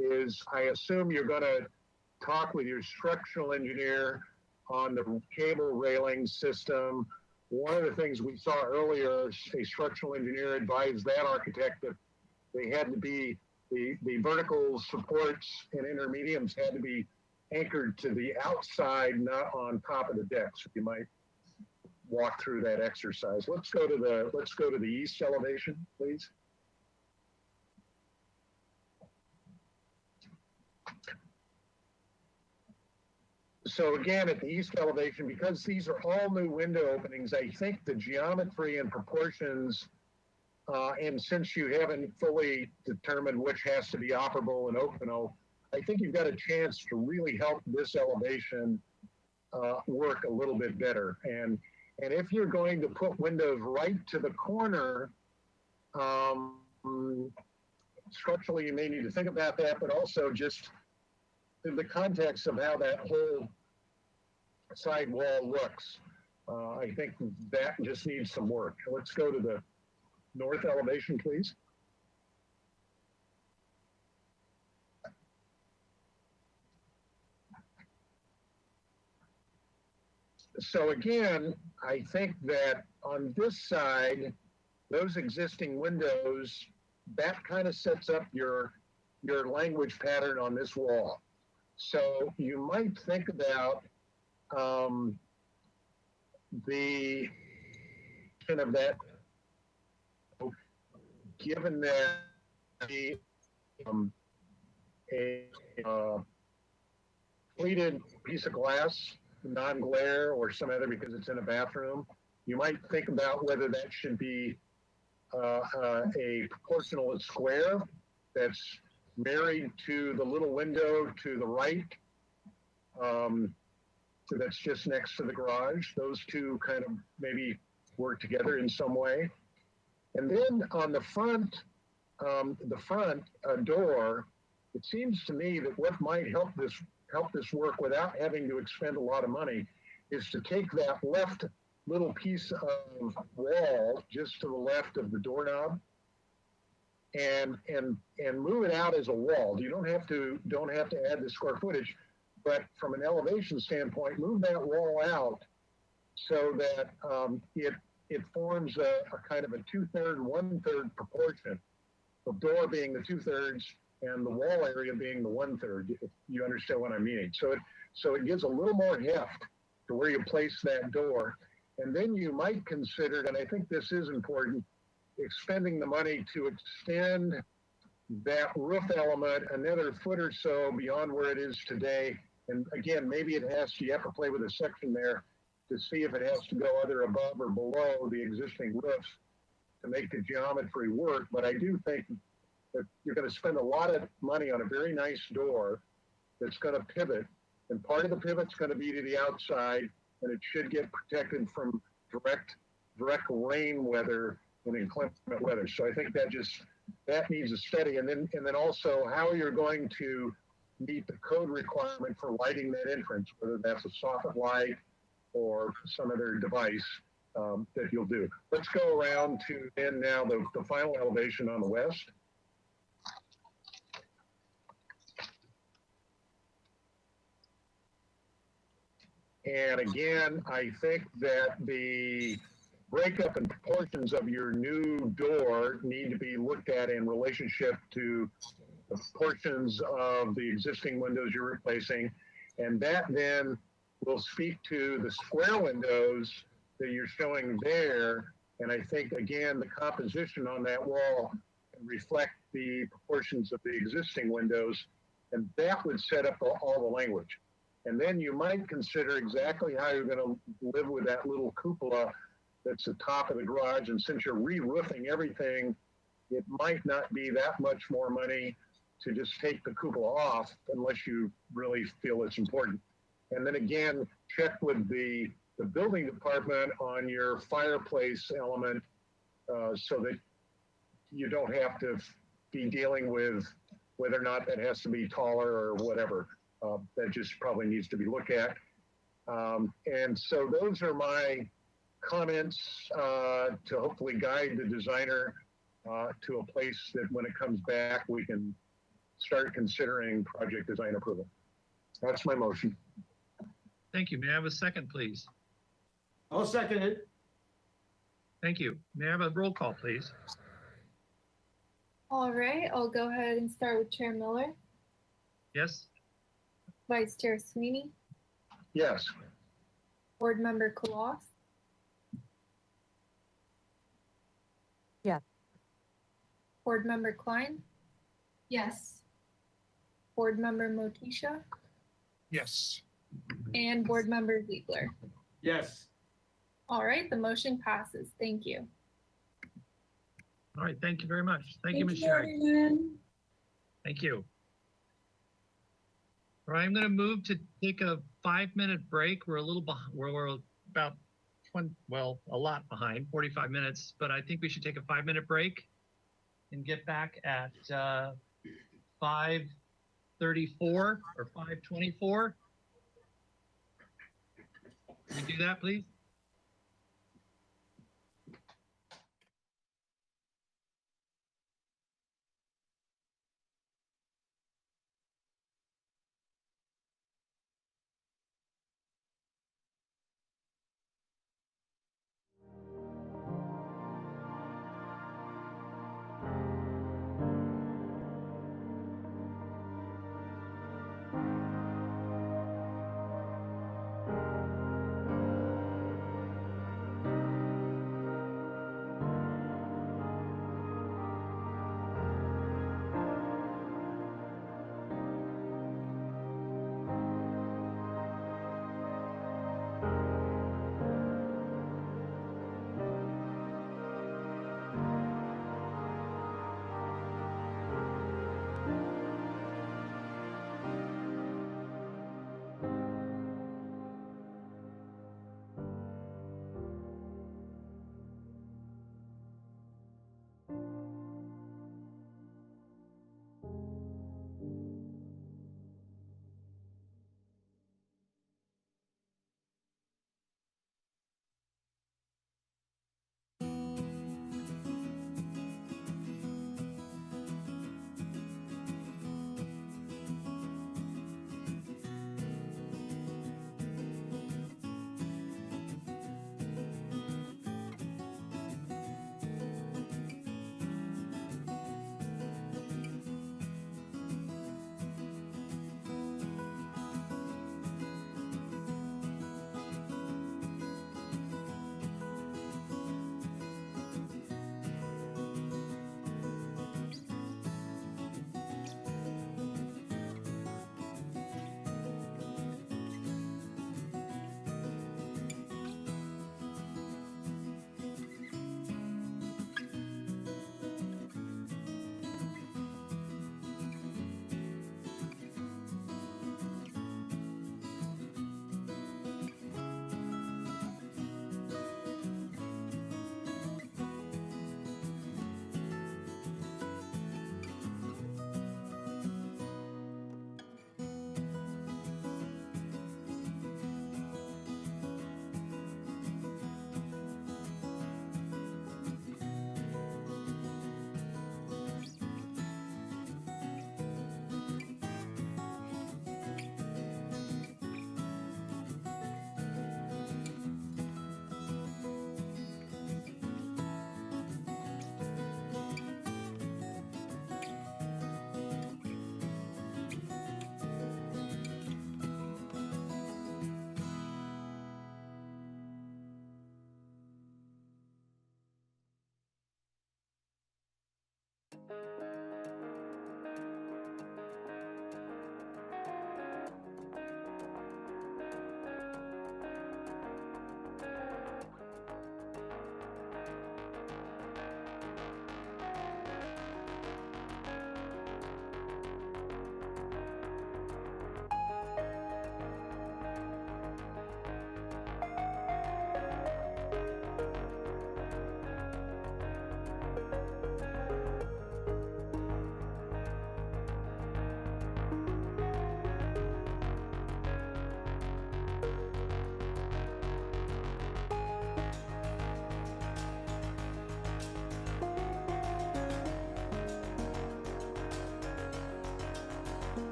Speaker 1: is I assume you're going to talk with your structural engineer on the cable railing system. One of the things we saw earlier, a structural engineer advised that architect that they had to be, the vertical supports and intermediums had to be anchored to the outside, not on top of the deck. So you might walk through that exercise. Let's go to the east elevation, please. So again, at the east elevation, because these are all new window openings, I think the geometry and proportions, and since you haven't fully determined which has to be operable and openable, I think you've got a chance to really help this elevation work a little bit better. And if you're going to put windows right to the corner, structurally you may need to think about that, but also just in the context of how that whole side wall looks. I think that just needs some work. Let's go to the north elevation, please. So again, I think that on this side, those existing windows, that kind of sets up your language pattern on this wall. So you might think about the kind of that, given that a pleated piece of glass, non-glare or some other because it's in a bathroom, you might think about whether that should be a proportional square that's married to the little window to the right, so that's just next to the garage. Those two kind of maybe work together in some way. And then on the front door, it seems to me that what might help this work without having to expend a lot of money is to take that left little piece of wall just to the left of the doorknob and move it out as a wall. You don't have to add the square footage, but from an elevation standpoint, move that wall out so that it forms a kind of a 2/3, 1/3 proportion. The door being the 2/3 and the wall area being the 1/3. If you understand what I mean. So it gives a little more heft to where you place that door. And then you might consider, and I think this is important, expending the money to extend that roof element another foot or so beyond where it is today. And again, maybe you have to play with a section there to see if it has to go either above or below the existing roofs to make the geometry work. But I do think that you're going to spend a lot of money on a very nice door that's going to pivot. And part of the pivot's going to be to the outside, and it should get protected from direct rain weather and inclement weather. So I think that needs a study. And then also how you're going to meet the code requirement for lighting that entrance, whether that's a soffit light or some other device that you'll do. Let's go around to then now the final elevation on the west. And again, I think that the breakup and proportions of your new door need to be looked at in relationship to the portions of the existing windows you're replacing. And that then will speak to the square windows that you're showing there. And I think, again, the composition on that wall can reflect the proportions of the existing windows. And that would set up all the language. And then you might consider exactly how you're going to live with that little cupola that's the top of the garage. And since you're re-roofing everything, it might not be that much more money to just take the cupola off unless you really feel it's important. And then again, check with the building department on your fireplace element so that you don't have to be dealing with whether or not that has to be taller or whatever. That just probably needs to be looked at. And so those are my comments to hopefully guide the designer to a place that when it comes back, we can start considering project design approval. That's my motion.
Speaker 2: Thank you. May I have a second, please?
Speaker 12: I'll second it.
Speaker 2: Thank you. May I have a roll call, please?
Speaker 3: All right, I'll go ahead and start with Chair Miller,
Speaker 2: Yes?
Speaker 3: Vice Chair Sweeney,
Speaker 1: Yes.
Speaker 3: Board Member Koloff.
Speaker 8: Yes.
Speaker 3: Board Member Klein,
Speaker 9: Yes.
Speaker 3: Board Member Motisha,
Speaker 5: Yes.
Speaker 3: and Board Member Ziegler.
Speaker 12: Yes.
Speaker 3: All right, the motion passes. Thank you.
Speaker 2: All right, thank you very much. Thank you, Ms. Sherry. Thank you. All right, I'm going to move to take a 5-minute break. We're a little behind, we're about 20, well, a lot behind, 45 minutes, but I think we should take a 5-minute break and get back at 5:34 or 5:24. Can we do that, please?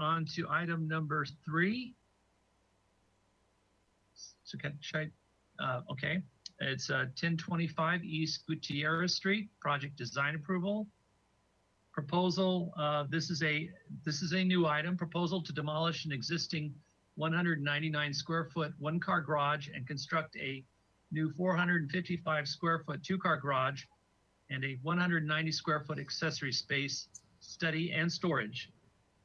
Speaker 2: on to item number 3. So should I, okay. It's 1025 East Gutierrez Street, project design approval. Proposal, this is a new item, proposal to demolish an existing 199 square foot 1-car garage and construct a new 455 square foot 2-car garage and a 190 square foot accessory space, study and storage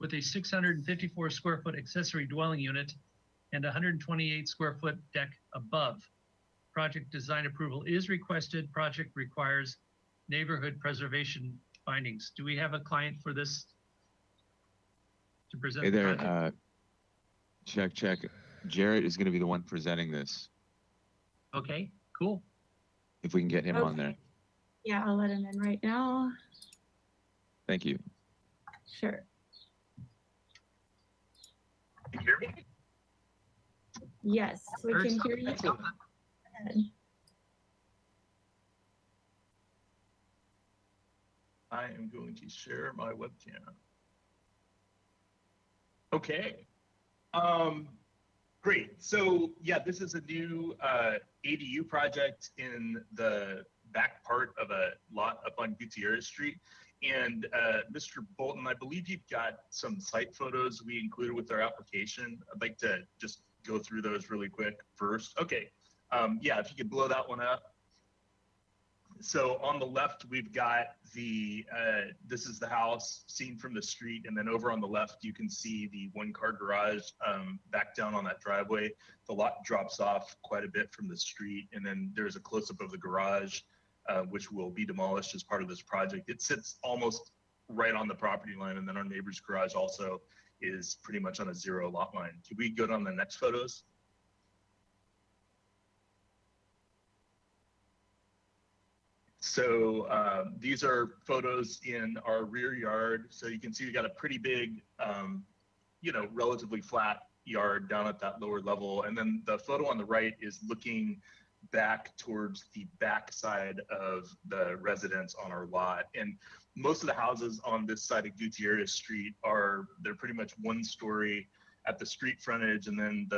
Speaker 2: with a 654 square foot accessory dwelling unit and 128 square foot deck above. Project design approval is requested. Project requires neighborhood preservation findings. Do we have a client for this to present?
Speaker 16: Hey
Speaker 2: the
Speaker 16: there,
Speaker 2: project?
Speaker 16: check. Jarrett is going to be the one presenting this.
Speaker 2: Okay, cool.
Speaker 16: If we can get him on there.
Speaker 4: Yeah, I'll let him in right now.
Speaker 16: Thank you.
Speaker 4: Sure.
Speaker 17: Can you hear me?
Speaker 4: Yes, we can hear you. Go ahead.
Speaker 17: I am going to share my webcam. Okay. Great. So yeah, this is a new ADU project in the back part of a lot up on Gutierrez Street. And Mr. Bolton, I believe you've got some site photos we included with our application. I'd like to just go through those really quick first. Okay. Yeah, if you could blow that one up. So on the left, we've got the, this is the house seen from the street. And then over on the left, you can see the 1-car garage back down on that driveway. The lot drops off quite a bit from the street. And then there's a close-up of the garage, which will be demolished as part of this project. It sits almost right on the property line. And then our neighbor's garage also is pretty much on a 0 lot line. Can we go on the next photos? So these are photos in our rear yard. So you can see we got a pretty big, you know, relatively flat yard down at that lower level. And then the photo on the right is looking back towards the back side of the residence on our lot. And most of the houses on this side of Gutierrez Street they're pretty much 1-story at the street frontage, and then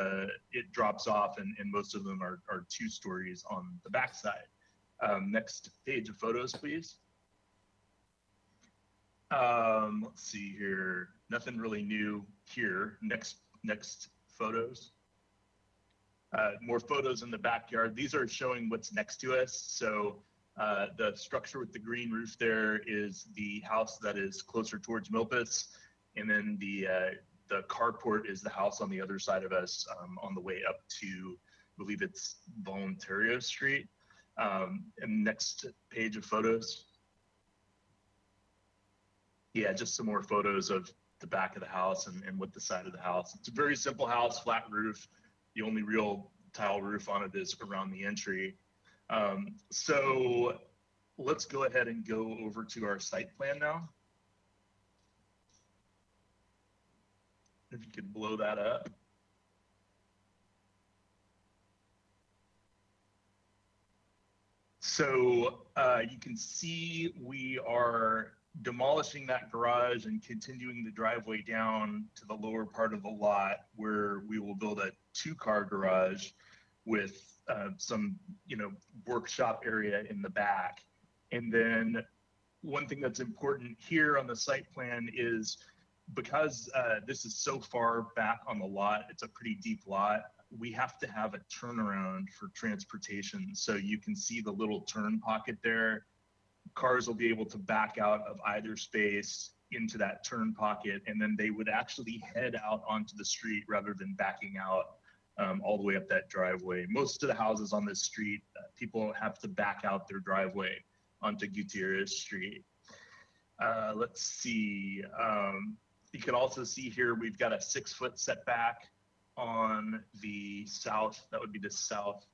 Speaker 17: it drops off, and most of them are 2 stories on the back side. Next page of photos, please. Let's see here. Nothing really new here. Next photos. More photos in the backyard. These are showing what's next to us. So the structure with the green roof there is the house that is closer towards Milpas, and then the carport is the house on the other side of us on the way up to, I believe it's Voluntario Street. And next page of photos. Yeah, just some more photos of the back of the house and what the side of the house. It's a very simple house, flat roof. The only real tile roof on it is around the entry. So let's go ahead and go over to our site plan now. If you could blow that up. So you can see we are demolishing that garage and continuing the driveway down to the lower part of the lot, where we will build a 2-car garage with some, you know, workshop area in the back. And then one thing that's important here on the site plan is, because this is so far back on the lot, it's a pretty deep lot, we have to have a turnaround for transportation. So you can see the little turn pocket there. Cars will be able to back out of either space into that turn pocket, and then they would actually head out onto the street rather than backing out all the way up that driveway. Most of the houses on this street, people have to back out their driveway onto Gutierrez Street. Let's see. You can also see here, we've got a 6-foot setback on the south, that would be the southwest,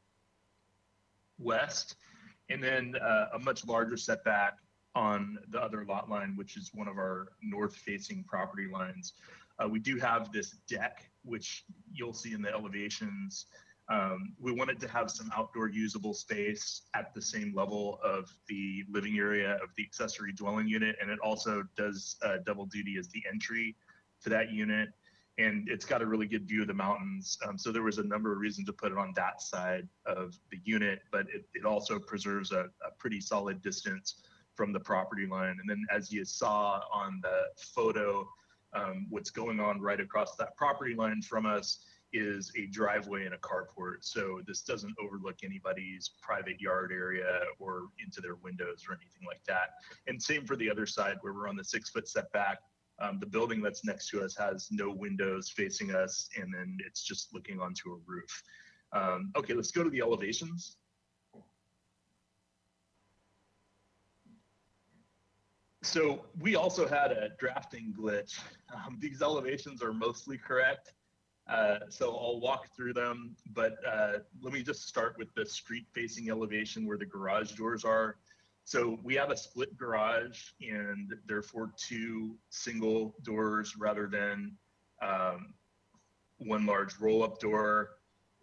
Speaker 17: and then a much larger setback on the other lot line, which is one of our north-facing property lines. We do have this deck, which you'll see in the elevations. We wanted to have some outdoor usable space at the same level of the living area of the accessory dwelling unit, and it also does double duty as the entry to that unit, and it's got a really good view of the mountains. So there was a number of reasons to put it on that side of the unit, but it also preserves a pretty solid distance from the property line. And then as you saw on the photo, what's going on right across that property line from us is a driveway and a carport. So this doesn't overlook anybody's private yard area or into their windows or anything like that. And same for the other side where we're on the 6-foot setback. The building that's next to us has no windows facing us, and then it's just looking onto a roof. Okay, let's go to the elevations. So we also had a drafting glitch. These elevations are mostly correct. So I'll walk through them, but let me just start with the street facing elevation where the garage doors are. So we have a split garage and therefore 2 single doors rather than 1 large roll-up door.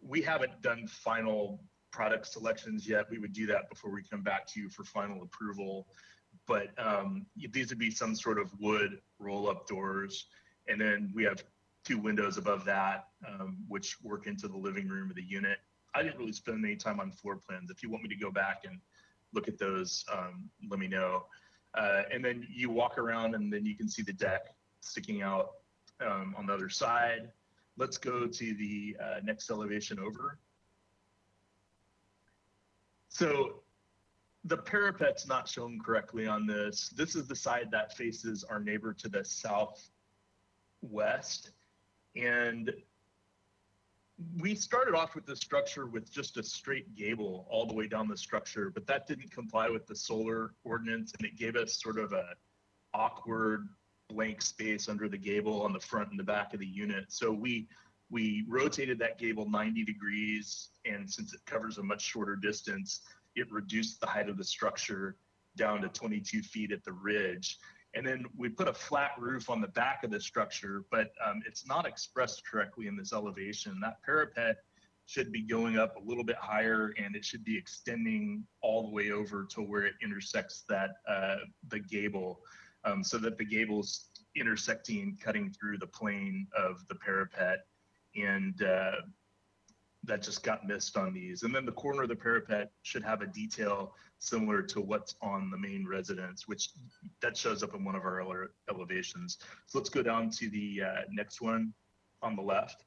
Speaker 17: We haven't done final product selections yet. We would do that before we come back to you for final approval. But these would be some sort of wood roll-up doors. And then we have 2 windows above that, which work into the living room of the unit. I didn't really spend any time on floor plans. If you want me to go back and look at those, let me know. And then you walk around and then you can see the deck sticking out on the other side. Let's go to the next elevation over. So the parapet's not shown correctly on this. This is the side that faces our neighbor to the southwest. And we started off with this structure with just a straight gable all the way down the structure, but that didn't comply with the solar ordinance, and it gave us sort of a awkward blank space under the gable on the front and the back of the unit. So we rotated that gable 90 degrees, and since it covers a much shorter distance, it reduced the height of the structure down to 22 feet at the ridge. And then we put a flat roof on the back of the structure, but it's not expressed correctly in this elevation. That parapet should be going up a little bit higher, and it should be extending all the way over to where it intersects that the gable, so that the gable's intersecting and cutting through the plane of the parapet. And that just got missed on these. And then the corner of the parapet should have a detail similar to what's on the main residence, which that shows up in one of our elevations. So let's go down to the next one on the left.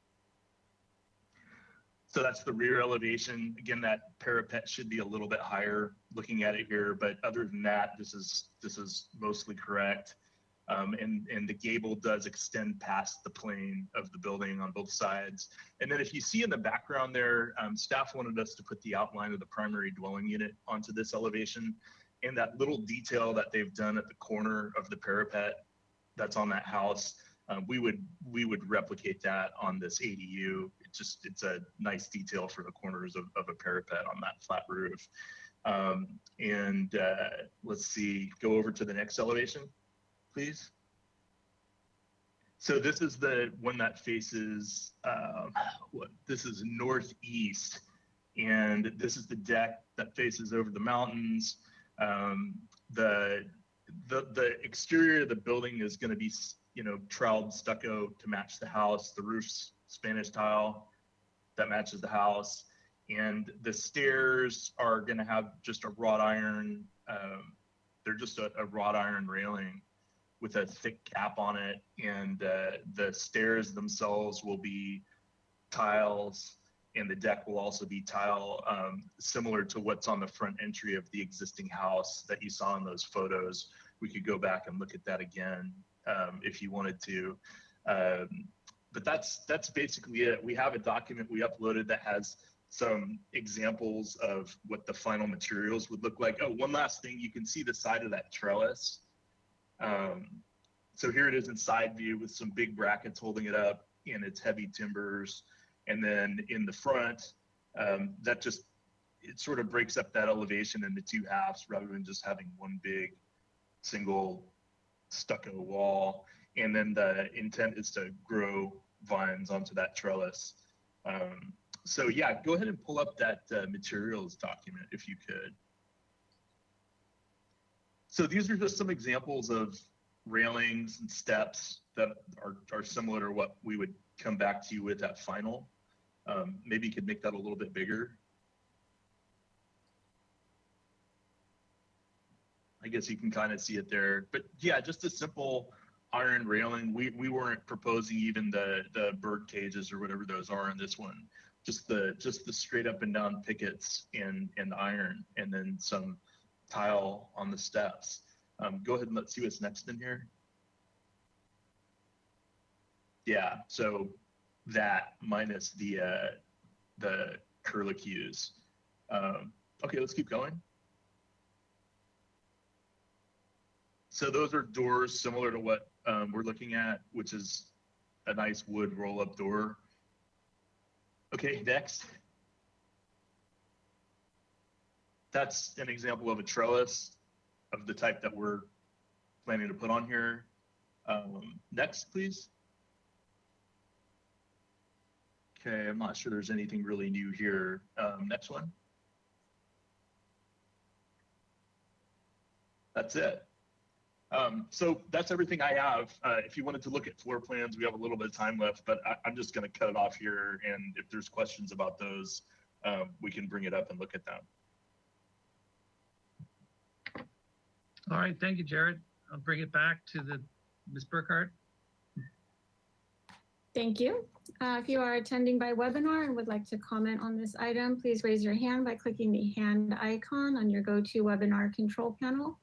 Speaker 17: So that's the rear elevation. Again, that parapet should be a little bit higher looking at it here, but other than that, this is mostly correct. And the gable does extend past the plane of the building on both sides. And then if you see in the background there, staff wanted us to put the outline of the primary dwelling unit onto this elevation. And that little detail that they've done at the corner of the parapet that's on that house, we would replicate that on this ADU. It's a nice detail for the corners of a parapet on that flat roof. Let's see, go over to the next elevation, please. So this is the one that faces, this is northeast, and this is the deck that faces over the mountains. The exterior of the building is going to be, troweled stucco to match the house. The roof's Spanish tile that matches the house, and the stairs are going to have just a wrought iron. They're just a wrought iron railing with a thick cap on it, and the stairs themselves will be tiles, and the deck will also be tile, similar to what's on the front entry of the existing house that you saw in those photos. We could go back and look at that again if you wanted to. But that's basically it. We have a document we uploaded that has some examples of what the final materials would look like. Oh, one last thing, you can see the side of that trellis. So here it is in side view with some big brackets holding it up, and it's heavy timbers. And then in the front, it sort of breaks up that elevation into 2 halves rather than just having one big single stucco wall. And then the intent is to grow vines onto that trellis. So yeah, go ahead and pull up that materials document if you could. So these are just some examples of railings and steps that are similar to what we would come back to you with at final. Maybe you could make that a little bit bigger. I guess you can kind of see it there, but yeah, just a simple iron railing. We weren't proposing even the bird cages or whatever those are in this one. Just the straight up and down pickets and iron, and then some tile on the steps. Go ahead and let's see what's next in here. Yeah, so that minus the curlicues. Okay, let's keep going. So those are doors similar to what we're looking at, which is a nice wood roll-up door. Okay, next. That's an example of a trellis of the type that we're planning to put on here. Next, please. Okay, I'm not sure there's anything really new here. Next one. That's it. So that's everything I have. If you wanted to look at floor plans, we have a little bit of time left, but I'm just going to cut it off here. And if there's questions about those, we can bring it up and look at them.
Speaker 2: All right, thank you, Jared. I'll bring it back to the Ms. Burkhardt.
Speaker 4: Thank you. If you are attending by webinar and would like to comment on this item, please raise your hand by clicking the hand icon on your GoToWebinar control panel.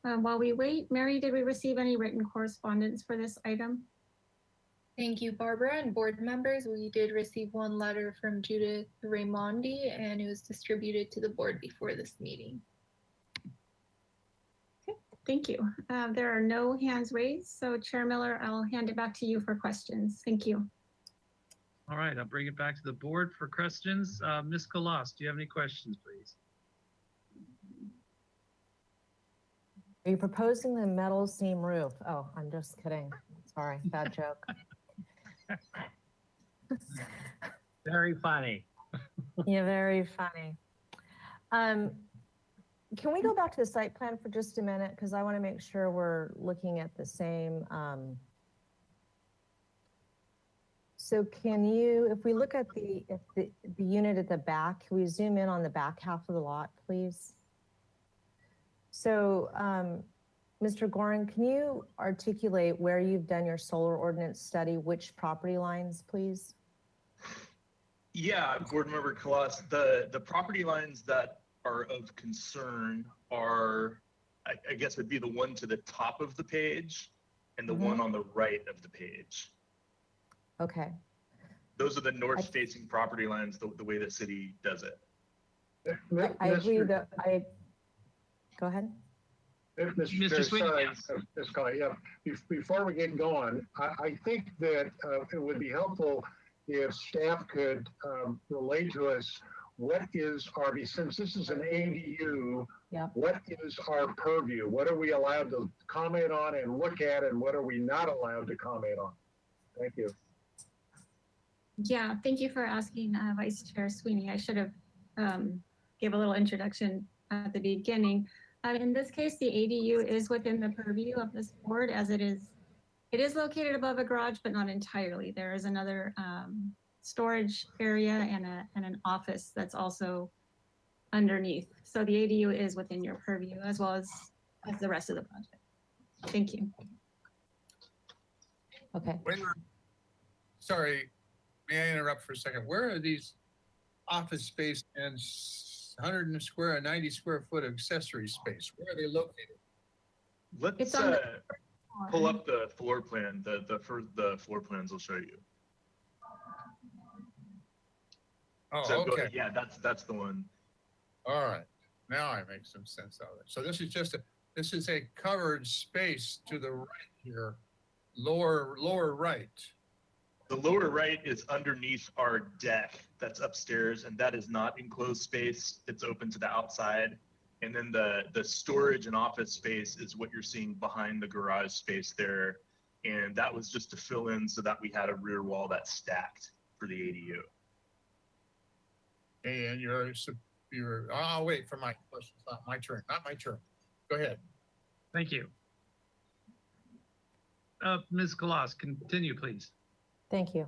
Speaker 4: While we wait, Mary, did we receive any written correspondence for this item?
Speaker 3: Thank you, Barbara, and board members. We did receive one letter from Judith Raimondi, and it was distributed to the board before this meeting.
Speaker 4: Okay, thank you. There are no hands raised, so Chair Miller, I'll hand it back to you for questions. Thank you.
Speaker 2: All right, I'll bring it back to the board for questions. Ms. Galas, do you have any questions, please?
Speaker 8: Are you proposing the metal seam roof? Oh, I'm just kidding. Sorry, bad joke.
Speaker 18: Very funny.
Speaker 8: Yeah, very funny. Can we go back to the site plan for just a minute? Because I want to make sure we're looking at the same. So can you, if we look at the unit at the back, can we zoom in on the back half of the lot, please? So, Mr. Gorin, can you articulate where you've done your solar ordinance study, which property lines, please?
Speaker 17: Yeah, board member Kalas, the property lines that are of concern are, I guess would be the one to the top of the page and the one on the right of the page.
Speaker 8: Okay.
Speaker 17: Those are the north facing property lines, the way the city does it.
Speaker 8: I agree that go ahead.
Speaker 1: Mr. Chair, sorry, Ms. Colley, yeah. Before we get going, I think that it would be helpful if staff could relate to us what is our, since this is an ADU, what is our purview? What are we allowed to comment on and look at, and what are we not allowed to comment on? Thank you.
Speaker 4: Yeah, thank you for asking, Vice Chair Sweeney. I should have gave a little introduction at the beginning. In this case, the ADU is within the purview of this board, as it is located above a garage, but not entirely. There is another storage area and an office that's also underneath. So the ADU is within your purview, as well as the rest of the project. Thank you.
Speaker 8: Okay.
Speaker 5: Sorry, may I interrupt for a second? Where are these office space and 100 square and 90 square foot accessory space? Where are they located?
Speaker 17: Let's pull up the floor plan. The floor plans will show you.
Speaker 5: Oh,
Speaker 17: so
Speaker 5: okay.
Speaker 17: Yeah, that's the one.
Speaker 5: All right. Now I make some sense out of it. So this is a covered space to the right here, lower right.
Speaker 17: The lower right is underneath our deck that's upstairs, and that is not enclosed space. It's open to the outside. And then the storage and office space is what you're seeing behind the garage space there. And that was just to fill in so that we had a rear wall that's stacked for the ADU.
Speaker 5: And I'll wait for my questions. Not my turn. Go ahead.
Speaker 2: Thank you. Ms. Galas, continue, please.
Speaker 8: Thank you.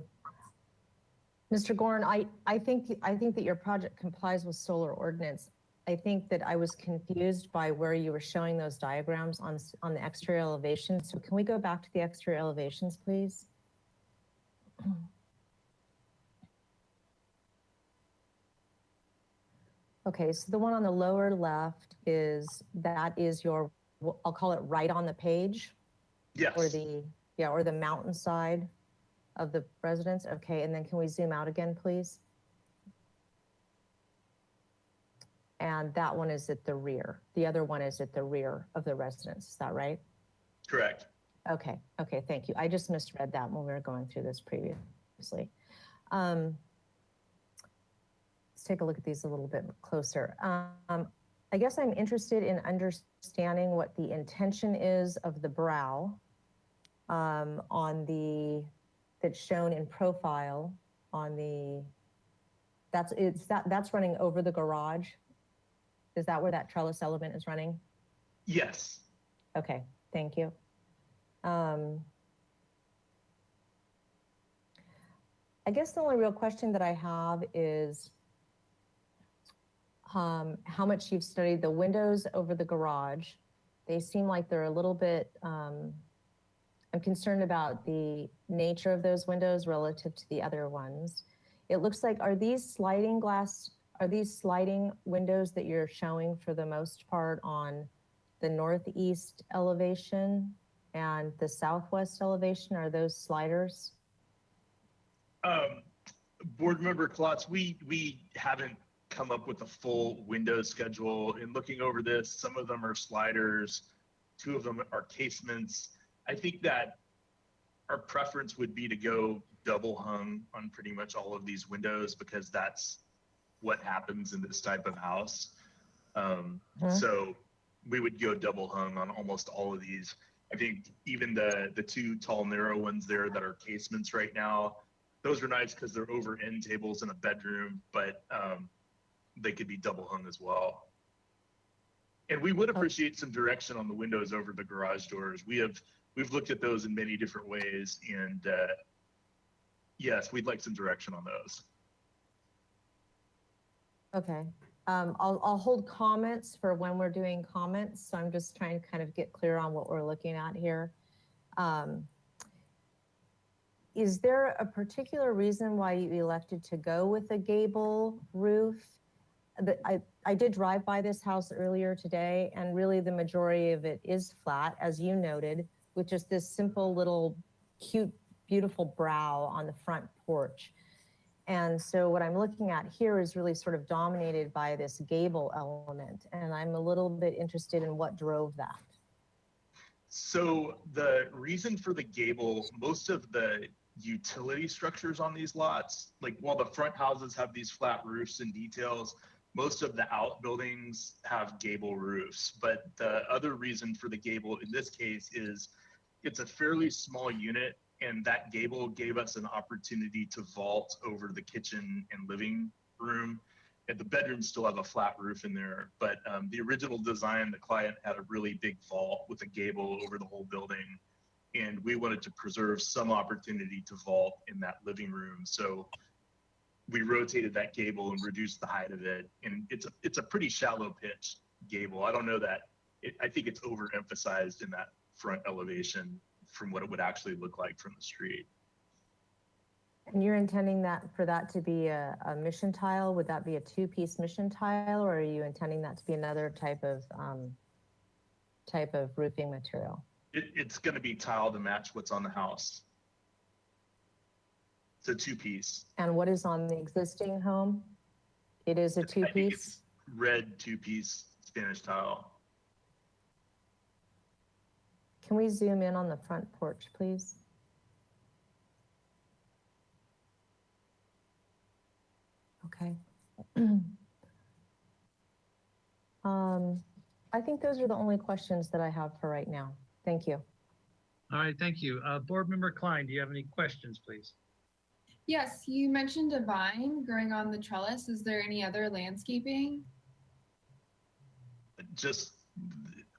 Speaker 8: Mr. Gorn, I think that your project complies with solar ordinance. I think that I was confused by where you were showing those diagrams on the exterior elevations. So can we go back to the exterior elevations, please? Okay, so the one on the lower left is your, I'll call it right on the page?
Speaker 17: Yes.
Speaker 8: Or the mountainside of the residence. Okay, and then can we zoom out again, please? And that one is at the rear. The other one is at the rear of the residence. Is that right?
Speaker 17: Correct.
Speaker 8: Okay, thank you. I just misread that when we were going through this previously. Let's take a look at these a little bit closer. I guess I'm interested in understanding what the intention is of the brow that's shown in profile on the, that's running over the garage. Is that where that trellis element is running?
Speaker 17: Yes.
Speaker 8: Okay, thank you. I guess the only real question that I have is how much you've studied the windows over the garage. They seem like they're a little bit, I'm concerned about the nature of those windows relative to the other ones. It looks like, are these sliding windows that you're showing for the most part on the northeast elevation and the southwest elevation? Are those sliders?
Speaker 17: Board Member Klotz, we haven't come up with a full window schedule. In looking over this, some of them are sliders, 2 of them are casements. I think that our preference would be to go double hung on pretty much all of these windows because that's what happens in this type of house. So we would go double hung on almost all of these. I think even the 2 tall, narrow ones there that are casements right now, those are nice because they're over end tables in a bedroom, but they could be double hung as well. And we would appreciate some direction on the windows over the garage doors. We've looked at those in many different ways, and yes, we'd like some direction on those.
Speaker 8: Okay. I'll hold comments for when we're doing comments. So I'm just trying to kind of get clear on what we're looking at here. Is there a particular reason why you elected to go with a gable roof? I did drive by this house earlier today, and really the majority of it is flat, as you noted, with just this simple little cute, beautiful brow on the front porch. And so what I'm looking at here is really sort of dominated by this gable element. And I'm a little bit interested in what drove that.
Speaker 17: So the reason for the gable, most of the utility structures on these lots, like while the front houses have these flat roofs and details, most of the outbuildings have gable roofs. But the other reason for the gable in this case is it's a fairly small unit, and that gable gave us an opportunity to vault over the kitchen and living room. And the bedrooms still have a flat roof in there, but the original design, the client had a really big vault with a gable over the whole building. And we wanted to preserve some opportunity to vault in that living room. So we rotated that gable and reduced the height of it. And it's a pretty shallow pitch gable. I don't know that, I think it's overemphasized in that front elevation from what it would actually look like from the street.
Speaker 8: And you're intending for that to be a mission tile? Would that be a 2-piece mission tile, or are you intending that to be another type of roofing material?
Speaker 17: It's going to be tile to match what's on the house. It's a 2-piece.
Speaker 8: And what is on the existing home? It is a 2-piece?
Speaker 17: Red 2-piece Spanish tile.
Speaker 8: Can we zoom in on the front porch, please? Okay. I think those are the only questions that I have for right now. Thank you.
Speaker 2: All right, thank you. Board Member Klein, do you have any questions, please?
Speaker 9: Yes, you mentioned a vine growing on the trellis. Is there any other landscaping?
Speaker 17: Just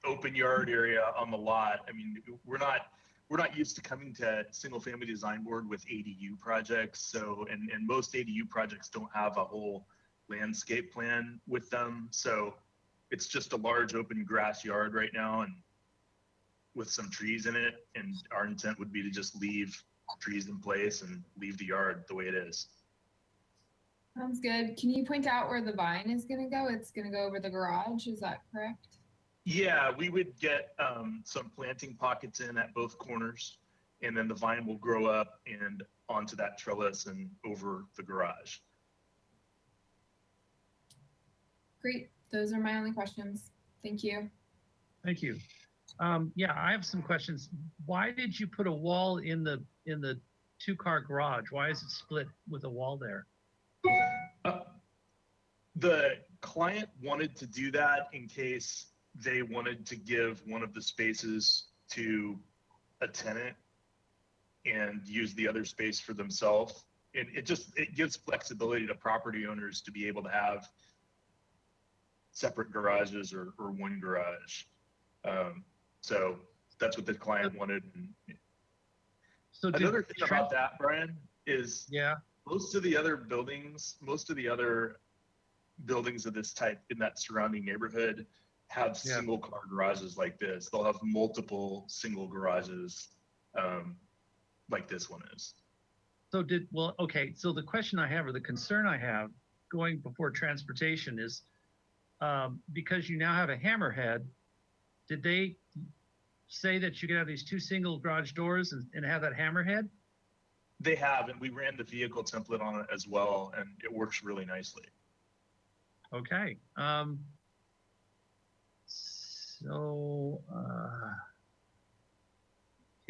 Speaker 17: open yard area on the lot. I mean, we're we're not used to coming to single family design board with ADU projects. So, and most ADU projects don't have a whole landscape plan with them. So it's just a large open grass yard right now and with some trees in it. And our intent would be to just leave trees in place and leave the yard the way it is.
Speaker 9: Sounds good. Can you point out where the vine is gonna go? It's gonna go over the garage, is that correct?
Speaker 17: Yeah, we would get some planting pockets in at both corners, and then the vine will grow up and onto that trellis and over the garage.
Speaker 9: Great, those are my only questions. Thank you.
Speaker 2: Thank you. Yeah, I have some questions. Why did you put a wall in the 2-car garage? Why is it split with a wall there?
Speaker 17: The client wanted to do that in case they wanted to give one of the spaces to a tenant and use the other space for themselves. And it gives flexibility to property owners to be able to have separate garages or one garage. So that's what the client wanted.
Speaker 2: So
Speaker 17: another thing about that, Brian, is
Speaker 2: yeah,
Speaker 17: most of the other buildings of this type in that surrounding neighborhood have single car garages like this. They'll have multiple single garages like this one is.
Speaker 2: So okay, so the question I have, or the concern I have going before transportation is, because you now have a hammerhead, did they say that you could have these 2 single garage doors and have that hammerhead?
Speaker 17: They have, and we ran the vehicle template on it as well, and it works really nicely.
Speaker 2: Okay. Yeah,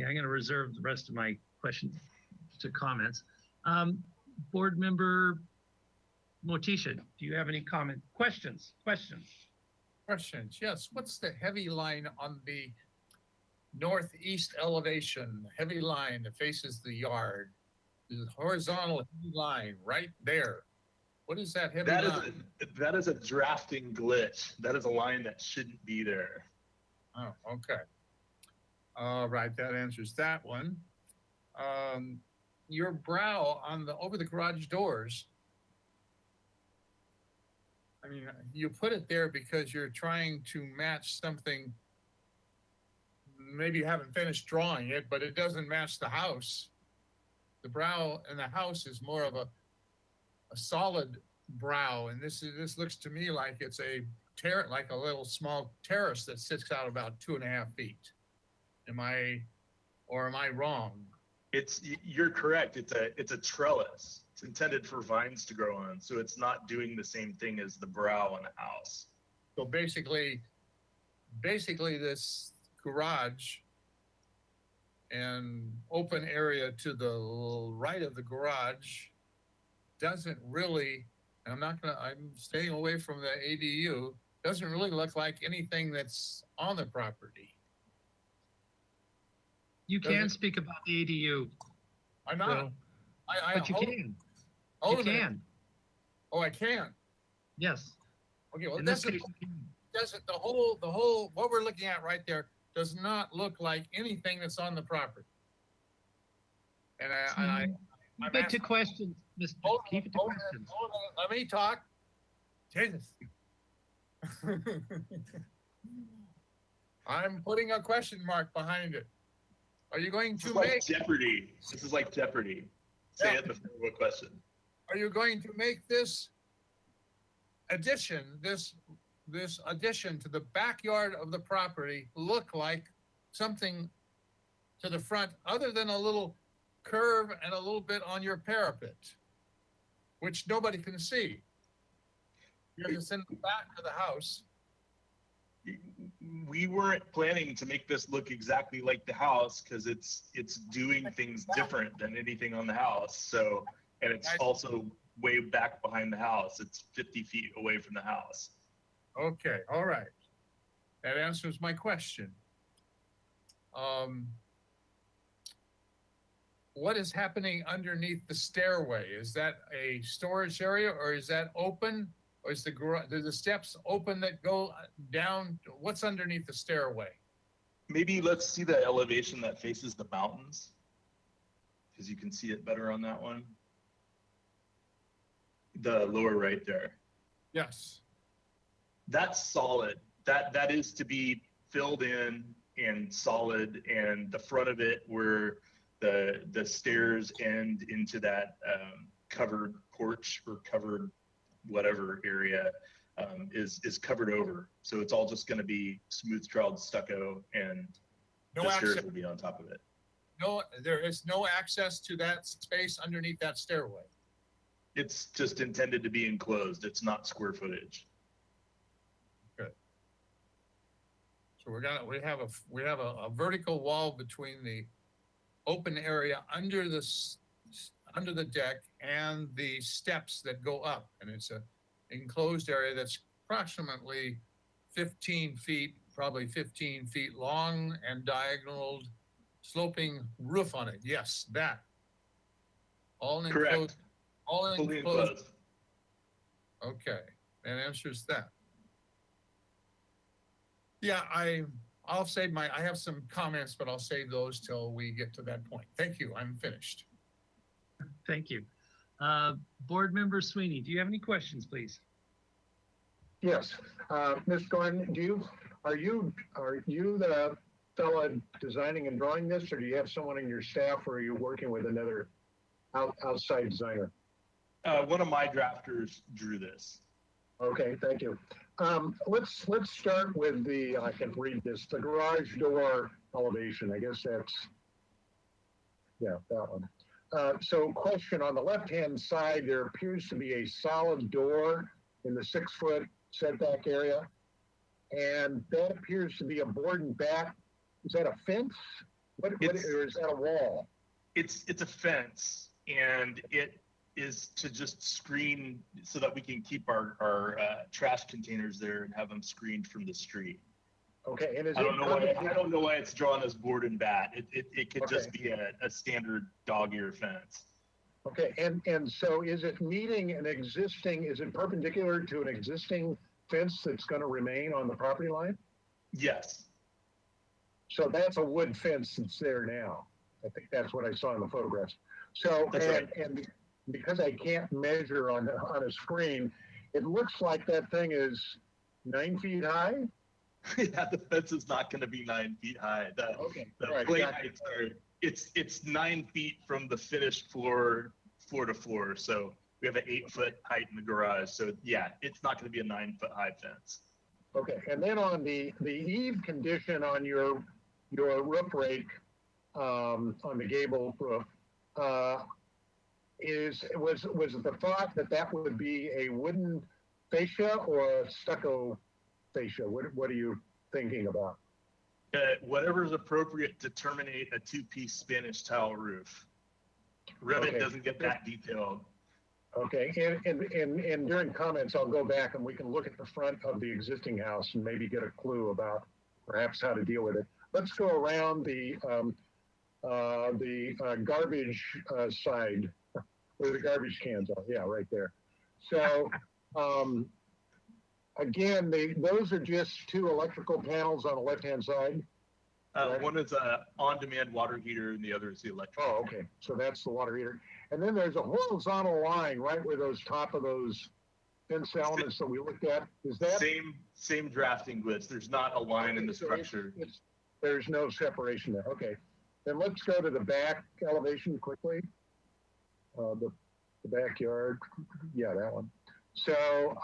Speaker 2: I'm going to reserve the rest of my questions to comments. Board member Motisha, do you have any questions?
Speaker 5: Questions, yes. What's the heavy line on the northeast elevation? Heavy line that faces the yard. The horizontal heavy line right there. What is that heavy line?
Speaker 17: That is a drafting glitch. That is a line that shouldn't be there.
Speaker 5: Oh, okay. All right, that answers that one. Your brow over the garage doors. I mean, you put it there because you're trying to match something. Maybe you haven't finished drawing it, but it doesn't match the house. The brow in the house is more of a solid brow, and this looks to me like it's like a little small terrace that sits out about 2.5 feet. Am I wrong?
Speaker 17: You're correct. It's a trellis. It's intended for vines to grow on, so it's not doing the same thing as the brow on the house.
Speaker 5: So basically this garage and open area to the right of the garage doesn't really, and I'm staying away from the ADU, doesn't really look like anything that's on the property.
Speaker 2: You can speak about the ADU.
Speaker 5: I'm not.
Speaker 2: But you can.
Speaker 5: Oh,
Speaker 2: you can.
Speaker 5: Oh, I can.
Speaker 2: Yes.
Speaker 5: Okay. Well,
Speaker 2: In this case,
Speaker 5: doesn't the whole what we're looking at right there does not look like anything that's on the property. And I'm
Speaker 2: keep it to questions, Mr. Keep it to questions.
Speaker 5: Hold on, let me talk. Jesus. I'm putting a question mark behind it. Are you going to make
Speaker 17: Jeopardy? This is like Jeopardy. Say it before what question.
Speaker 5: Are you going to make this addition, this addition to the backyard of the property look like something to the front other than a little curve and a little bit on your parapet, which nobody can see? You're just in the back of the house.
Speaker 17: We weren't planning to make this look exactly like the house because it's doing things different than anything on the house. So, and it's also way back behind the house. It's 50 feet away from the house.
Speaker 5: Okay, all right. That answers my question. What is happening underneath the stairway? Is that a storage area or is that open? Or is the steps open that go down? What's underneath the stairway?
Speaker 17: Maybe let's see the elevation that faces the mountains, because you can see it better on that one. The lower right there.
Speaker 5: Yes.
Speaker 17: That's solid. That is to be filled in and solid, and the front of it where the stairs end into that covered porch or covered whatever area is covered over. So it's all just going to be smooth troweled stucco, and
Speaker 5: No
Speaker 17: the stairs
Speaker 5: access.
Speaker 17: will be on top of it.
Speaker 5: No, there is no access to that space underneath that stairway.
Speaker 17: It's just intended to be enclosed. It's not square footage.
Speaker 5: So we have a vertical wall between the open area under the deck and the steps that go up, and it's a enclosed area that's approximately 15 feet, probably 15 feet long, and diagonal sloping roof on it. Yes, that. All enclosed.
Speaker 17: Correct.
Speaker 5: All
Speaker 17: Fully
Speaker 5: enclosed.
Speaker 17: enclosed.
Speaker 5: Okay, that answers that. Yeah, I'll save I have some comments, but I'll save those till we get to that point. Thank you, I'm finished.
Speaker 2: Thank you. Board Member Sweeney, do you have any questions, please?
Speaker 1: Yes, Ms. Gordon, are you the fellow designing and drawing this, or do you have someone in your staff, or are you working with another outside designer?
Speaker 17: One of my drafters drew this.
Speaker 1: Okay, thank you. Let's start with I can read this, the garage door elevation. I guess that's, yeah, that one. So question, on the left-hand side, there appears to be a solid door in the 6-foot setback area. And that appears to be a board and bat. Is that a fence? Or is that a wall?
Speaker 17: It's a fence, and it is to just screen so that we can keep our trash containers there and have them screened from the street.
Speaker 1: Okay, and
Speaker 17: I don't know why it's drawn as board and bat. It could just be a standard dog ear fence.
Speaker 1: Okay, and so is it is it perpendicular to an existing fence that's going to remain on the property line?
Speaker 17: Yes.
Speaker 1: So that's a wood fence that's there now. I think that's what I saw in the photographs. So, and because I can't measure on a screen, it looks like that thing is 9 feet high.
Speaker 17: Yeah, the fence is not going to be 9 feet high. The plate heights are, it's 9 feet from the finished floor to floor. So we have an 8-foot height in the garage. So yeah, it's not going to be a 9-foot high fence.
Speaker 1: Okay, and then on the eave condition on your roof rake, on the gable roof, was the thought that would be a wooden fascia or a stucco fascia? What are you thinking about?
Speaker 17: Whatever is appropriate to terminate a 2-piece Spanish tile roof. Revit doesn't get that detailed.
Speaker 1: Okay, and during comments, I'll go back and we can look at the front of the existing house and maybe get a clue about perhaps how to deal with it. Let's go around the garbage side where the garbage cans are. Yeah, right there. So again, those are just 2 electrical panels on the left-hand side.
Speaker 17: One is a on-demand water heater and the other is the electric.
Speaker 1: Oh, okay. So that's the water heater. And then there's a horizontal line right where those top of those fence elements that we looked at. Is that
Speaker 17: same drafting widths? There's not a line in the structure.
Speaker 1: There's no separation there. Okay. Then let's go to the back elevation quickly. The backyard. Yeah, that one. So,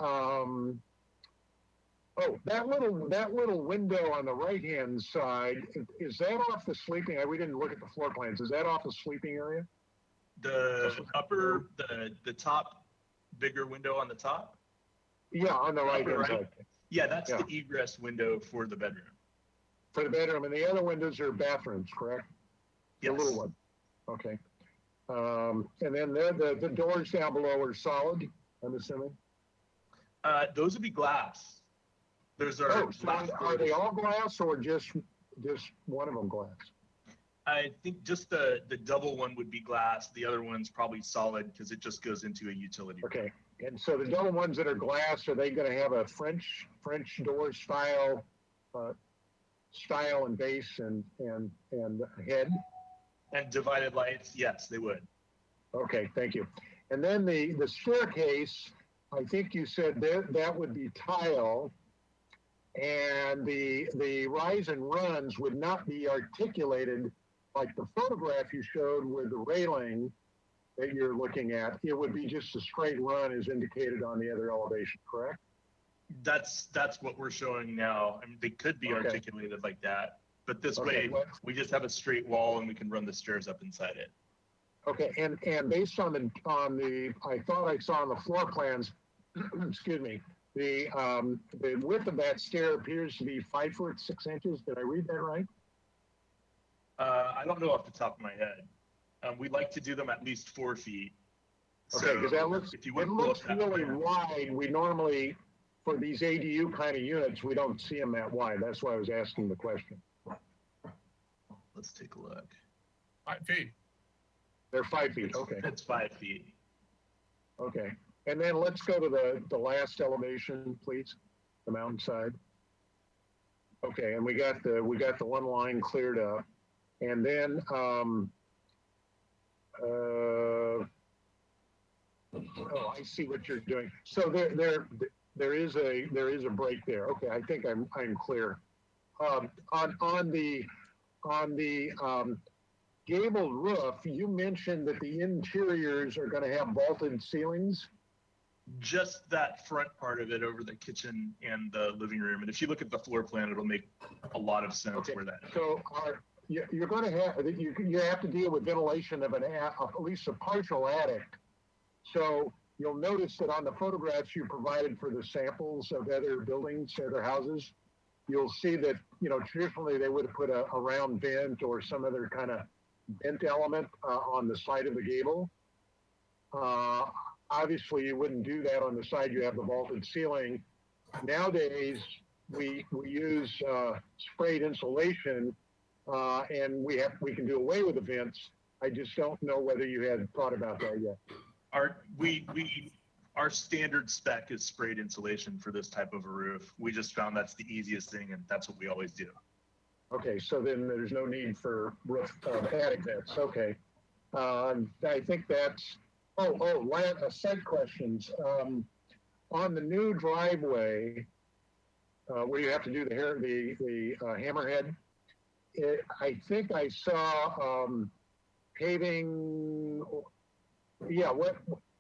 Speaker 1: that little window on the right-hand side, is that off the sleeping? We didn't look at the floor plans. Is that off the sleeping area?
Speaker 17: The top bigger window on the top?
Speaker 1: Yeah, on the right-hand side.
Speaker 17: Yeah, that's the egress window for the bedroom.
Speaker 1: For the bedroom, and the other windows are bathrooms, correct?
Speaker 17: Yes.
Speaker 1: The little one. Okay. And then the doors down below are solid, I'm assuming?
Speaker 17: Those would be glass. Those are glass.
Speaker 1: Are they all glass or just one of them glass?
Speaker 17: I think just the double one would be glass. The other one's probably solid because it just goes into a utility room.
Speaker 1: Okay. And so the double ones that are glass, are they going to have a French door style style and base and head?
Speaker 17: And divided lights, yes, they would.
Speaker 1: Okay, thank you. And then the staircase, I think you said that would be tile, and the rise and runs would not be articulated like the photograph you showed with the railing that you're looking at. It would be just a straight run as indicated on the other elevation, correct?
Speaker 17: That's what we're showing now. I mean, they could be
Speaker 1: Okay.
Speaker 17: articulated like that, but this
Speaker 1: Okay,
Speaker 17: way we just have a straight wall and we can run the stairs up inside it.
Speaker 1: Okay, and based on the I thought I saw on the floor plans, excuse me, the width of that stair appears to be 5 foot 6 inches. Did I read that right?
Speaker 17: I don't know off the top of my head. We like to do them at least 4 feet.
Speaker 1: Okay, because that looks
Speaker 17: if you
Speaker 1: it
Speaker 17: wouldn't pull
Speaker 1: looks
Speaker 17: up that
Speaker 1: really
Speaker 17: plan-
Speaker 1: wide. We normally, for these ADU kind of units, we don't see them that wide. That's why I was asking the question.
Speaker 17: Let's take a look.
Speaker 5: 5 feet.
Speaker 1: They're 5 feet. Okay.
Speaker 17: It's 5 feet.
Speaker 1: Okay. And then let's go to the last elevation, please. The mountainside. Okay, and we got the one line cleared up. And then oh, I see what you're doing. So there is a break there. Okay, I think I'm clear. On the gabled roof, you mentioned that the interiors are going to have vaulted ceilings.
Speaker 17: Just that front part of it over the kitchen and the living room. And if you look at the floor plan, it'll make a lot of sense
Speaker 1: Okay.
Speaker 17: where that.
Speaker 1: So you're going to have you have to deal with ventilation of at least a partial attic. So you'll notice that on the photographs you provided for the samples of other buildings, other houses, you'll see that, traditionally they would have put a round vent or some other kind of vent element on the side of the gable. Obviously, you wouldn't do that on the side you have the vaulted ceiling. Nowadays, we use sprayed insulation, and we can do away with the vents. I just don't know whether you had thought about that yet.
Speaker 17: Our standard spec is sprayed insulation for this type of a roof. We just found that's the easiest thing, and that's what we always do.
Speaker 1: Okay, so then there's no need for roof attic vents. Okay, I think that's. Side questions. On the new driveway, where you have to do the hammerhead, I think I saw paving. Yeah, what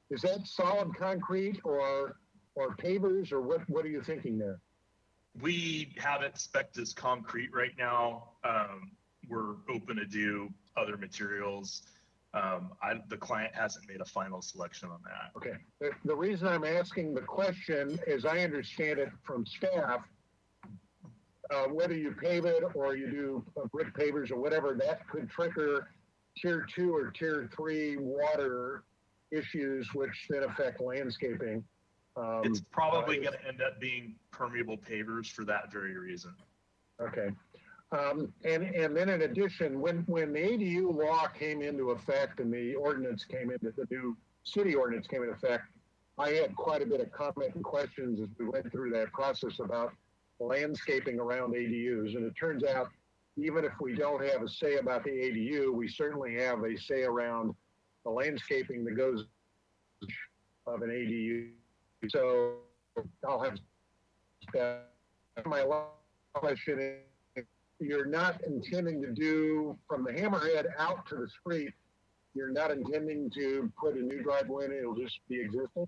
Speaker 1: is that? Solid concrete or pavers, or what are you thinking there?
Speaker 17: We have it spec'd as concrete right now. We're open to do other materials. The client hasn't made a final selection on that.
Speaker 1: Okay. The reason I'm asking the question, as I understand it from staff, whether you pave it or you do brick pavers or whatever, that could trigger tier 2 or tier 3 water issues, which then affect landscaping.
Speaker 17: It's probably going to end up being permeable pavers for that very reason.
Speaker 1: Okay. And then in addition, when the ADU law came into effect and the new city ordinance came into effect, I had quite a bit of comment and questions as we went through that process about landscaping around ADUs. And it turns out, even if we don't have a say about the ADU, we certainly have a say around the landscaping that goes of an ADU. So I'll have my last question is, you're not intending to do from the hammerhead out to the street, you're not intending to put a new driveway in, it'll just be existing?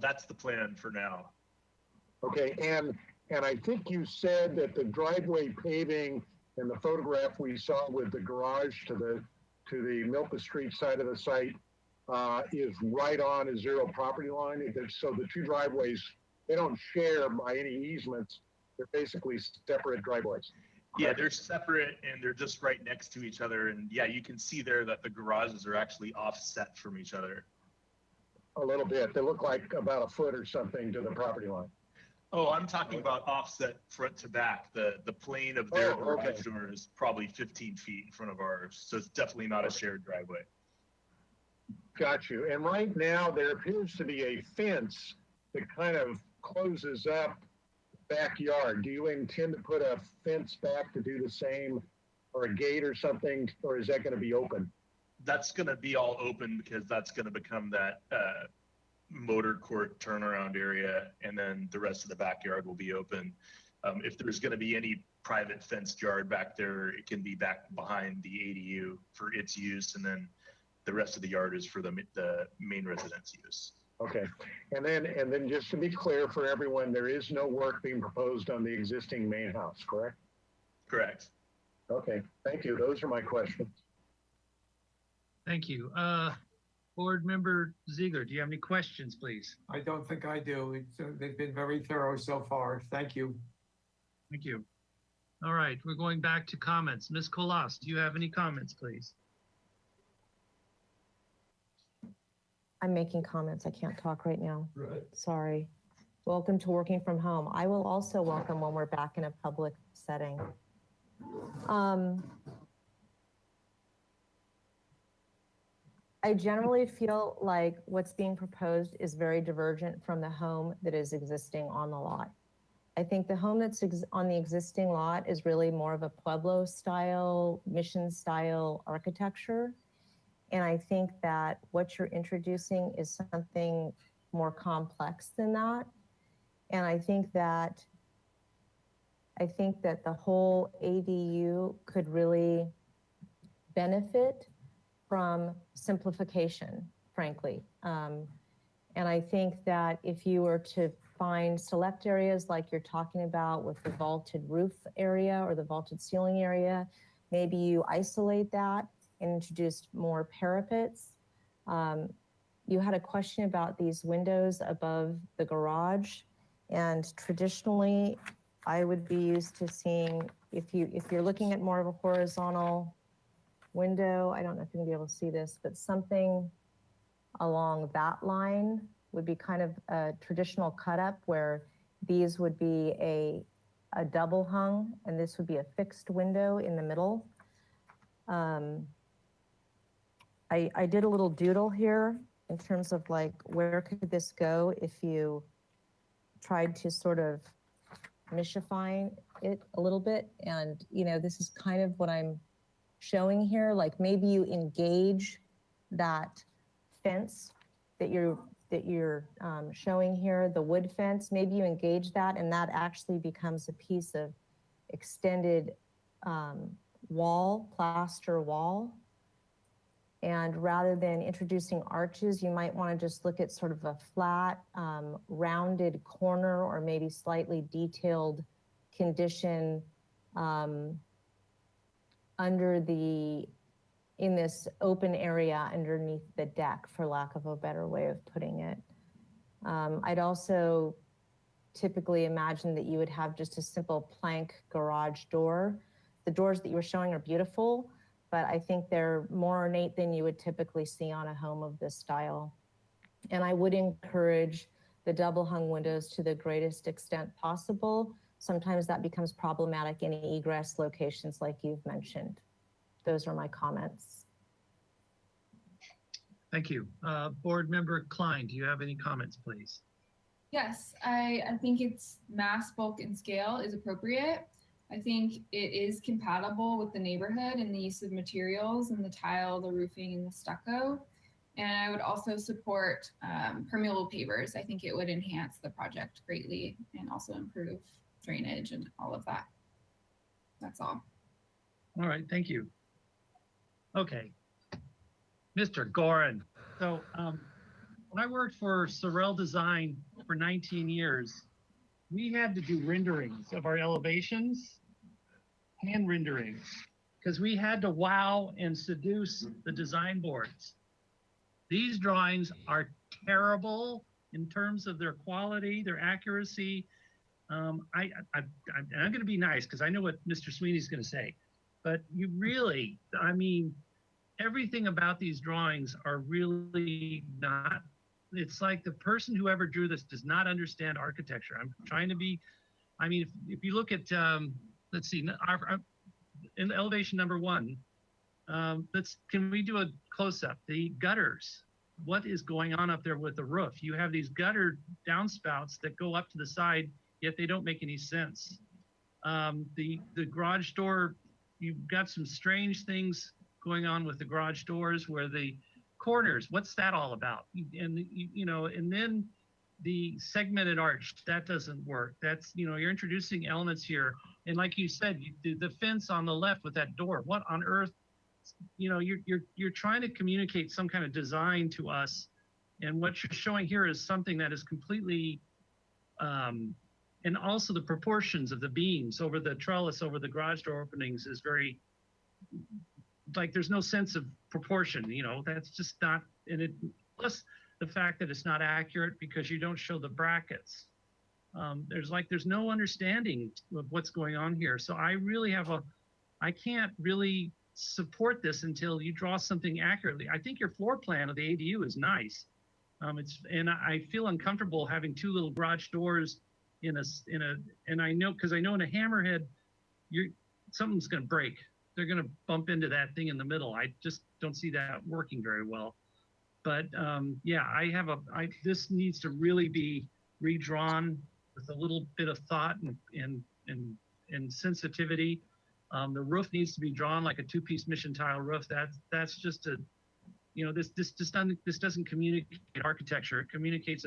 Speaker 17: That's the plan for now.
Speaker 1: Okay, and I think you said that the driveway paving in the photograph we saw with the garage to the Milpa Street side of the site is right on a zero property line. So the two driveways, they don't share by any easements. They're basically separate driveways.
Speaker 17: Yeah, they're separate and they're just right next to each other. And yeah, you can see there that the garages are actually offset from each other.
Speaker 1: A little bit. They look like about a foot or something to the property line.
Speaker 17: Oh, I'm talking about offset front to back. The plane of their garage door is probably 15 feet in front of ours. So it's definitely not a shared driveway.
Speaker 1: Got you. And right now there appears to be a fence that kind of closes up backyard, do you intend to put a fence back to do the same, or a gate or something, or is that going to be open?
Speaker 17: That's gonna be all open because that's gonna become that motor court turnaround area, and then the rest of the backyard will be open. If there's gonna be any private fenced yard back there, it can be back behind the ADU for its use, and then the rest of the yard is for the main residence use.
Speaker 1: Okay, and then just to be clear for everyone, there is no work being proposed on the existing main house, correct?
Speaker 17: Correct.
Speaker 1: Okay, thank you. Those are my questions.
Speaker 2: Thank you. Board Member Ziegler, do you have any questions, please?
Speaker 12: I don't think I do. They've been very thorough so far. Thank you.
Speaker 2: Thank you. All right, we're going back to comments. Ms. Colas, do you have any comments, please?
Speaker 8: I'm making comments. I can't talk right now.
Speaker 12: Right.
Speaker 8: Sorry. Welcome to working from home. I will also welcome when we're back in a public setting. I generally feel like what's being proposed is very divergent from the home that is existing on the lot. I think the home that's on the existing lot is really more of a Pueblo style, mission style architecture. And I think that what you're introducing is something more complex than that. And I think that the whole ADU could really benefit from simplification, frankly. And I think that if you were to find select areas like you're talking about with the vaulted roof area or the vaulted ceiling area, maybe you isolate that and introduce more parapets. You had a question about these windows above the garage. And traditionally, I would be used to seeing, if you're looking at more of a horizontal window, I don't know if you're gonna be able to see this, but something along that line would be kind of a traditional cut up where these would be a double hung and this would be a fixed window in the middle. I did a little doodle here in terms of like, where could this go if you tried to sort of mishify it a little bit. And, you know, this is kind of what I'm showing here. Like maybe you engage that fence that you're showing here, the wood fence, maybe you engage that and that actually becomes a piece of extended wall, plaster wall. And rather than introducing arches, you might want to just look at sort of a flat, rounded corner or maybe slightly detailed condition in this open area underneath the deck, for lack of a better way of putting it. I'd also typically imagine that you would have just a simple plank garage door. The doors that you were showing are beautiful, but I think they're more ornate than you would typically see on a home of this style. And I would encourage the double hung windows to the greatest extent possible. Sometimes that becomes problematic in egress locations like you've mentioned. Those are my comments.
Speaker 2: Thank you. Board Member Klein, do you have any comments, please?
Speaker 9: Yes, I think it's mass, bulk, and scale is appropriate. I think it is compatible with the neighborhood and the use of materials and the tile, the roofing, and the stucco. And I would also support permeable pavers. I think it would enhance the project greatly and also improve drainage and all of that. That's all.
Speaker 2: All right, thank you. Okay, Mr. Gorin. So when I worked for Sorel Design for 19 years, we had to do renderings of our elevations, hand renderings, because we had to wow and seduce the design boards. These drawings are terrible in terms of their quality, their accuracy. I'm going to be nice because I know what Mr. Sweeney's going to say, but you really, I mean, everything about these drawings are really not. It's like the person who ever drew this does not understand architecture. I'm trying to be, I mean, if you look at, let's see, in elevation number 1, can we do a close-up? The gutters, what is going on up there with the roof? You have these gutter downspouts that go up to the side yet they don't make any sense. The garage door, you've got some strange things going on with the garage doors where the corners, what's that all about? And and then the segmented arch, that doesn't work. That's, you're introducing elements here. And like you said, the fence on the left with that door, what on earth, you're trying to communicate some kind of design to us. And what you're showing here is something that is completely, and also the proportions of the beams over the trellis, over the garage door openings is very, like there's no sense of proportion, that's just not, and it, plus the fact that it's not accurate because you don't show the brackets. There's no understanding of what's going on here. So I really I can't really support this until you draw something accurately. I think your floor plan of the ADU is nice. And I feel uncomfortable having two little garage doors and I know, because I know in a hammerhead, something's going to break. They're going to bump into that thing in the middle. I just don't see that working very well. But yeah, this needs to really be redrawn with a little bit of thought and sensitivity. The roof needs to be drawn like a two-piece mission tile roof. That's just a, this doesn't communicate architecture. It communicates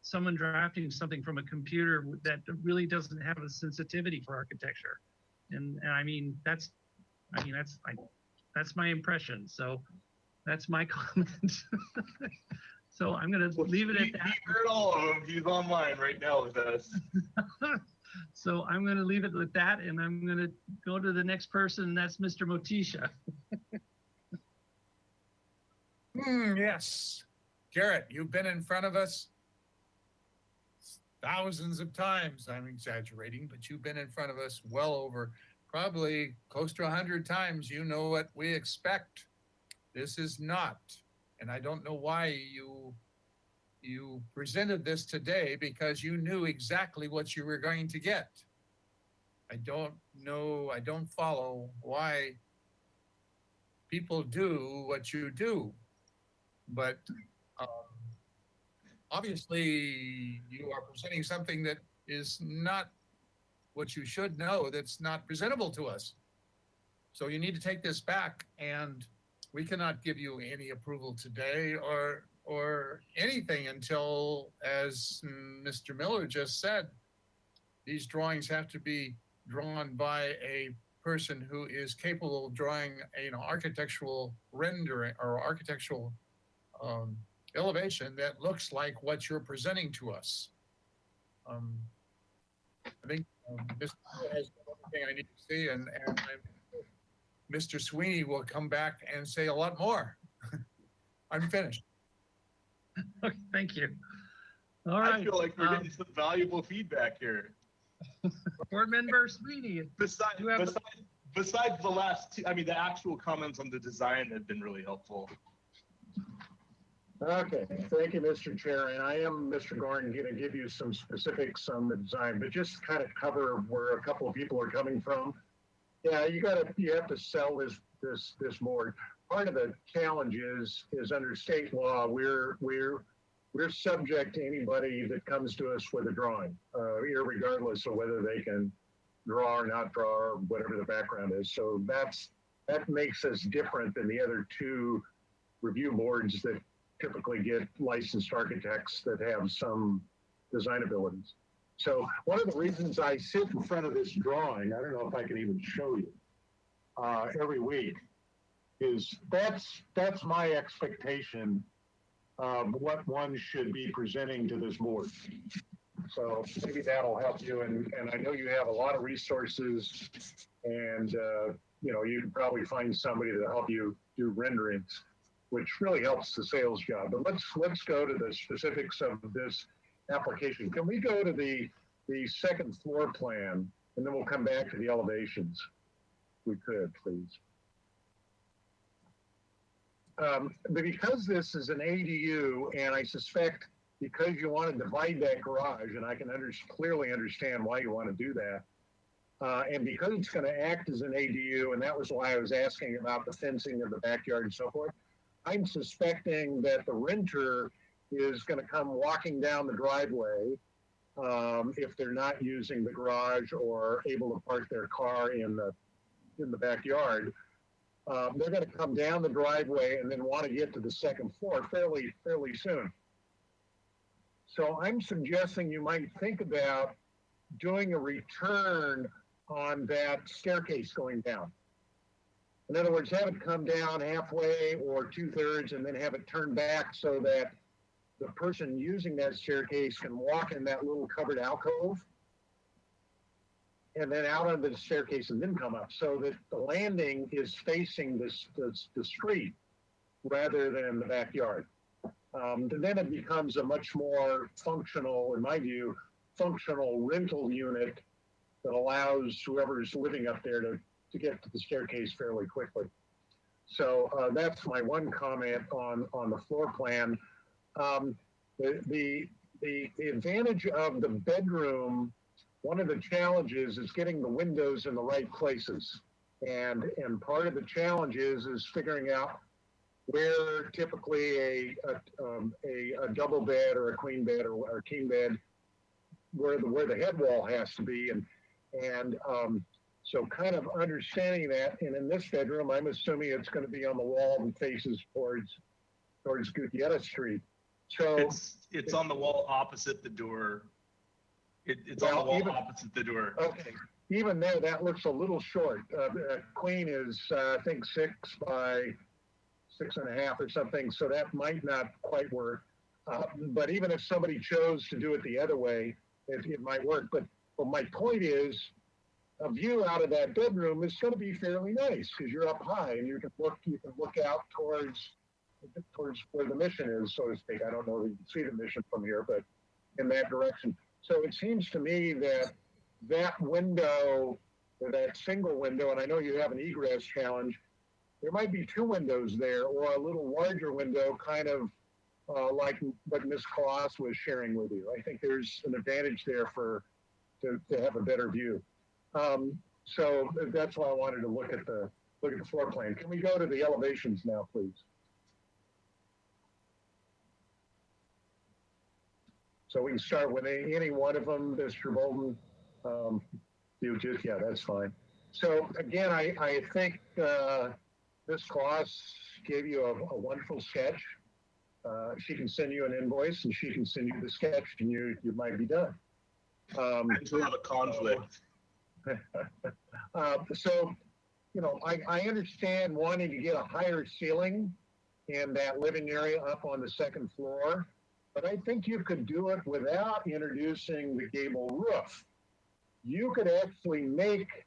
Speaker 2: someone drafting something from a computer that really doesn't have a sensitivity for architecture. And that's my impression. So that's my comment. So I'm going to leave it at that.
Speaker 17: He heard all of them. He's online right now with us.
Speaker 2: So I'm going to leave it with that, and I'm going to go to the next person, and that's Mr. Motisha.
Speaker 5: Yes. Garrett, you've been in front of us thousands of times. I'm exaggerating, but you've been in front of us well over, probably close to 100 times. You know what we expect. This is not, and I don't know why you presented this today, because you knew exactly what you were going to get. I don't know, I don't follow why people do what you do, but obviously you are presenting something that is not what you should know, that's not presentable to us. So you need to take this back, and we cannot give you any approval today or anything until, as Mr. Miller just said, these drawings have to be drawn by a person who is capable of drawing an architectural rendering or architectural elevation that looks like what you're presenting to us. I think Mr. Miller has everything I need to see, and Mr. Sweeney will come back and say a lot more. I'm finished.
Speaker 2: Okay, thank you. All right.
Speaker 17: I feel like we're getting some valuable feedback here.
Speaker 2: Board Member Sweeney.
Speaker 17: Besides the last two, the actual comments on the design have been really helpful.
Speaker 1: Okay, thank you, Mr. Chair. And I am, Mr. Gordon, going to give you some specifics on the design, but just kind of cover where a couple of people are coming from. Yeah, you have to sell this board. Part of the challenge is under state law, we're subject to anybody that comes to us with a drawing, irregardless of whether they can draw or not draw or whatever the background is. So that makes us different than the other two review boards that typically get licensed architects that have some design abilities. So one of the reasons I sit in front of this drawing, I don't know if I can even show you, every week, is that's my expectation of what one should be presenting to this board. So maybe that'll help you. And I know you have a lot of resources, and you can probably find somebody to help you do renderings, which really helps the sales job. But let's go to the specifics of this application. Can we go to the second floor plan, and then we'll come back to the elevations? If we could, please. But because this is an ADU, and I suspect because you want to divide that garage, and I can clearly understand why you want to do that, and because it's going to act as an ADU, and that was why I was asking about the fencing of the backyard and so forth, I'm suspecting that the renter is going to come walking down the driveway, if they're not using the garage or able to park their car in the backyard. They're going to come down the driveway and then want to get to the second floor fairly soon. So I'm suggesting you might think about doing a return on that staircase going down. In other words, have it come down halfway or 2/3 and then have it turn back so that the person using that staircase can walk in that little covered alcove and then out onto the staircase and then come up, so that the landing is facing the street rather than the backyard. Then it becomes a much more functional, in my view, functional rental unit that allows whoever's living up there to get to the staircase fairly quickly. So that's my one comment on the floor plan. The advantage of the bedroom, one of the challenges is getting the windows in the right places. And part of the challenge is figuring out where typically a double bed or a queen bed or a king bed, where the head wall has to be. And so kind of understanding that. And in this bedroom, I'm assuming it's going to be on the wall that faces towards Gutiérrez Street. So
Speaker 17: it's on the wall opposite the door. It's on the wall opposite the door.
Speaker 1: Okay. Even there, that looks a little short. Queen is, I think, 6 by 6.5 or something, so that might not quite work. But even if somebody chose to do it the other way, it might work. But my point is, a view out of that bedroom is going to be fairly nice because you're up high and you can look out towards where the mission is, so to speak. I don't know if you can see the mission from here, but in that direction. So it seems to me that window, or that single window, and I know you have an egress challenge, there might be 2 windows there or a little larger window, kind of like what Ms. Claus was sharing with you. I think there's an advantage there to have a better view. So that's why I wanted to look at the floor plan. Can we go to the elevations now, please? So we can start with any one of them, Mr. Bolden. Yeah, that's fine. So again, I think Ms. Claus gave you a wonderful sketch. She can send you an invoice and she can send you the sketch and you might be done.
Speaker 17: I still have a conflict.
Speaker 1: So, I understand wanting to get a higher ceiling in that living area up on the second floor, but I think you could do it without introducing the gable roof. You could actually make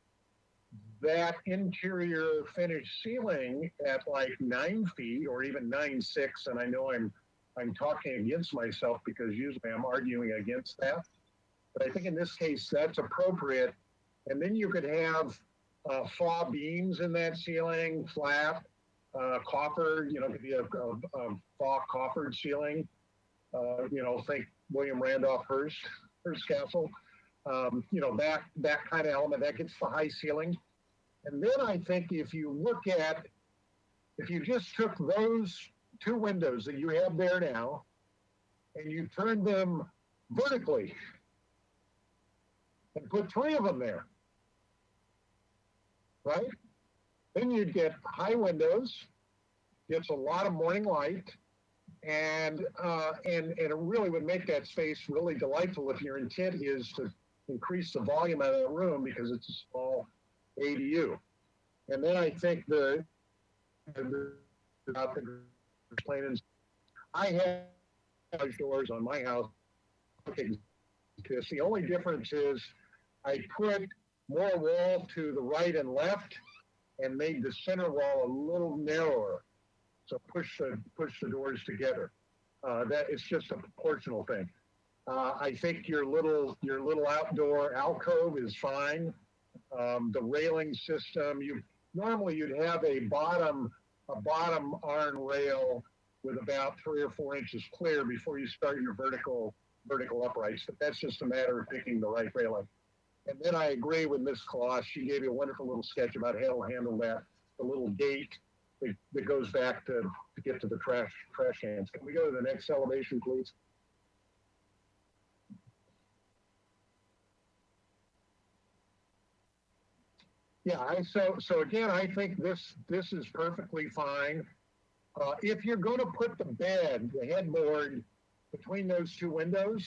Speaker 1: that interior finished ceiling at like 9 feet or even 9.6, and I know I'm talking against myself because usually I'm arguing against that. But I think in this case that's appropriate. And then you could have faux beams in that ceiling, flat, coffered, could be a faux coffered ceiling. Think William Randolph Hearst Castle. That kind of element, that gets the high ceiling. And then I think if you just took those 2 windows that you have there now and you turned them vertically and put 3 of them there, right? Then you'd get high windows, gets a lot of morning light, and it really would make that space really delightful if your intent is to increase the volume of that room because it's a small ADU. And then I think the plans, I have doors on my house. The only difference is I put more wall to the right and left and made the center wall a little narrower. So push the doors together. That it's just a proportional thing. I think your little outdoor alcove is fine. The railing system, normally you'd have a bottom iron rail with about 3 or 4 inches clear before you start your vertical uprights. But that's just a matter of picking the right railing. And then I agree with Ms. Claus. She gave you a wonderful little sketch about how to handle that, the little gate that goes back to get to the trash cans. Can we go to the next elevation, please? So again, I think this is perfectly fine. If you're going to put the headboard between those two windows,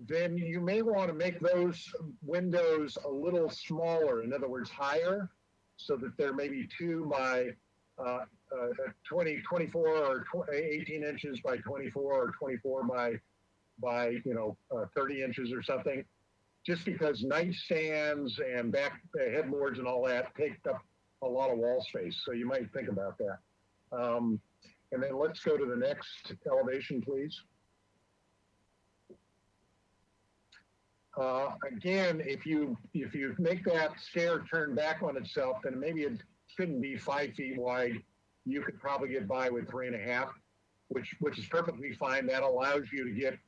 Speaker 1: then you may want to make those windows a little smaller. In other words, higher, so that they're maybe 2 by 24 or 18 inches by 24 or 24 by 30 inches or something. Just because nightstands and back headboards and all that take up a lot of wall space. So you might think about that. And then let's go to the next elevation, please. Again, if you make that stair turn back on itself, then maybe it shouldn't be 5 feet wide. You could probably get by with 3.5, which is perfectly fine. That allows you to get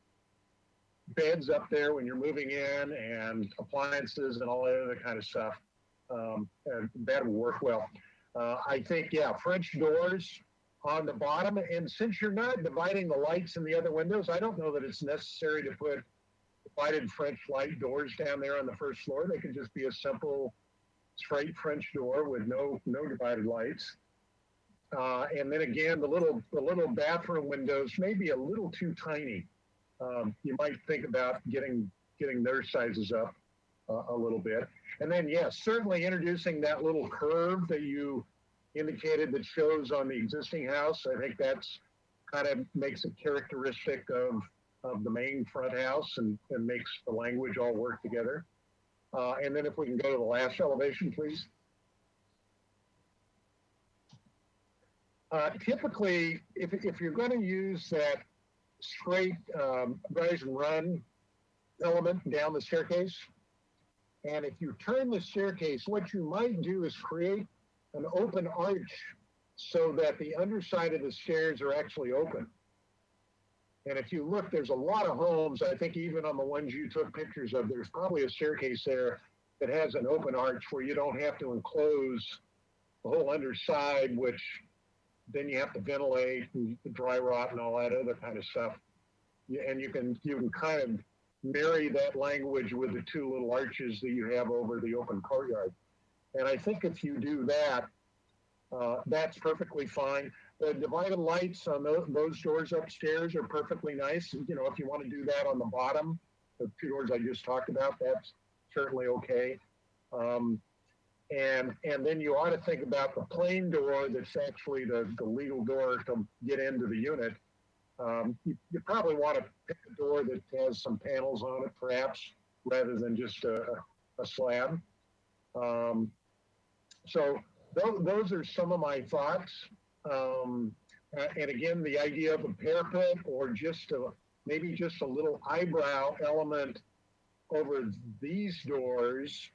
Speaker 1: beds up there when you're moving in and appliances and all that other kind of stuff. And that will work well. I think, French doors on the bottom. And since you're not dividing the lights in the other windows, I don't know that it's necessary to put divided French light doors down there on the first floor. They could just be a simple straight French door with no divided lights. And then again, the little bathroom windows may be a little too tiny. You might think about getting their sizes up a little bit. And then, yes, certainly introducing that little curve that you indicated that shows on the existing house. I think that's kind of makes it characteristic of the main front house and makes the language all work together. And then if we can go to the last elevation, please. Typically, if you're going to use that straight rise and run element down the staircase, and if you turn the staircase, what you might do is create an open arch so that the underside of the stairs are actually open. And if you look, there's a lot of homes, I think even on the ones you took pictures of, there's probably a staircase there that has an open arch where you don't have to enclose the whole underside, which then you have to ventilate and dry rot and all that other kind of stuff. And you can kind of marry that language with the two little arches that you have over the open courtyard. And I think if you do that, that's perfectly fine. The divided lights on those doors upstairs are perfectly nice. If you want to do that on the bottom, the two doors I just talked about, that's certainly okay. And then you ought to think about the plain door that's actually the legal door to get into the unit. You probably want to pick a door that has some panels on it, perhaps, rather than just a slab. So those are some of my thoughts. And again, the idea of a parapet or maybe just a little eyebrow element over these doors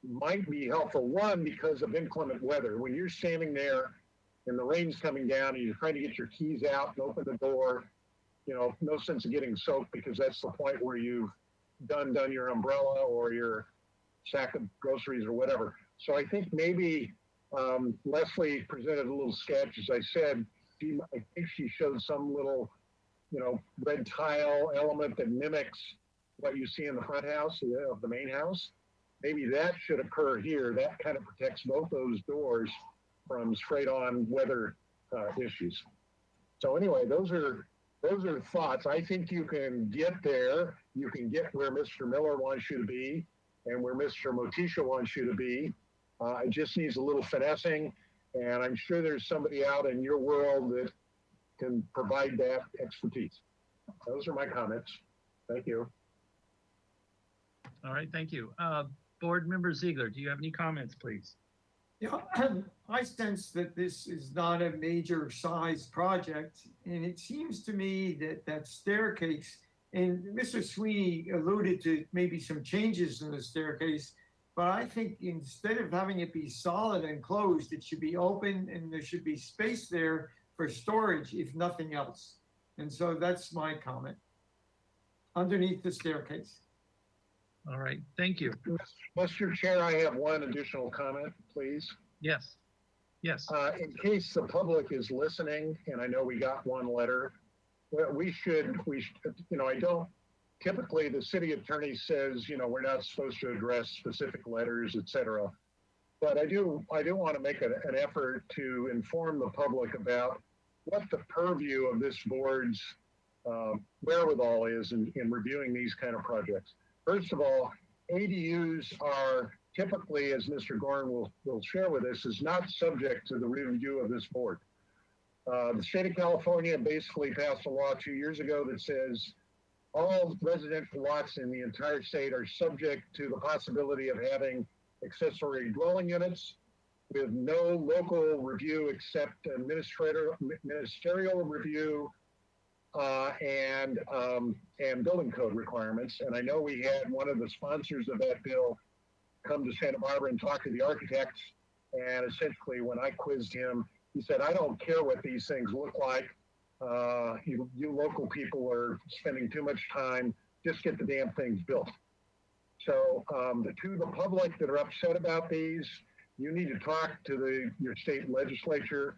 Speaker 1: might be helpful. One, because of inclement weather. When you're standing there and the rain's coming down and you're trying to get your keys out and open the door, no sense of getting soaked, because that's the point where you've done your umbrella or your sack of groceries or whatever. So I think maybe Leslie presented a little sketch. As I said, I think she showed some little, red tile element that mimics what you see in the front house of the main house. Maybe that should occur here. That kind of protects both those doors from straight on weather issues. So anyway, those are thoughts. I think you can get there. You can get where Mr. Miller wants you to be and where Mr. Motisha wants you to be. It just needs a little finessing, and I'm sure there's somebody out in your world that can provide that expertise. Those are my comments. Thank you.
Speaker 2: All right, thank you. Board Member Ziegler, do you have any comments, please?
Speaker 12: Yeah, I sense that this is not a major size project, and it seems to me that staircase, and Mr. Sweeney alluded to maybe some changes in the staircase, but I think instead of having it be solid and closed, it should be open and there should be space there for storage, if nothing else. And so that's my comment. Underneath the staircase.
Speaker 2: All right, thank you.
Speaker 1: Mr. Chair, I have one additional comment, please.
Speaker 2: Yes. Yes.
Speaker 1: In case the public is listening, and I know we got one letter, well, we should, I don't typically the city attorney says, you know, we're not supposed to address specific letters, et cetera. But I do want to make an effort to inform the public about what the purview of this board's wherewithal is in reviewing these kind of projects. First of all, ADUs are typically, as Mr. Gorn will share with us, is not subject to the review of this board. The state of California basically passed a law 2 years ago that says all residential lots in the entire state are subject to the possibility of having accessory dwelling units with no local review except ministerial review and building code requirements. And I know we had one of the sponsors of that bill come to Santa Barbara and talk to the architects. And essentially, when I quizzed him, he said, "I don't care what these things look like. You local people are spending too much time. Just get the damn things built." So the public that are upset about these, you need to talk to your state legislature.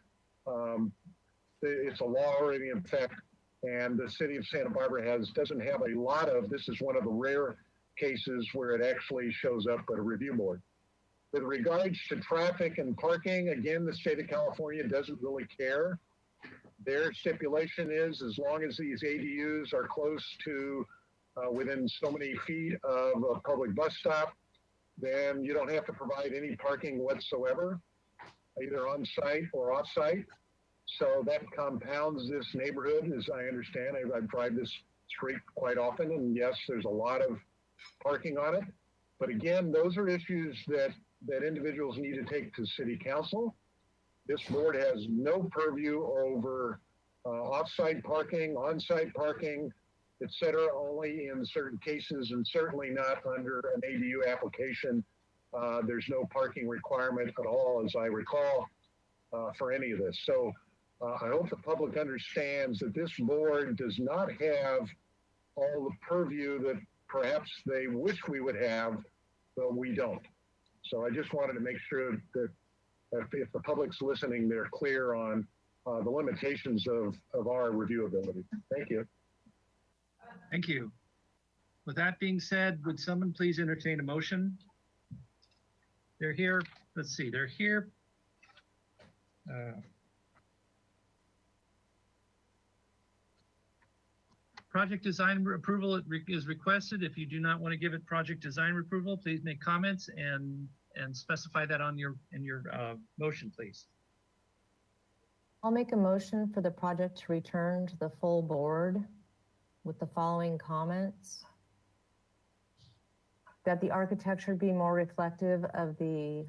Speaker 1: It's a law already in effect, and the city of Santa Barbara doesn't have a lot of. This is one of the rare cases where it actually shows up at a review board. With regards to traffic and parking, again, the state of California doesn't really care. Their stipulation is as long as these ADUs are close to within so many feet of a public bus stop, then you don't have to provide any parking whatsoever, either on site or off site. So that compounds this neighborhood, as I understand. I drive this street quite often, and yes, there's a lot of parking on it. But again, those are issues that individuals need to take to city council. This board has no purview over off-site parking, on-site parking, et cetera, only in certain cases, and certainly not under an ADU application. There's no parking requirement at all, as I recall, for any of this. So I hope the public understands that this board does not have all the purview that perhaps they wish we would have, but we don't. So I just wanted to make sure that if the public's listening, they're clear on the limitations of our reviewability. Thank you.
Speaker 2: Thank you. With that being said, would someone please entertain a motion? They're here. Let's see, they're here. Project design approval is requested. If you do not want to give it project design approval, please make comments and specify that in your motion, please.
Speaker 8: I'll make a motion for the project to return to the full board with the following comments. That the architecture be more reflective of the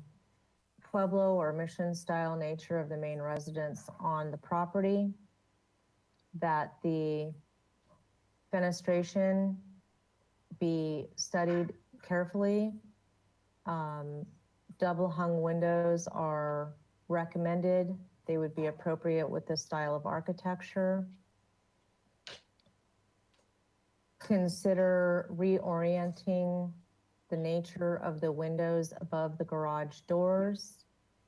Speaker 8: Pueblo or mission style nature of the main residence on the property. That the fenestration be studied carefully. Double hung windows are recommended. They would be appropriate with this style of architecture. Consider reorienting the nature of the windows above the garage doors,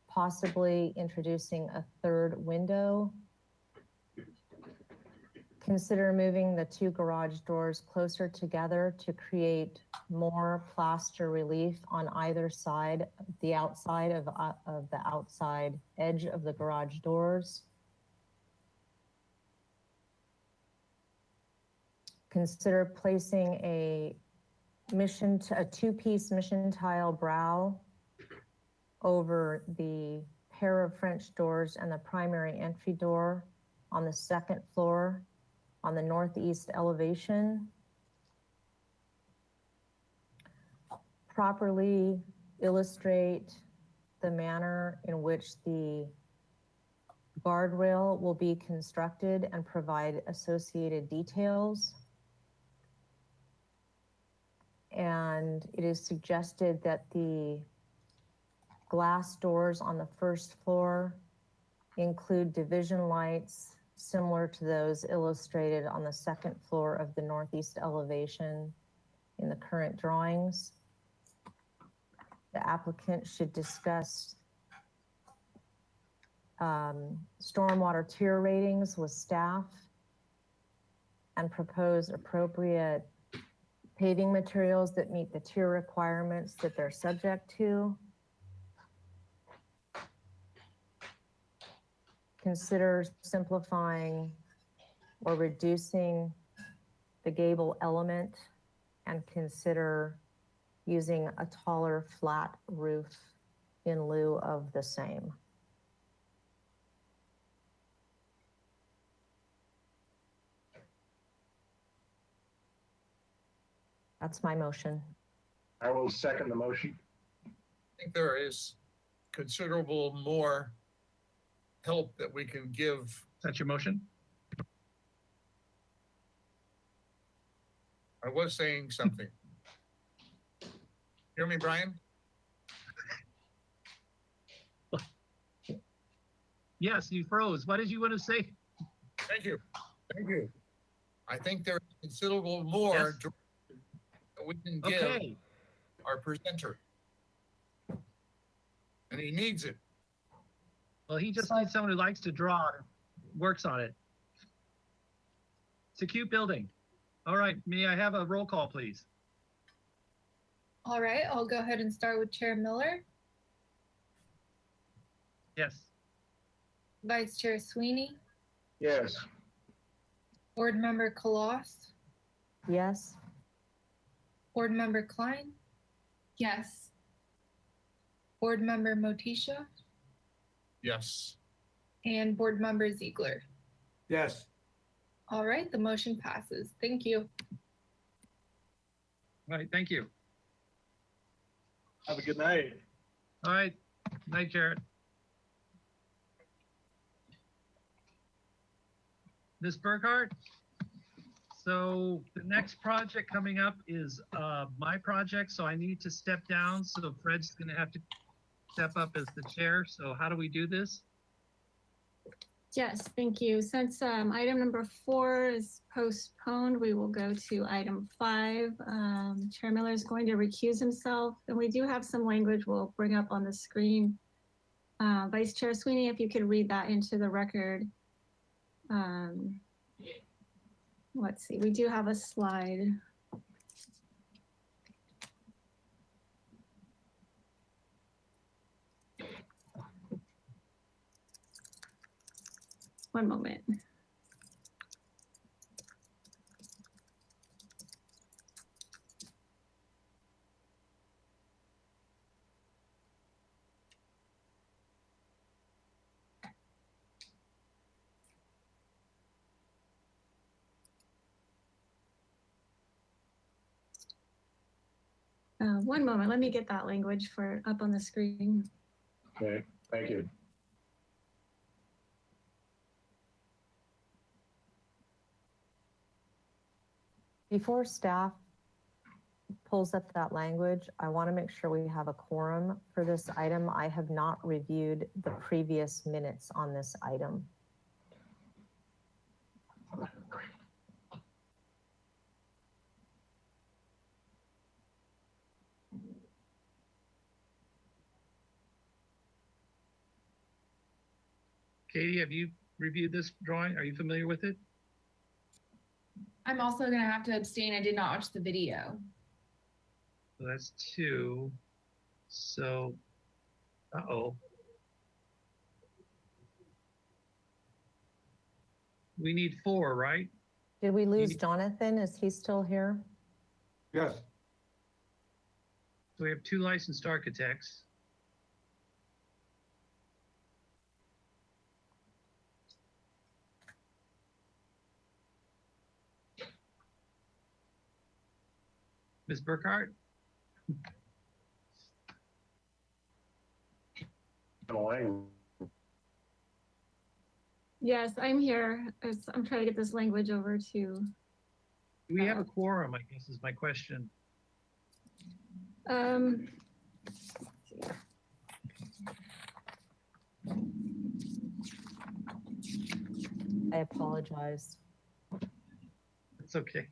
Speaker 8: possibly introducing a third window. Consider moving the two garage doors closer together to create more plaster relief on either side, the outside of the outside edge of the garage doors. Consider placing a two-piece mission tile brow over the pair of French doors and the primary entry door on the second floor on the northeast elevation. Properly illustrate the manner in which the guardrail will be constructed and provide associated details. And it is suggested that the glass doors on the first floor include division lights similar to those illustrated on the second floor of the northeast elevation in the current drawings. The applicant should discuss stormwater tier ratings with staff and propose appropriate paving materials that meet the tier requirements that they're subject to. Consider simplifying or reducing the gable element, and consider using a taller flat roof in lieu of the same. That's my motion.
Speaker 1: I will second the motion.
Speaker 5: I think there is considerable more help that we can give.
Speaker 2: Is that your motion?
Speaker 5: I was saying something. Hear me, Brian?
Speaker 2: Yes, you froze. What did you want to say?
Speaker 5: Thank you. Thank you. I think there is considerable more
Speaker 2: Yes.
Speaker 5: direction that we can give
Speaker 2: Okay.
Speaker 5: our presenter. And he needs it.
Speaker 2: Well, he just needs someone who likes to draw, and works on it. It's a cute building. All right, may I have a roll call, please?
Speaker 3: All right, I'll go ahead and start with Chair Miller,
Speaker 2: Yes.
Speaker 3: Vice Chair Sweeney,
Speaker 1: Yes.
Speaker 3: Board Member Koloss,
Speaker 8: Yes?
Speaker 3: Board Member Klein,
Speaker 9: Yes.
Speaker 3: Board Member Motisha,
Speaker 5: Yes.
Speaker 3: and Board Member Ziegler.
Speaker 12: Yes.
Speaker 3: All right, the motion passes. Thank you.
Speaker 2: All right, thank you.
Speaker 17: Have a good night.
Speaker 2: All right, night, Jared. Ms. Burkhart? So the next project coming up is my project, so I need to step down. So Fred's gonna have to step up as the chair. So how do we do this?
Speaker 4: Yes, thank you. Since item number 4 is postponed, we will go to item 5. Chair Miller is going to recuse himself, and we do have some language we'll bring up on the screen. Vice Chair Sweeney, if you could read that into the record. Let's see, we do have a slide. One moment. One moment, let me get that language for up on the screen.
Speaker 1: Okay, thank you.
Speaker 8: Before staff pulls up that language, I want to make sure we have a quorum for this item. I have not reviewed the previous minutes on this item.
Speaker 2: Katie, have you reviewed this drawing? Are you familiar with it?
Speaker 9: I'm also gonna have to abstain. I did not watch the video.
Speaker 2: So that's 2. So, uh-oh. We need 4, right?
Speaker 8: Did we lose Jonathan? Is he still here?
Speaker 12: Yes.
Speaker 2: So we have 2 licensed architects. Ms. Burkhart?
Speaker 4: Yes, I'm here. I'm trying to get this language over to.
Speaker 2: Do we have a quorum, I guess is my question.
Speaker 4: Um,
Speaker 8: I apologize.
Speaker 2: It's okay.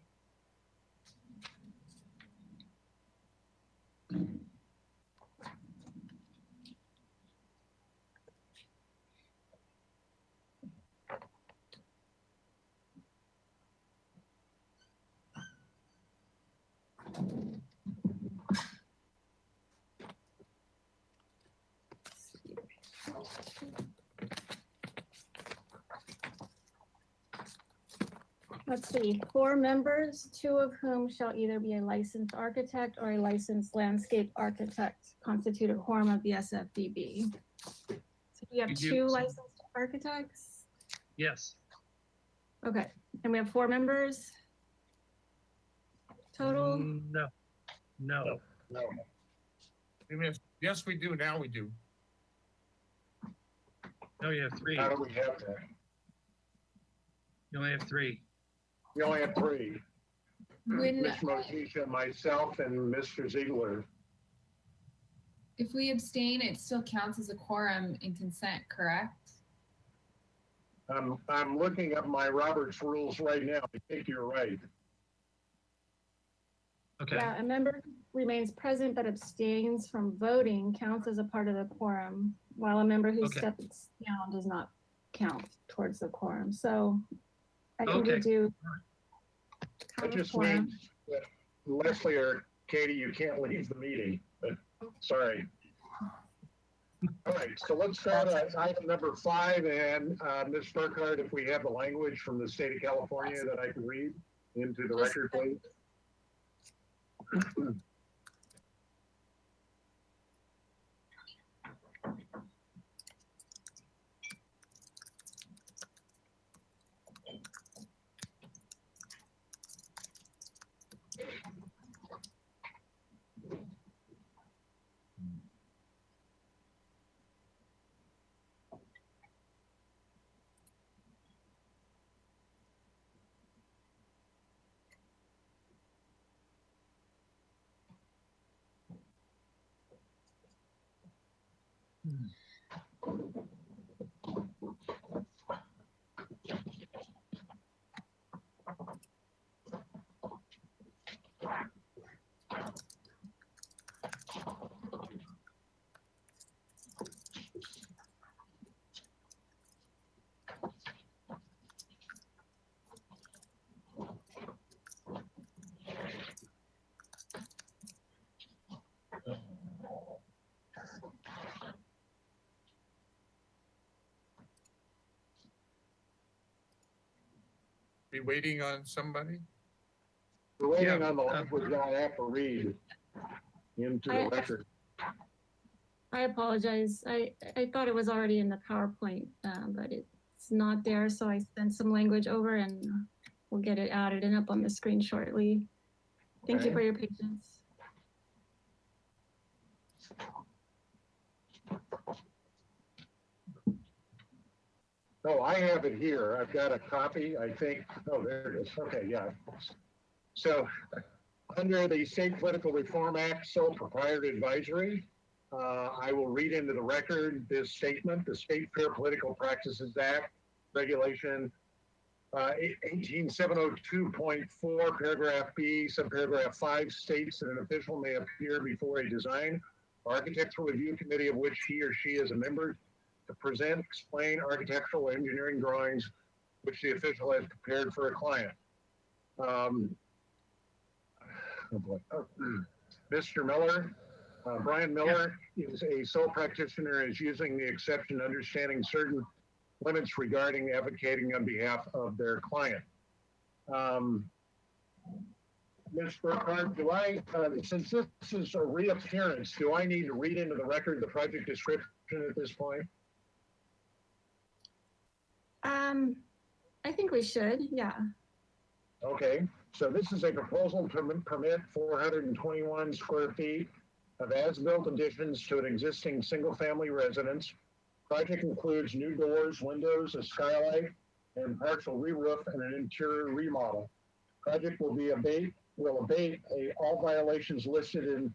Speaker 4: let's see, 4 members, 2 of whom shall either be a licensed architect or a licensed landscape architect, constitute a quorum of the SFDB. So we have
Speaker 2: You do-
Speaker 4: 2 licensed architects.
Speaker 2: Yes.
Speaker 4: Okay, and we have 4 members total.
Speaker 2: No. No.
Speaker 1: No.
Speaker 5: Yes, we do. Now we do.
Speaker 2: No, you have 3.
Speaker 1: How do we have that?
Speaker 2: You only have 3.
Speaker 1: We only have 3.
Speaker 9: When,
Speaker 1: Ms. Mosisha, myself, and Mr. Ziegler.
Speaker 9: if we abstain, it still counts as a quorum in consent, correct?
Speaker 1: I'm looking at my Robert's rules right now. I think you're right.
Speaker 2: Okay.
Speaker 4: Yeah, a member who remains present but abstains from voting counts as a part of the quorum, while a member who
Speaker 2: Okay.
Speaker 4: steps down does not count towards the quorum. So I think
Speaker 2: Okay.
Speaker 4: we do.
Speaker 1: That
Speaker 4: have a
Speaker 1: just
Speaker 4: quorum.
Speaker 1: means that Leslie or Katie, you can't leave the meeting, but sorry. All right, so let's start at item number 5, and Ms. Burkhardt, if we have the language from the state of California that I can read into the record, please.
Speaker 5: Be waiting on somebody?
Speaker 1: We're waiting
Speaker 2: Yeah,
Speaker 1: on the language I have to read into the record.
Speaker 4: I apologize. I thought it was already in the PowerPoint, but it's not there. So I sent some language over and we'll get it added and up on the screen shortly. Thank you
Speaker 1: Okay.
Speaker 4: for your patience.
Speaker 1: Oh, I have it here. I've got a copy, I think. Oh, there it is. Okay, yeah. So, under the State Political Reform Act, sole proprietor advisory, I will read into the record this statement. The State Fair Political Practices Act, regulation 18702.4, paragraph B, subparagraph 5 states that an official may appear before a design or architectural review committee of which he or she is a member to present, explain architectural or engineering drawings which the official has prepared for a client. Mr. Miller, Brian Miller is a sole practitioner and is using the exception understanding certain limits regarding advocating on behalf of their client. Ms. Burkhardt, do I, since this is a reappearance, do I need to read into the record the project description at this point?
Speaker 4: I think we should, yeah.
Speaker 1: Okay, so this is a proposal to permit 421 square feet of as-built additions to an existing single-family residence. Project includes new doors, windows, a skylight, and partial re-roof and an interior remodel. Project will abate all violations listed in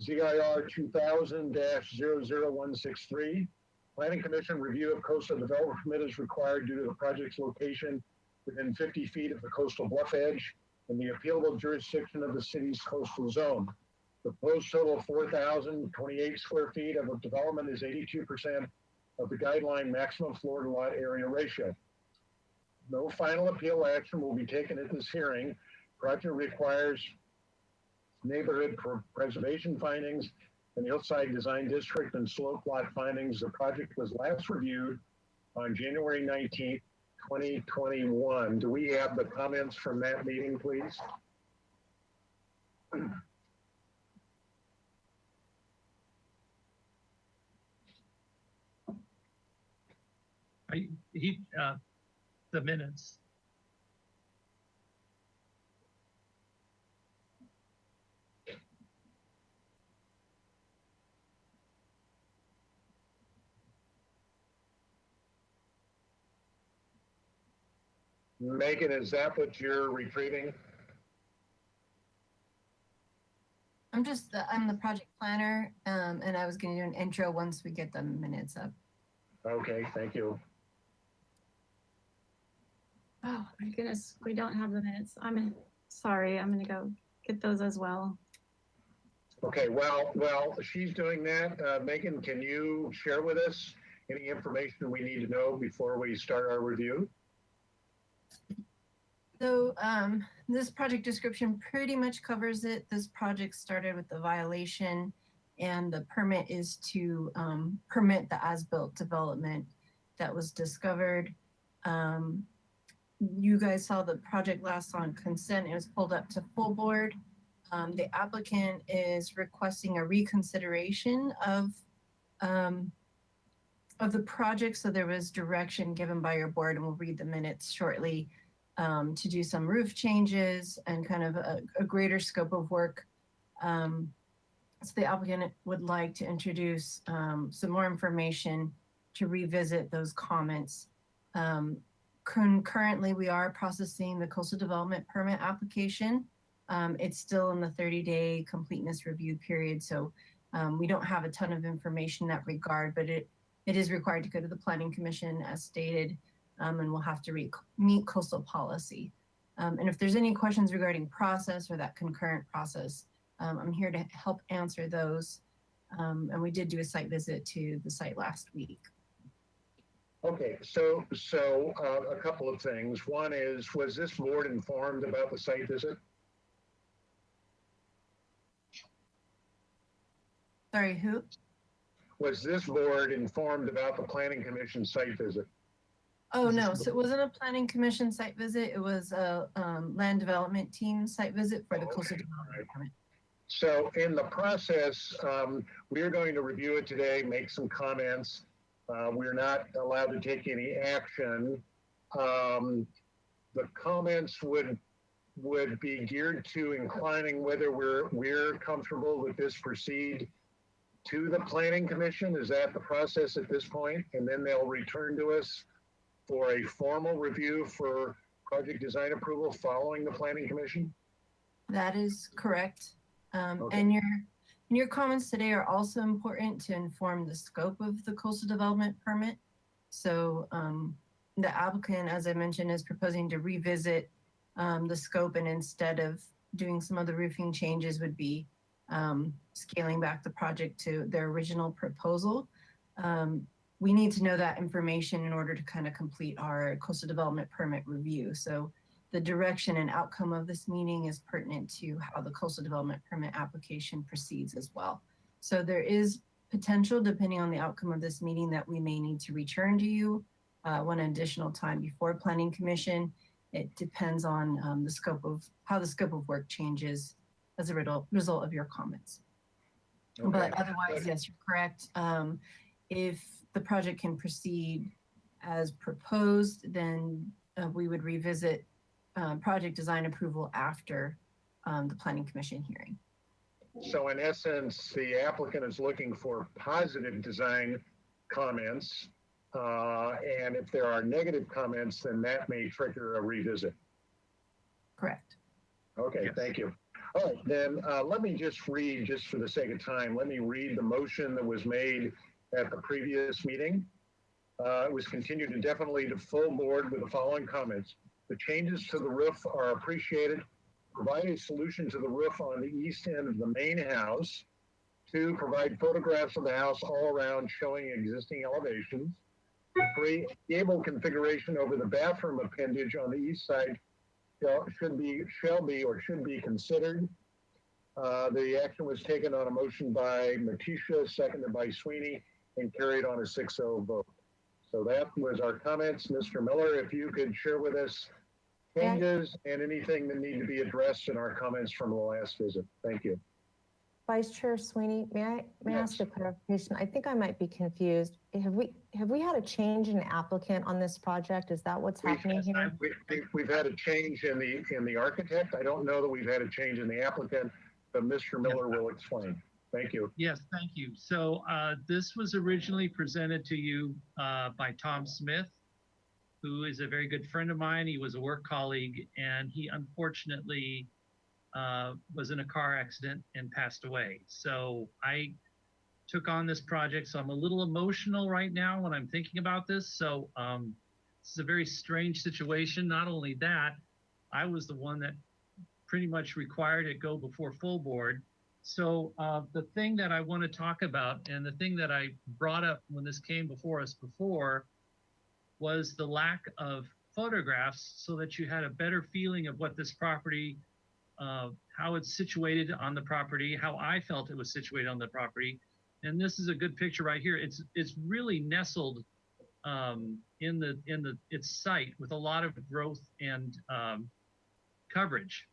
Speaker 1: ZIR 2000-00163. Planning Commission review of coastal development permit is required due to the project's location within 50 feet of the coastal bluff edge and the appealable jurisdiction of the city's coastal zone. The proposed total of 4,028 square feet of development is 82% of the guideline maximum floor to lot area ratio. No final appeal action will be taken at this hearing. Project requires neighborhood preservation findings and the Hillside Design District and slope lot findings. The project was last reviewed on January 19th, 2021. Do we have the comments from that meeting, please?
Speaker 2: The minutes.
Speaker 1: Megan, is that what you're retrieving?
Speaker 19: I'm the project planner, and I was gonna do an intro once we get the minutes up.
Speaker 1: Okay, thank you.
Speaker 4: Oh my goodness, we don't have the minutes. Sorry, I'm gonna go get those as well.
Speaker 1: Okay, well, she's doing that. Megan, can you share with us any information we need to know before we start our review?
Speaker 19: So this project description pretty much covers it. This project started with the violation, and the permit is to permit the as-built development that was discovered. You guys saw the project last on consent. It was pulled up to full board. The applicant is requesting a reconsideration of the project. So there was direction given by your board, and we'll read the minutes shortly, to do some roof changes and kind of a greater scope of work. So the applicant would like to introduce some more information to revisit those comments. Currently, we are processing the coastal development permit application. It's still in the 30-day completeness review period, so we don't have a ton of information in that regard, but it is required to go to the Planning Commission as stated, and we'll have to meet coastal policy. And if there's any questions regarding process or that concurrent process, I'm here to help answer those. And we did do a site visit to the site last week.
Speaker 1: Okay, so a couple of things. One is, was this board informed about the site visit?
Speaker 19: Sorry, who?
Speaker 1: Was this board informed about the Planning Commission site visit?
Speaker 19: Oh, no, so it wasn't a Planning Commission site visit. It was a land development team site visit for the coastal development permit.
Speaker 1: So in the process, we're going to review it today, make some comments. We're not allowed to take any action. The comments would be geared to inclining whether we're comfortable with this proceed to the Planning Commission. Is that the process at this point? And then they'll return to us for a formal review for project design approval following the Planning Commission?
Speaker 19: That is correct.
Speaker 1: Okay.
Speaker 19: And your comments today are also important to inform the scope of the coastal development permit. So the applicant, as I mentioned, is proposing to revisit the scope, and instead of doing some of the roofing changes would be scaling back the project to their original proposal. We need to know that information in order to kind of complete our coastal development permit review. So the direction and outcome of this meeting is pertinent to how the coastal development permit application proceeds as well. So there is potential, depending on the outcome of this meeting, that we may need to return to you one additional time before Planning Commission. It depends on the scope of how the scope of work changes as a result of your comments.
Speaker 1: Okay.
Speaker 19: But otherwise, yes, you're correct. If the project can proceed as proposed, then we would revisit project design approval after the Planning Commission hearing.
Speaker 1: So in essence, the applicant is looking for positive design comments. And if there are negative comments, then that may trigger a revisit.
Speaker 19: Correct.
Speaker 1: Okay,
Speaker 2: Yes.
Speaker 1: Thank you. All right, then let me just read, just for the sake of time, let me read the motion that was made at the previous meeting. It was continued indefinitely to full board with the following comments. The changes to the roof are appreciated. Provide a solution to the roof on the east end of the main house. 2, provide photographs of the house all around showing existing elevations. 3, gable configuration over the bathroom appendage on the east side should be considered. The action was taken on a motion by Matisha, seconded by Sweeney, and carried on a 6-0 vote. So that was our comments. Mr. Miller, if you could share with us changes and anything that need to be addressed in our comments from the last visit. Thank you.
Speaker 8: Vice Chair Sweeney, may I ask a clarification? I think I might be confused. Have we had a change in applicant on this project? Is that what's happening here?
Speaker 1: We've had a change in the architect. I don't know that we've had a change in the applicant, but Mr. Miller will explain. Thank you.
Speaker 2: Yes, thank you. So this was originally presented to you by Tom Smith, who is a very good friend of mine. He was a work colleague, and he unfortunately was in a car accident and passed away. So I took on this project. So I'm a little emotional right now when I'm thinking about this. So this is a very strange situation. Not only that, I was the one that pretty much required it go before full board. So the thing that I want to talk about, and the thing that I brought up when this came before us before, was the lack of photographs so that you had a better feeling of what this property, how it's situated on the property, how I felt it was situated on the property. And this is a good picture right here. It's really nestled in its site with a lot of growth and coverage.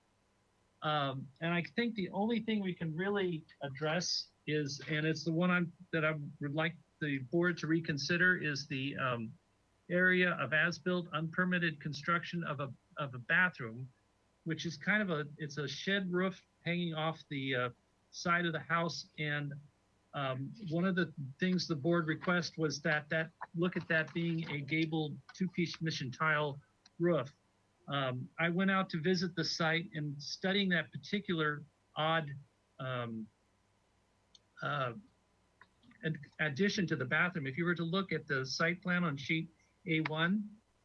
Speaker 2: And I think the only thing we can really address is, and it's the one that I would like the board to reconsider, is the area of as-built unpermitted construction of a bathroom, which is kind of it's a shed roof hanging off the side of the house. And one of the things the board request was that look at that being a gabled two-piece mission tile roof. I went out to visit the site, and studying that particular odd addition to the bathroom. If you were to look at the site plan on sheet A1,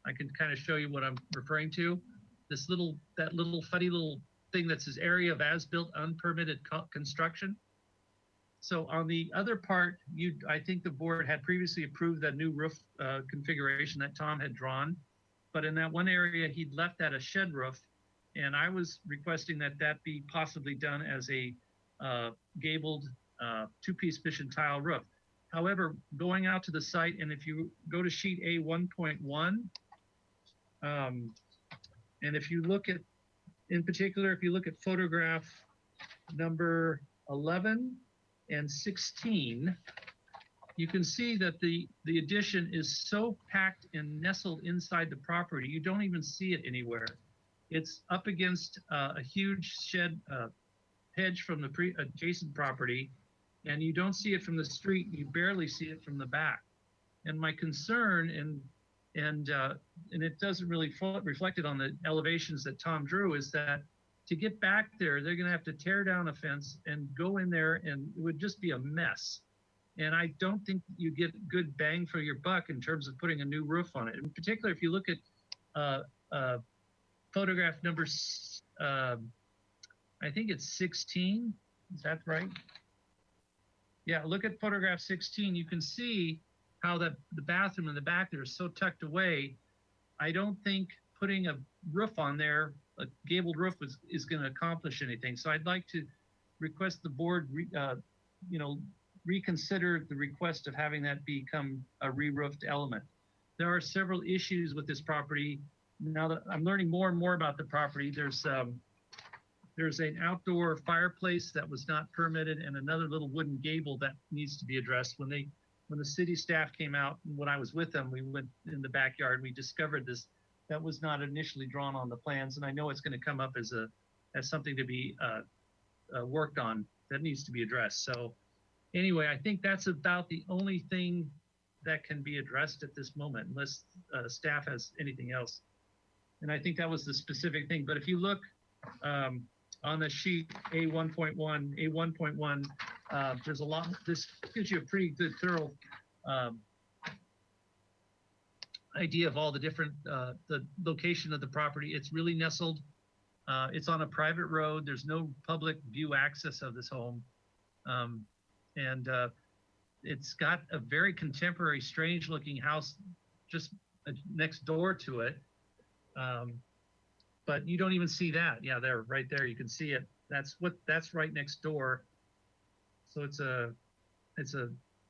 Speaker 2: I can kind of show you what I'm referring to. That little funny little thing that says area of as-built unpermitted construction. So on the other part, I think the board had previously approved that new roof configuration that Tom had drawn. But in that one area, he'd left that a shed roof, and I was requesting that be possibly done as a gabled two-piece mission tile roof. However, going out to the site, and if you go to sheet A1.1, and if you look at, in particular, if you look at photograph number 11 and 16, you can see that the addition is so packed and nestled inside the property, you don't even see it anywhere. It's up against a huge shed hedge from the adjacent property, and you don't see it from the street. You barely see it from the back. And my concern, and it doesn't really reflect it on the elevations that Tom drew, is that to get back there, they're going to have to tear down a fence and go in there, and it would just be a mess. And I don't think you get good bang for your buck in terms of putting a new roof on it. In particular, if you look at photograph number, I think it's 16. Is that right? Yeah, look at photograph 16. You can see how the bathroom in the back there is so tucked away. I don't think putting a roof on there, a gabled roof, is going to accomplish anything. So I'd like to request the board, reconsider the request of having that become a re-roofed element. There are several issues with this property. Now that I'm learning more and more about the property, there's an outdoor fireplace that was not permitted, and another little wooden gable that needs to be addressed. When the city staff came out, when I was with them, we went in the backyard, we discovered this that was not initially drawn on the plans, and I know it's going to come up as something to be worked on that needs to be addressed. So anyway, I think that's about the only thing that can be addressed at this moment, unless staff has anything else. And I think that was the specific thing. But if you look on the sheet A1.1, there's a lot. This gives you a pretty good, thorough idea of all the different, the location of the property. It's really nestled. It's on a private road. There's no public view access of this home. And it's got a very contemporary, strange looking house just next door to it. But you don't even see that. Yeah, there, right there, you can see it. That's right next door. So it's a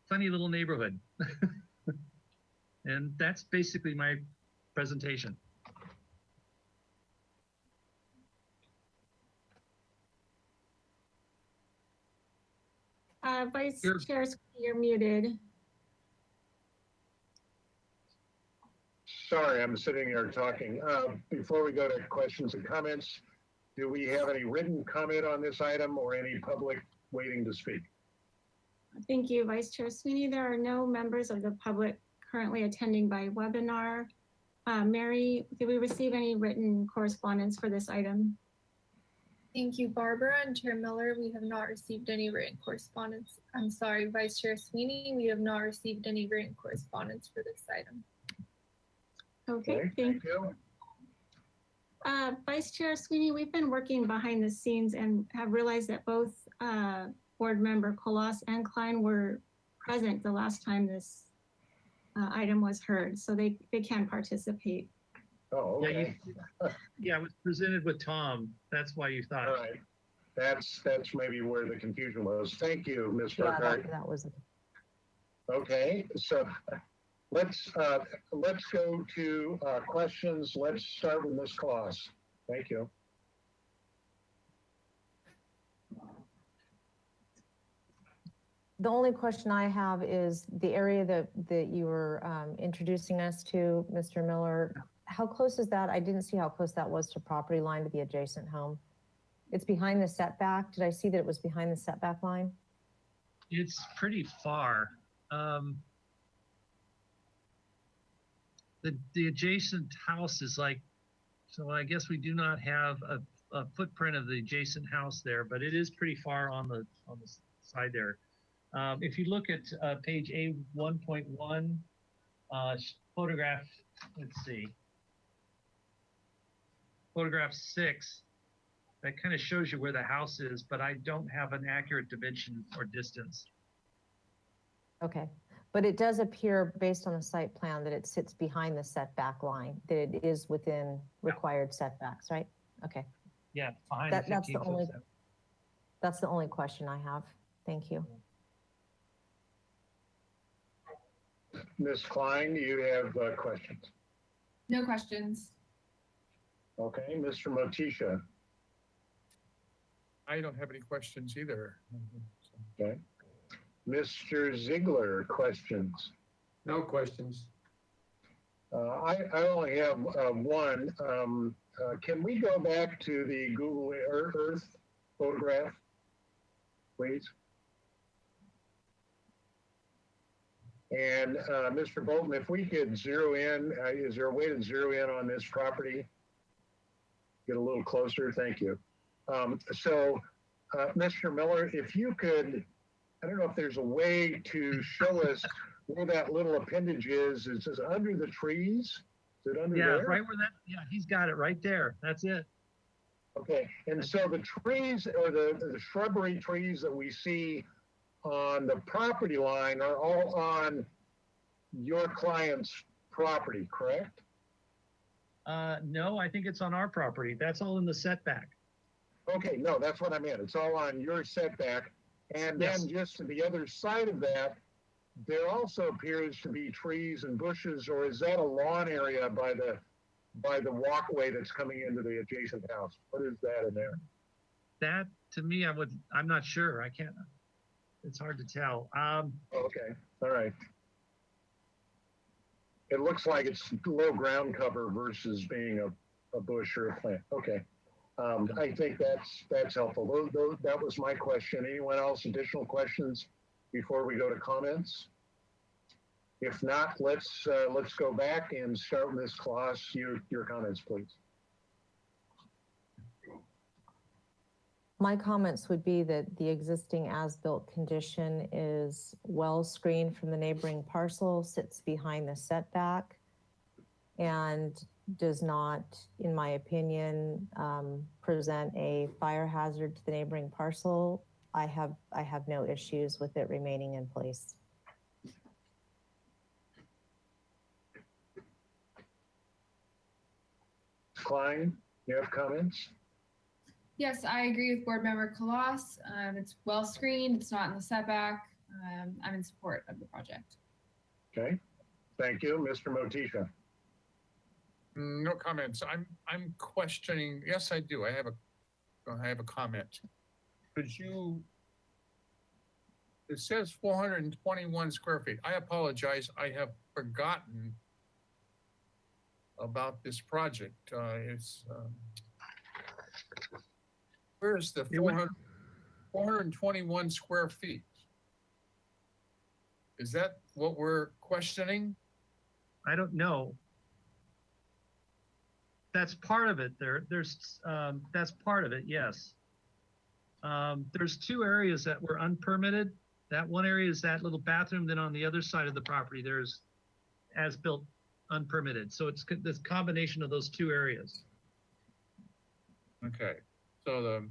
Speaker 2: funny little neighborhood. And that's basically my presentation.
Speaker 4: Vice
Speaker 2: Here.
Speaker 4: Chair, you're muted.
Speaker 1: Sorry, I'm sitting here talking. Before we go to questions and comments, do we have any written comment on this item or any public waiting to speak?
Speaker 4: Thank you, Vice Chair Sweeney. There are no members of the public currently attending by webinar. Mary, did we receive any written correspondence for this item?
Speaker 3: Thank you, Barbara and Chair Miller. We have not received any written correspondence. I'm sorry, Vice Chair Sweeney, we have not received any written correspondence for this item.
Speaker 4: Okay, thank you. Vice Chair Sweeney, we've been working behind the scenes and have realized that both Board Member Colas and Klein were present the last time this item was heard, so they can participate.
Speaker 1: Oh, okay.
Speaker 2: Yeah, it was presented with Tom. That's why you thought.
Speaker 1: All right. That's maybe where the confusion was. Thank you, Ms.
Speaker 8: Yeah,
Speaker 1: Burkhardt.
Speaker 8: that was,
Speaker 1: Okay, so let's go to questions. Let's start with Ms. Claus. Thank you.
Speaker 8: the only question I have is the area that you were introducing us to, Mr. Miller. How close is that? I didn't see how close that was to property line to the adjacent home. It's behind the setback. Did I see that it was behind the setback line?
Speaker 2: It's pretty far. The adjacent house is like, so I guess we do not have a footprint of the adjacent house there, but it is pretty far on the side there. If you look at page A1.1, photograph, let's see, photograph 6, that kind of shows you where the house is, but I don't have an accurate dimension or distance.
Speaker 8: Okay, but it does appear based on the site plan that it sits behind the setback line, that it is within required setbacks, right? Okay.
Speaker 2: Yeah, behind
Speaker 8: That's
Speaker 2: the 15
Speaker 8: the only,
Speaker 2: foot.
Speaker 8: that's the only question I have. Thank you.
Speaker 1: Ms. Klein, do you have questions?
Speaker 9: No questions.
Speaker 1: Okay, Mr. Motisha.
Speaker 5: I don't have any questions either.
Speaker 1: Okay. Mr. Ziegler, questions?
Speaker 12: No questions.
Speaker 1: I only have one. Can we go back to the Google Earth photograph, please? And Mr. Bolton, if we could zero in, is there a way to zero in on this property? Get a little closer, thank you. Mr. Miller, if you could, I don't know if there's a way to show us where that little appendage is. Is it under the trees? Is it under
Speaker 2: Yeah,
Speaker 1: there?
Speaker 2: right where that, yeah, he's got it right there. That's it.
Speaker 1: Okay, and so the trees or the shrubbery trees that we see on the property line are all on your client's property, correct?
Speaker 2: No, I think it's on our property. That's all in the setback.
Speaker 1: Okay, no, that's what I meant. It's all on your setback. And
Speaker 2: Yes.
Speaker 1: then just to the other side of that, there also appears to be trees and bushes, or is that a lawn area by the walkway that's coming into the adjacent house? What is that in there?
Speaker 2: That, to me, I'm not sure. I can't, it's hard to tell.
Speaker 1: Okay, all right. It looks like it's low ground cover versus being a bush or a plant. Okay. I think that's helpful. That was my question. Anyone else additional questions before we go to comments? If not, let's go back and start with Ms. Claus. Your comments, please.
Speaker 8: My comments would be that the existing as-built condition is well screened from the neighboring parcel, sits behind the setback, and does not, in my opinion, present a fire hazard to the neighboring parcel. I have no issues with it remaining in place.
Speaker 1: Klein, you have comments?
Speaker 9: Yes, I agree with Board Member Colas. It's well screened. It's not in the setback. I'm in support of the project.
Speaker 1: Okay. Thank you. Mr. Motisha.
Speaker 5: No comments. I'm questioning. Yes, I do. I have a comment. Could you? It says 421 square feet. I apologize. I have forgotten about this project. Where's the 421 square feet? Is that what we're questioning?
Speaker 2: I don't know. That's part of it. That's part of it. Yes. There's two areas that were unpermitted. That one area is that little bathroom. Then on the other side of the property, there's as-built unpermitted. So it's this combination of those two areas.
Speaker 5: Okay. So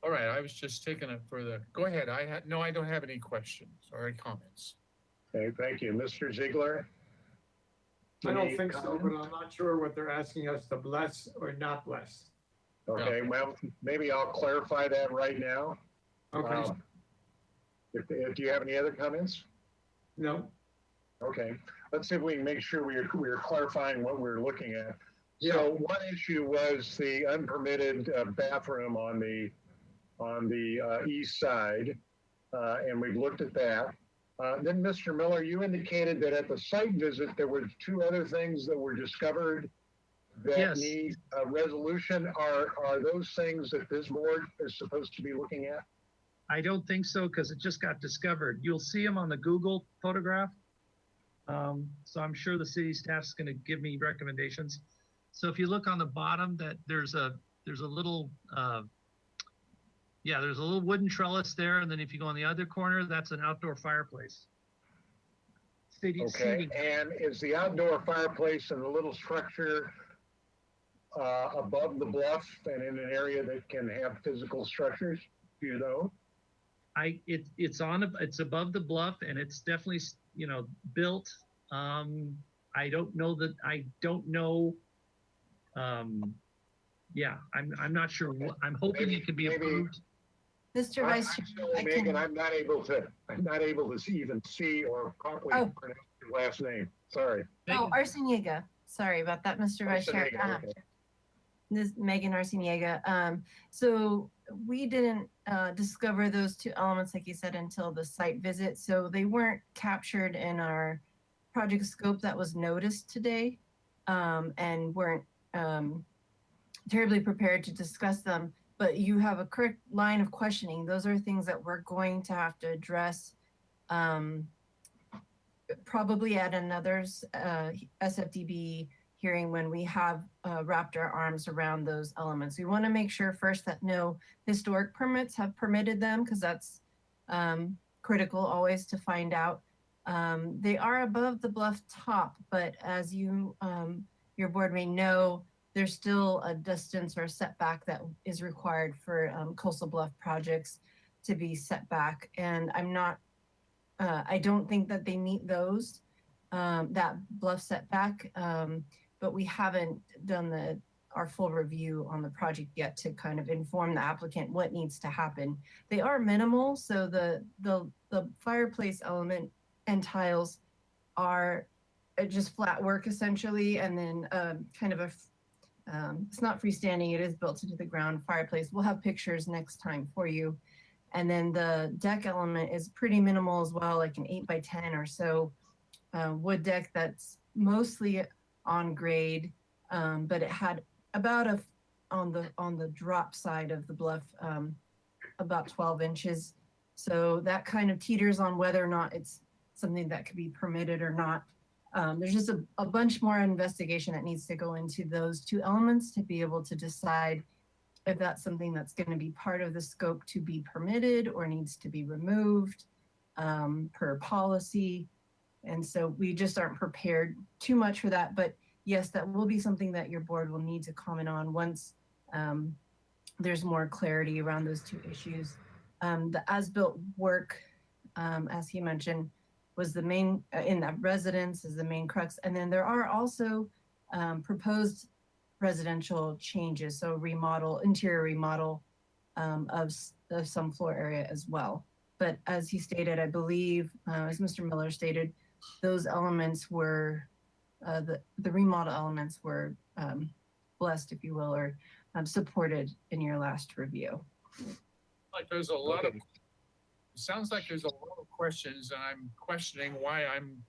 Speaker 5: all right. I was just taking it for the. Go ahead. I don't have any questions or any comments.
Speaker 1: Okay, thank you. Mr. Ziegler?
Speaker 12: I don't
Speaker 1: Any
Speaker 12: think so,
Speaker 1: comment?
Speaker 12: but I'm not sure what they're asking us to bless or not bless.
Speaker 1: Okay, well, maybe I'll clarify that right now.
Speaker 12: Okay.
Speaker 1: If you have any other comments?
Speaker 12: No.
Speaker 1: Okay, let's see if we can make sure we're clarifying what we're looking at. So one issue was the unpermitted bathroom on the east side, and we've looked at that. Then, Mr. Miller, you indicated that at the site visit, there were two other things that were discovered that
Speaker 2: Yes.
Speaker 1: need a resolution. Are those things that this board is supposed to be looking at?
Speaker 2: I don't think so because it just got discovered. You'll see them on the Google photograph. So I'm sure the city staff is going to give me recommendations. So if you look on the bottom, that there's a little there's a little wooden trellis there, and then if you go on the other corner, that's an outdoor fireplace.
Speaker 1: Okay,
Speaker 2: Seating.
Speaker 1: and is the outdoor fireplace in a little structure above the bluff and in an area that can have physical structures? Do you know?
Speaker 2: It's above the bluff, and it's definitely built. I don't know. I'm not sure. I'm hoping it can be approved.
Speaker 19: Mr. Vice Chair, I
Speaker 1: Megan,
Speaker 19: can,
Speaker 1: I'm not able to even see or properly pronounce your last name. Sorry.
Speaker 19: Arciniega. Sorry about that, Mr. Vice Chair.
Speaker 1: Arciniega, okay.
Speaker 19: This is Megan Arciniega. So we didn't discover those two elements, like you said, until the site visit. So they weren't captured in our project scope that was noticed today, and weren't terribly prepared to discuss them. But you have a correct line of questioning. Those are things that we're going to have to address probably at another SFDB hearing when we have wrapped our arms around those elements. We want to make sure first that no historic permits have permitted them, because that's critical always to find out. They are above the bluff top, but as you, your board may know, there's still a distance or setback that is required for coastal bluff projects to be set back. And I don't think that they meet those, that bluff setback, but we haven't done our full review on the project yet to kind of inform the applicant what needs to happen. They are minimal, so the fireplace element and tiles are just flat work essentially, and then kind of it's not freestanding, it is built into the ground fireplace. We'll have pictures next time for you. And then the deck element is pretty minimal as well, like an 8x10 or so wood deck that's mostly on grade, but it had about on the drop side of the bluff, about 12 inches. So that kind of teeters on whether or not it's something that could be permitted or not. There's just a bunch more investigation that needs to go into those two elements to be able to decide if that's something that's going to be part of the scope to be permitted or needs to be removed per policy. And so we just aren't prepared too much for that. But yes, that will be something that your board will need to comment on once there's more clarity around those two issues. The as-built work, as he mentioned, was the main, in that residence is the main crux. And then there are also proposed residential changes, so interior remodel of some floor area as well. But as he stated, I believe, as Mr. Miller stated, those elements were, the remodel elements were blessed, if you will, or supported in your last review.
Speaker 5: Like there's a lot of, it sounds like there's a lot of questions, and I'm questioning why I'm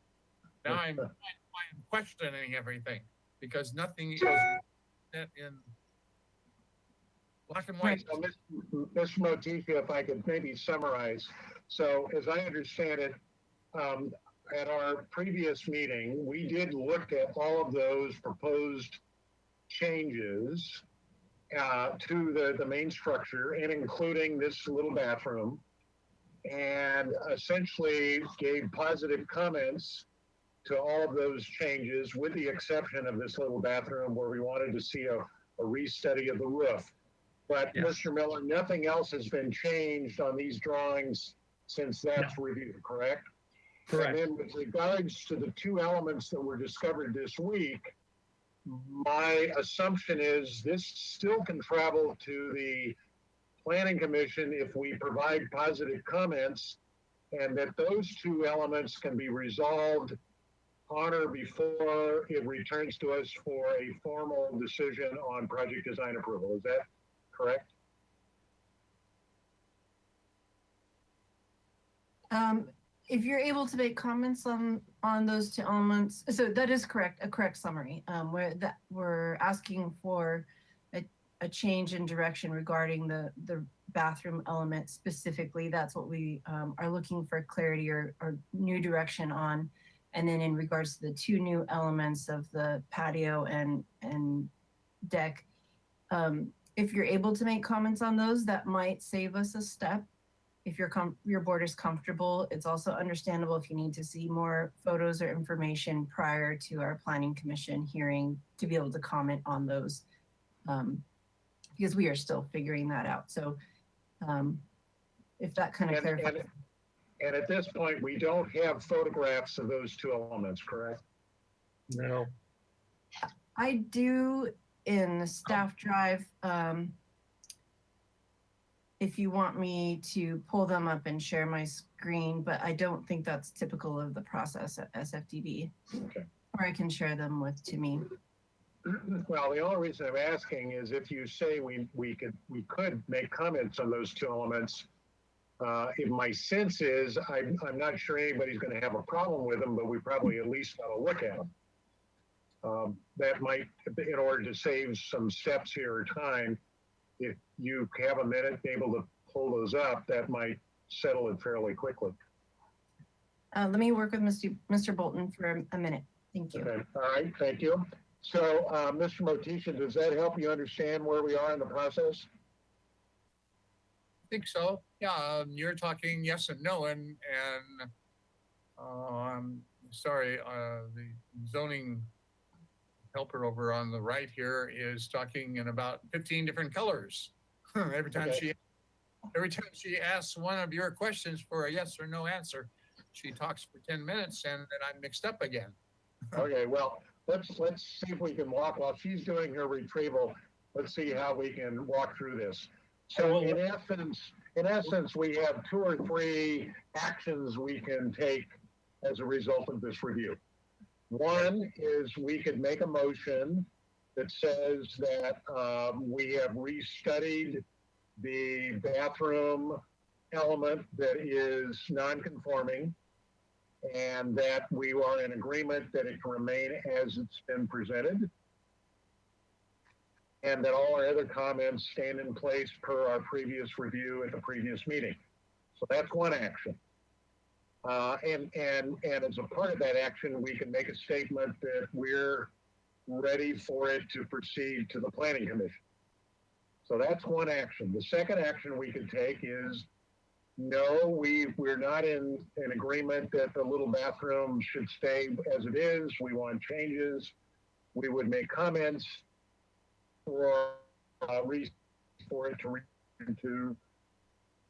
Speaker 5: questioning everything, because nothing is in black and white.
Speaker 1: So, Mr. Motifa, if I could maybe summarize. So as I understand it, at our previous meeting, we did look at all of those proposed changes to the main structure, and including this little bathroom, and essentially gave positive comments to all of those changes, with the exception of this little bathroom where we wanted to see a restudy of the roof. But
Speaker 2: Yes.
Speaker 1: Mr. Miller, nothing else has been changed on these drawings since that's reviewed, correct?
Speaker 2: Correct.
Speaker 1: And then with regards to the two elements that were discovered this week, my assumption is this still can travel to the Planning Commission if we provide positive comments, and that those two elements can be resolved on or before it returns to us for a formal decision on project design approval. Is that correct?
Speaker 19: If you're able to make comments on those two elements, so that is correct, a correct summary. We're asking for a change in direction regarding the bathroom element specifically. That's what we are looking for clarity or new direction on. And then in regards to the two new elements of the patio and deck, if you're able to make comments on those, that might save us a step. If your board is comfortable, it's also understandable if you need to see more photos or information prior to our Planning Commission hearing to be able to comment on those, because we are still figuring that out. So if that kind of clarifies.
Speaker 1: And at this point, we don't have photographs of those two elements, correct?
Speaker 2: No.
Speaker 19: I do in the staff drive. If you want me to pull them up and share my screen, but I don't think that's typical of the process at SFDB.
Speaker 1: Okay.
Speaker 19: Or I can share them to me.
Speaker 1: Well, the only reason I'm asking is if you say we could make comments on those two elements. If my sense is, I'm not sure anybody's going to have a problem with them, but we probably at least got to look at them. That might, in order to save some steps here or time, if you have a minute, be able to pull those up, that might settle it fairly quickly.
Speaker 19: Let me work with Mr. Bolton for a minute. Thank you.
Speaker 1: Okay. All right. Thank you. So, Mr. Motisha, does that help you understand where we are in the process?
Speaker 5: I think so. Yeah, you're talking yes and no, and sorry, the zoning helper over on the right here is talking in about 15 different colors. Every time she asks one of your questions for a yes or no answer, she talks for 10 minutes, and then I'm mixed up again.
Speaker 1: Okay, well, let's see if we can walk while she's doing her retrieval. Let's see how we can walk through this. So in essence, we have 2 or 3 actions we can take as a result of this review. One is we could make a motion that says that we have restudied the bathroom element that is non-conforming, and that we are in agreement that it can remain as it's been presented, and that all our other comments stand in place per our previous review at the previous meeting. So that's one action. And as a part of that action, we can make a statement that we're ready for it to proceed to the Planning Commission. So that's one action. The second action we could take is, no, we're not in agreement that the little bathroom should stay as it is. We want changes. We would make comments for it to return to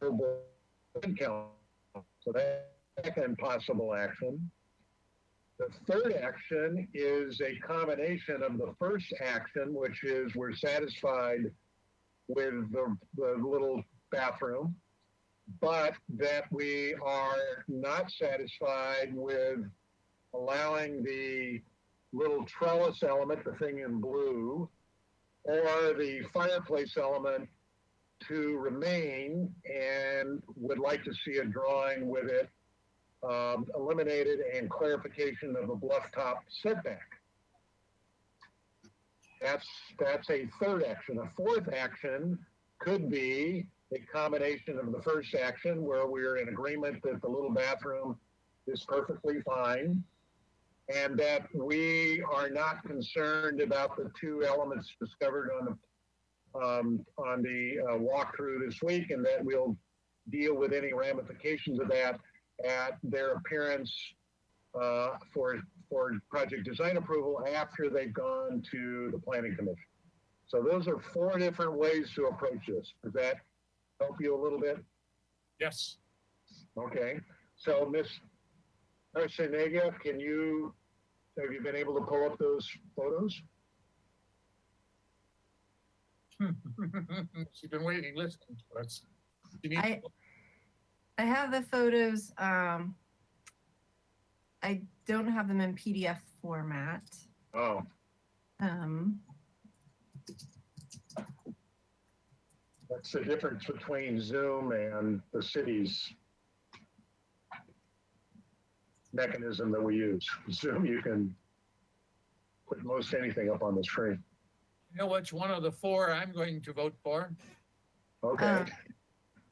Speaker 1: the council. So that's the second possible action. The third action is a combination of the first action, which is we're satisfied with the little bathroom, but that we are not satisfied with allowing the little trellis element, the thing in blue, or the fireplace element to remain, and would like to see a drawing with it eliminated and clarification of the bluff top setback. That's a third action. A fourth action could be a combination of the first action where we're in agreement that the little bathroom is perfectly fine and that we are not concerned about the two elements discovered on the walkthrough this week, and that we'll deal with any ramifications of that at their appearance for project design approval after they've gone to the planning commission. So those are 4 different ways to approach this. Does that help you a little bit?
Speaker 5: Yes.
Speaker 1: Okay. So Ms. Arsenega, have you been able to pull up those photos?
Speaker 5: She's been waiting, listening to us. You need-
Speaker 19: I have the photos. I don't have them in PDF format.
Speaker 1: Oh. That's the difference between Zoom and the city's mechanism that we use. Zoom, you can put most anything up on the screen.
Speaker 5: You know which one of the 4 I'm going to vote for?
Speaker 1: Okay.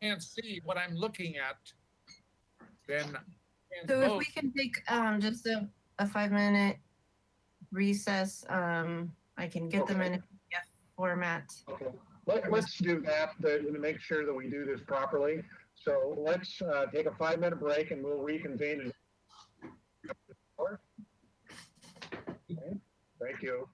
Speaker 5: Can't see what I'm looking at. Then can't
Speaker 19: So if
Speaker 5: vote.
Speaker 19: we can take just a 5-minute recess, I can get them in a PDF format.
Speaker 1: Okay. Let's do that to make sure that we do this properly. So let's take a 5-minute break and we'll reconvene. Okay. Thank you.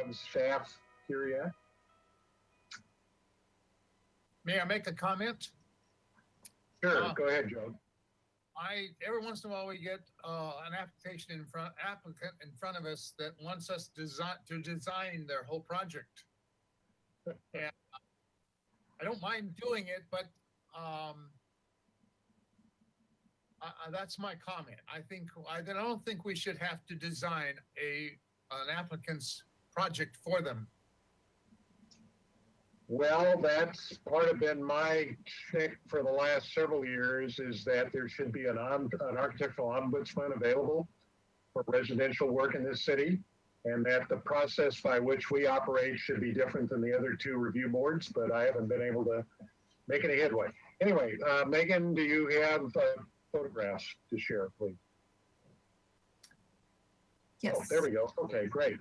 Speaker 1: have staff here yet?
Speaker 5: May I make a comment?
Speaker 1: Sure, go ahead, Joe.
Speaker 5: Every once in a while we get an applicant in front of us that wants us to design their whole project. And I don't mind doing it, but that's my comment. I don't think we should have to design an applicant's project for them.
Speaker 1: Well, that's part of been my shtick for the last several years, is that there should be an architectural ombudsman available for residential work in this city, and that the process by which we operate should be different than the other two review boards, but I haven't been able to make any headway. Anyway, Megan, do you have photographs to share, please?
Speaker 19: Yes.
Speaker 1: Oh, there we go. Okay, great.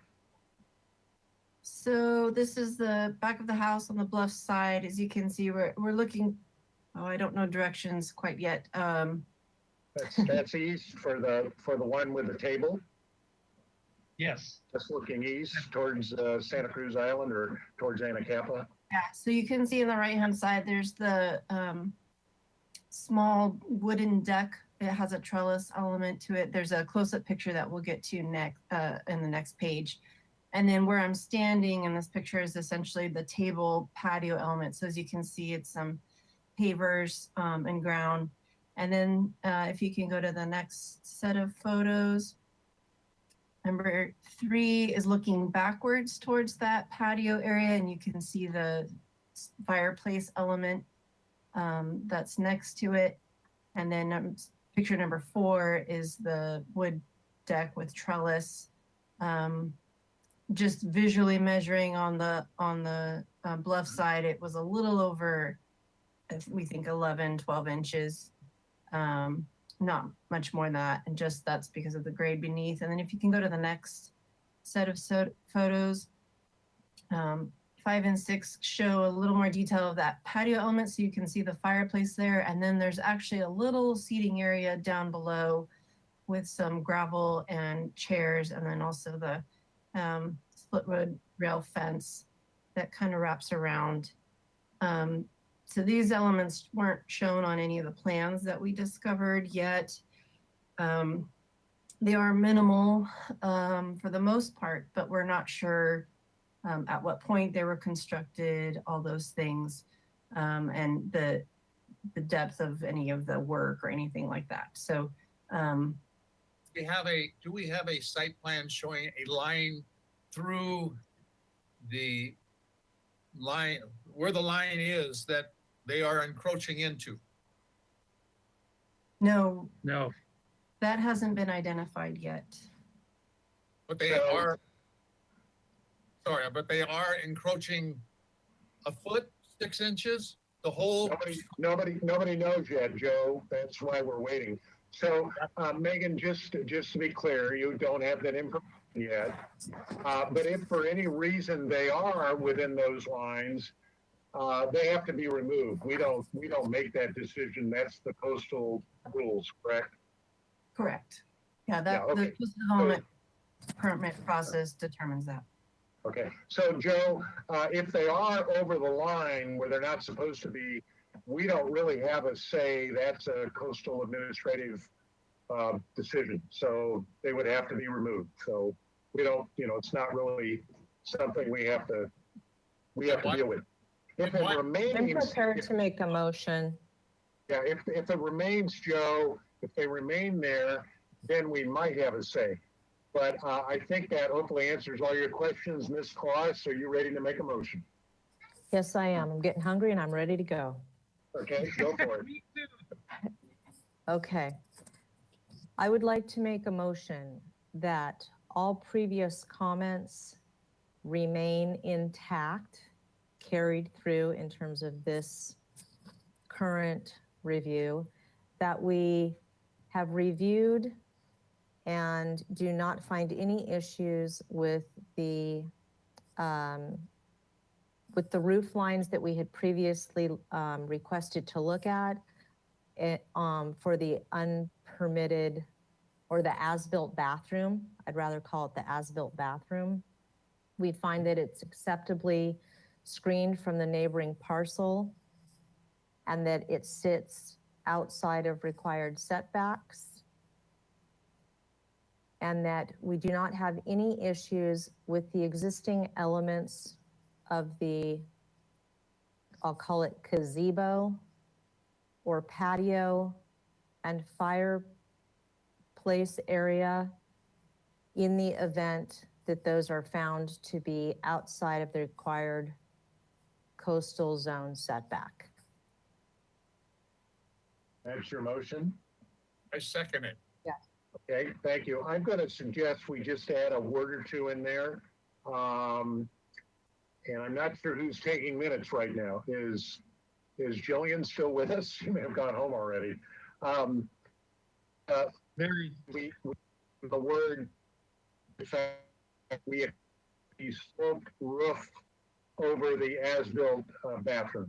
Speaker 19: So this is the back of the house on the bluff side. As you can see, we're looking, oh, I don't know directions quite yet.
Speaker 1: That's east for the one with the table.
Speaker 2: Yes.
Speaker 1: Just looking east towards Santa Cruz Island or towards Anacapa.
Speaker 19: Yeah, so you can see on the right-hand side, there's the small wooden deck. It has a trellis element to it. There's a close-up picture that we'll get to next in the next page. And then where I'm standing in this picture is essentially the table patio element. So as you can see, it's some pavers and ground. And then if you can go to the next set of photos. Number 3 is looking backwards towards that patio area, and you can see the fireplace element that's next to it. And then picture number 4 is the wood deck with trellis. Just visually measuring on the bluff side, it was a little over, we think 11, 12 inches. Not much more than that, and just that's because of the grade beneath. And then if you can go to the next set of photos, 5 and 6 show a little more detail of that patio element, so you can see the fireplace there. And then there's actually a little seating area down below with some gravel and chairs, and then also the split wood rail fence that kind of wraps around. So these elements weren't shown on any of the plans that we discovered yet. They are minimal for the most part, but we're not sure at what point they were constructed, all those things, and the depth of any of the work or anything like that. So
Speaker 5: do we have a site plan showing a line through the line, where the line is that they are encroaching into?
Speaker 19: No.
Speaker 2: No.
Speaker 19: That hasn't been identified yet.
Speaker 5: But they are encroaching a foot, 6 inches, the whole.
Speaker 1: Nobody knows yet, Joe. That's why we're waiting. So, Megan, just to be clear, you don't have that information yet. But if for any reason they are within those lines, they have to be removed. We don't make that decision. That's the coastal rules, correct?
Speaker 19: Correct. Yeah,
Speaker 1: Yeah, okay.
Speaker 19: the coastal development permit process determines that.
Speaker 1: Okay, so Joe, if they are over the line where they're not supposed to be, we don't really have a say. That's a coastal administrative decision. So they would have to be removed. So we don't, it's not really something we have to deal with. If it remains,
Speaker 8: I'm prepared to make a motion.
Speaker 1: Yeah, if it remains, Joe, if they remain there, then we might have a say. But I think that hopefully answers all your questions. Ms. Claus, are you ready to make a motion?
Speaker 8: Yes, I am. I'm getting hungry and I'm ready to go.
Speaker 1: Okay, go for it.
Speaker 8: Okay. I would like to make a motion that all previous comments remain intact, carried through in terms of this current review, that we have reviewed and do not find any issues with the roof lines that we had previously requested to look at for the unpermitted or the as-built bathroom. I'd rather call it the as-built bathroom. We find that it's acceptably screened from the neighboring parcel and that it sits outside of required setbacks. And that we do not have any issues with the existing elements of the, I'll call it gazebo or patio and fireplace area in the event that those are found to be outside of the required coastal zone setback.
Speaker 1: That's your motion?
Speaker 5: I second it.
Speaker 1: Okay, thank you. I'm going to suggest we just add a word or two in there. And I'm not sure who's taking minutes right now. Is Jillian still with us? She may have gone home already.
Speaker 2: Very.
Speaker 1: The word, in fact, we sloped roof over the as-built bathroom.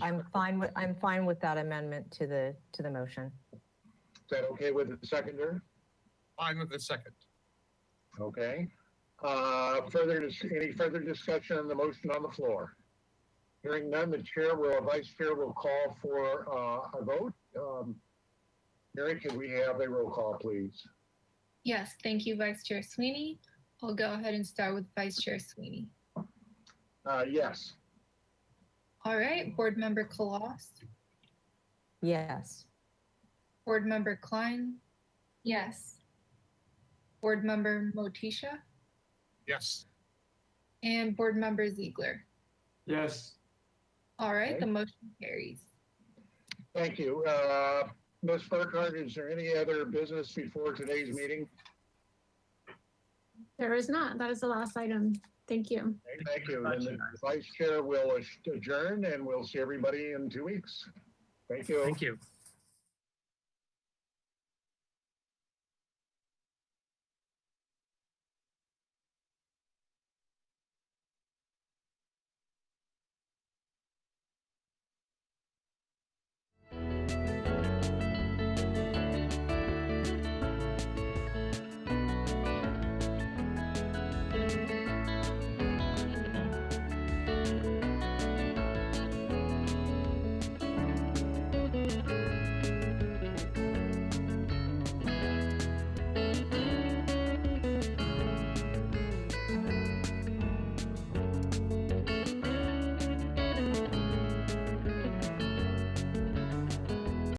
Speaker 8: I'm fine with that amendment to the motion.
Speaker 1: Is that okay with the seconder?
Speaker 5: Fine with the second.
Speaker 1: Okay. Any further discussion on the motion on the floor? Hearing none, the vice chair will call for a vote. Mary, can we have a roll call, please?
Speaker 3: Yes, thank you, Vice Chair Sweeney. I'll go ahead and start with Vice Chair Sweeney.
Speaker 1: Yes.
Speaker 3: All right, Board Member Kaloss,
Speaker 8: Yes.
Speaker 3: Board Member Klein,
Speaker 9: Yes.
Speaker 3: Board Member Motisha,
Speaker 5: Yes.
Speaker 3: and Board Member Ziegler.
Speaker 12: Yes.
Speaker 3: All right,
Speaker 1: Okay.
Speaker 3: the motion carries.
Speaker 1: Thank you. Ms. Burkhardt, is there any other business before today's meeting?
Speaker 4: There is not. That is the last item. Thank you.
Speaker 1: Okay, thank you. Then the vice chair will adjourn and we'll see everybody in 2 weeks. Thank you.
Speaker 2: Thank you.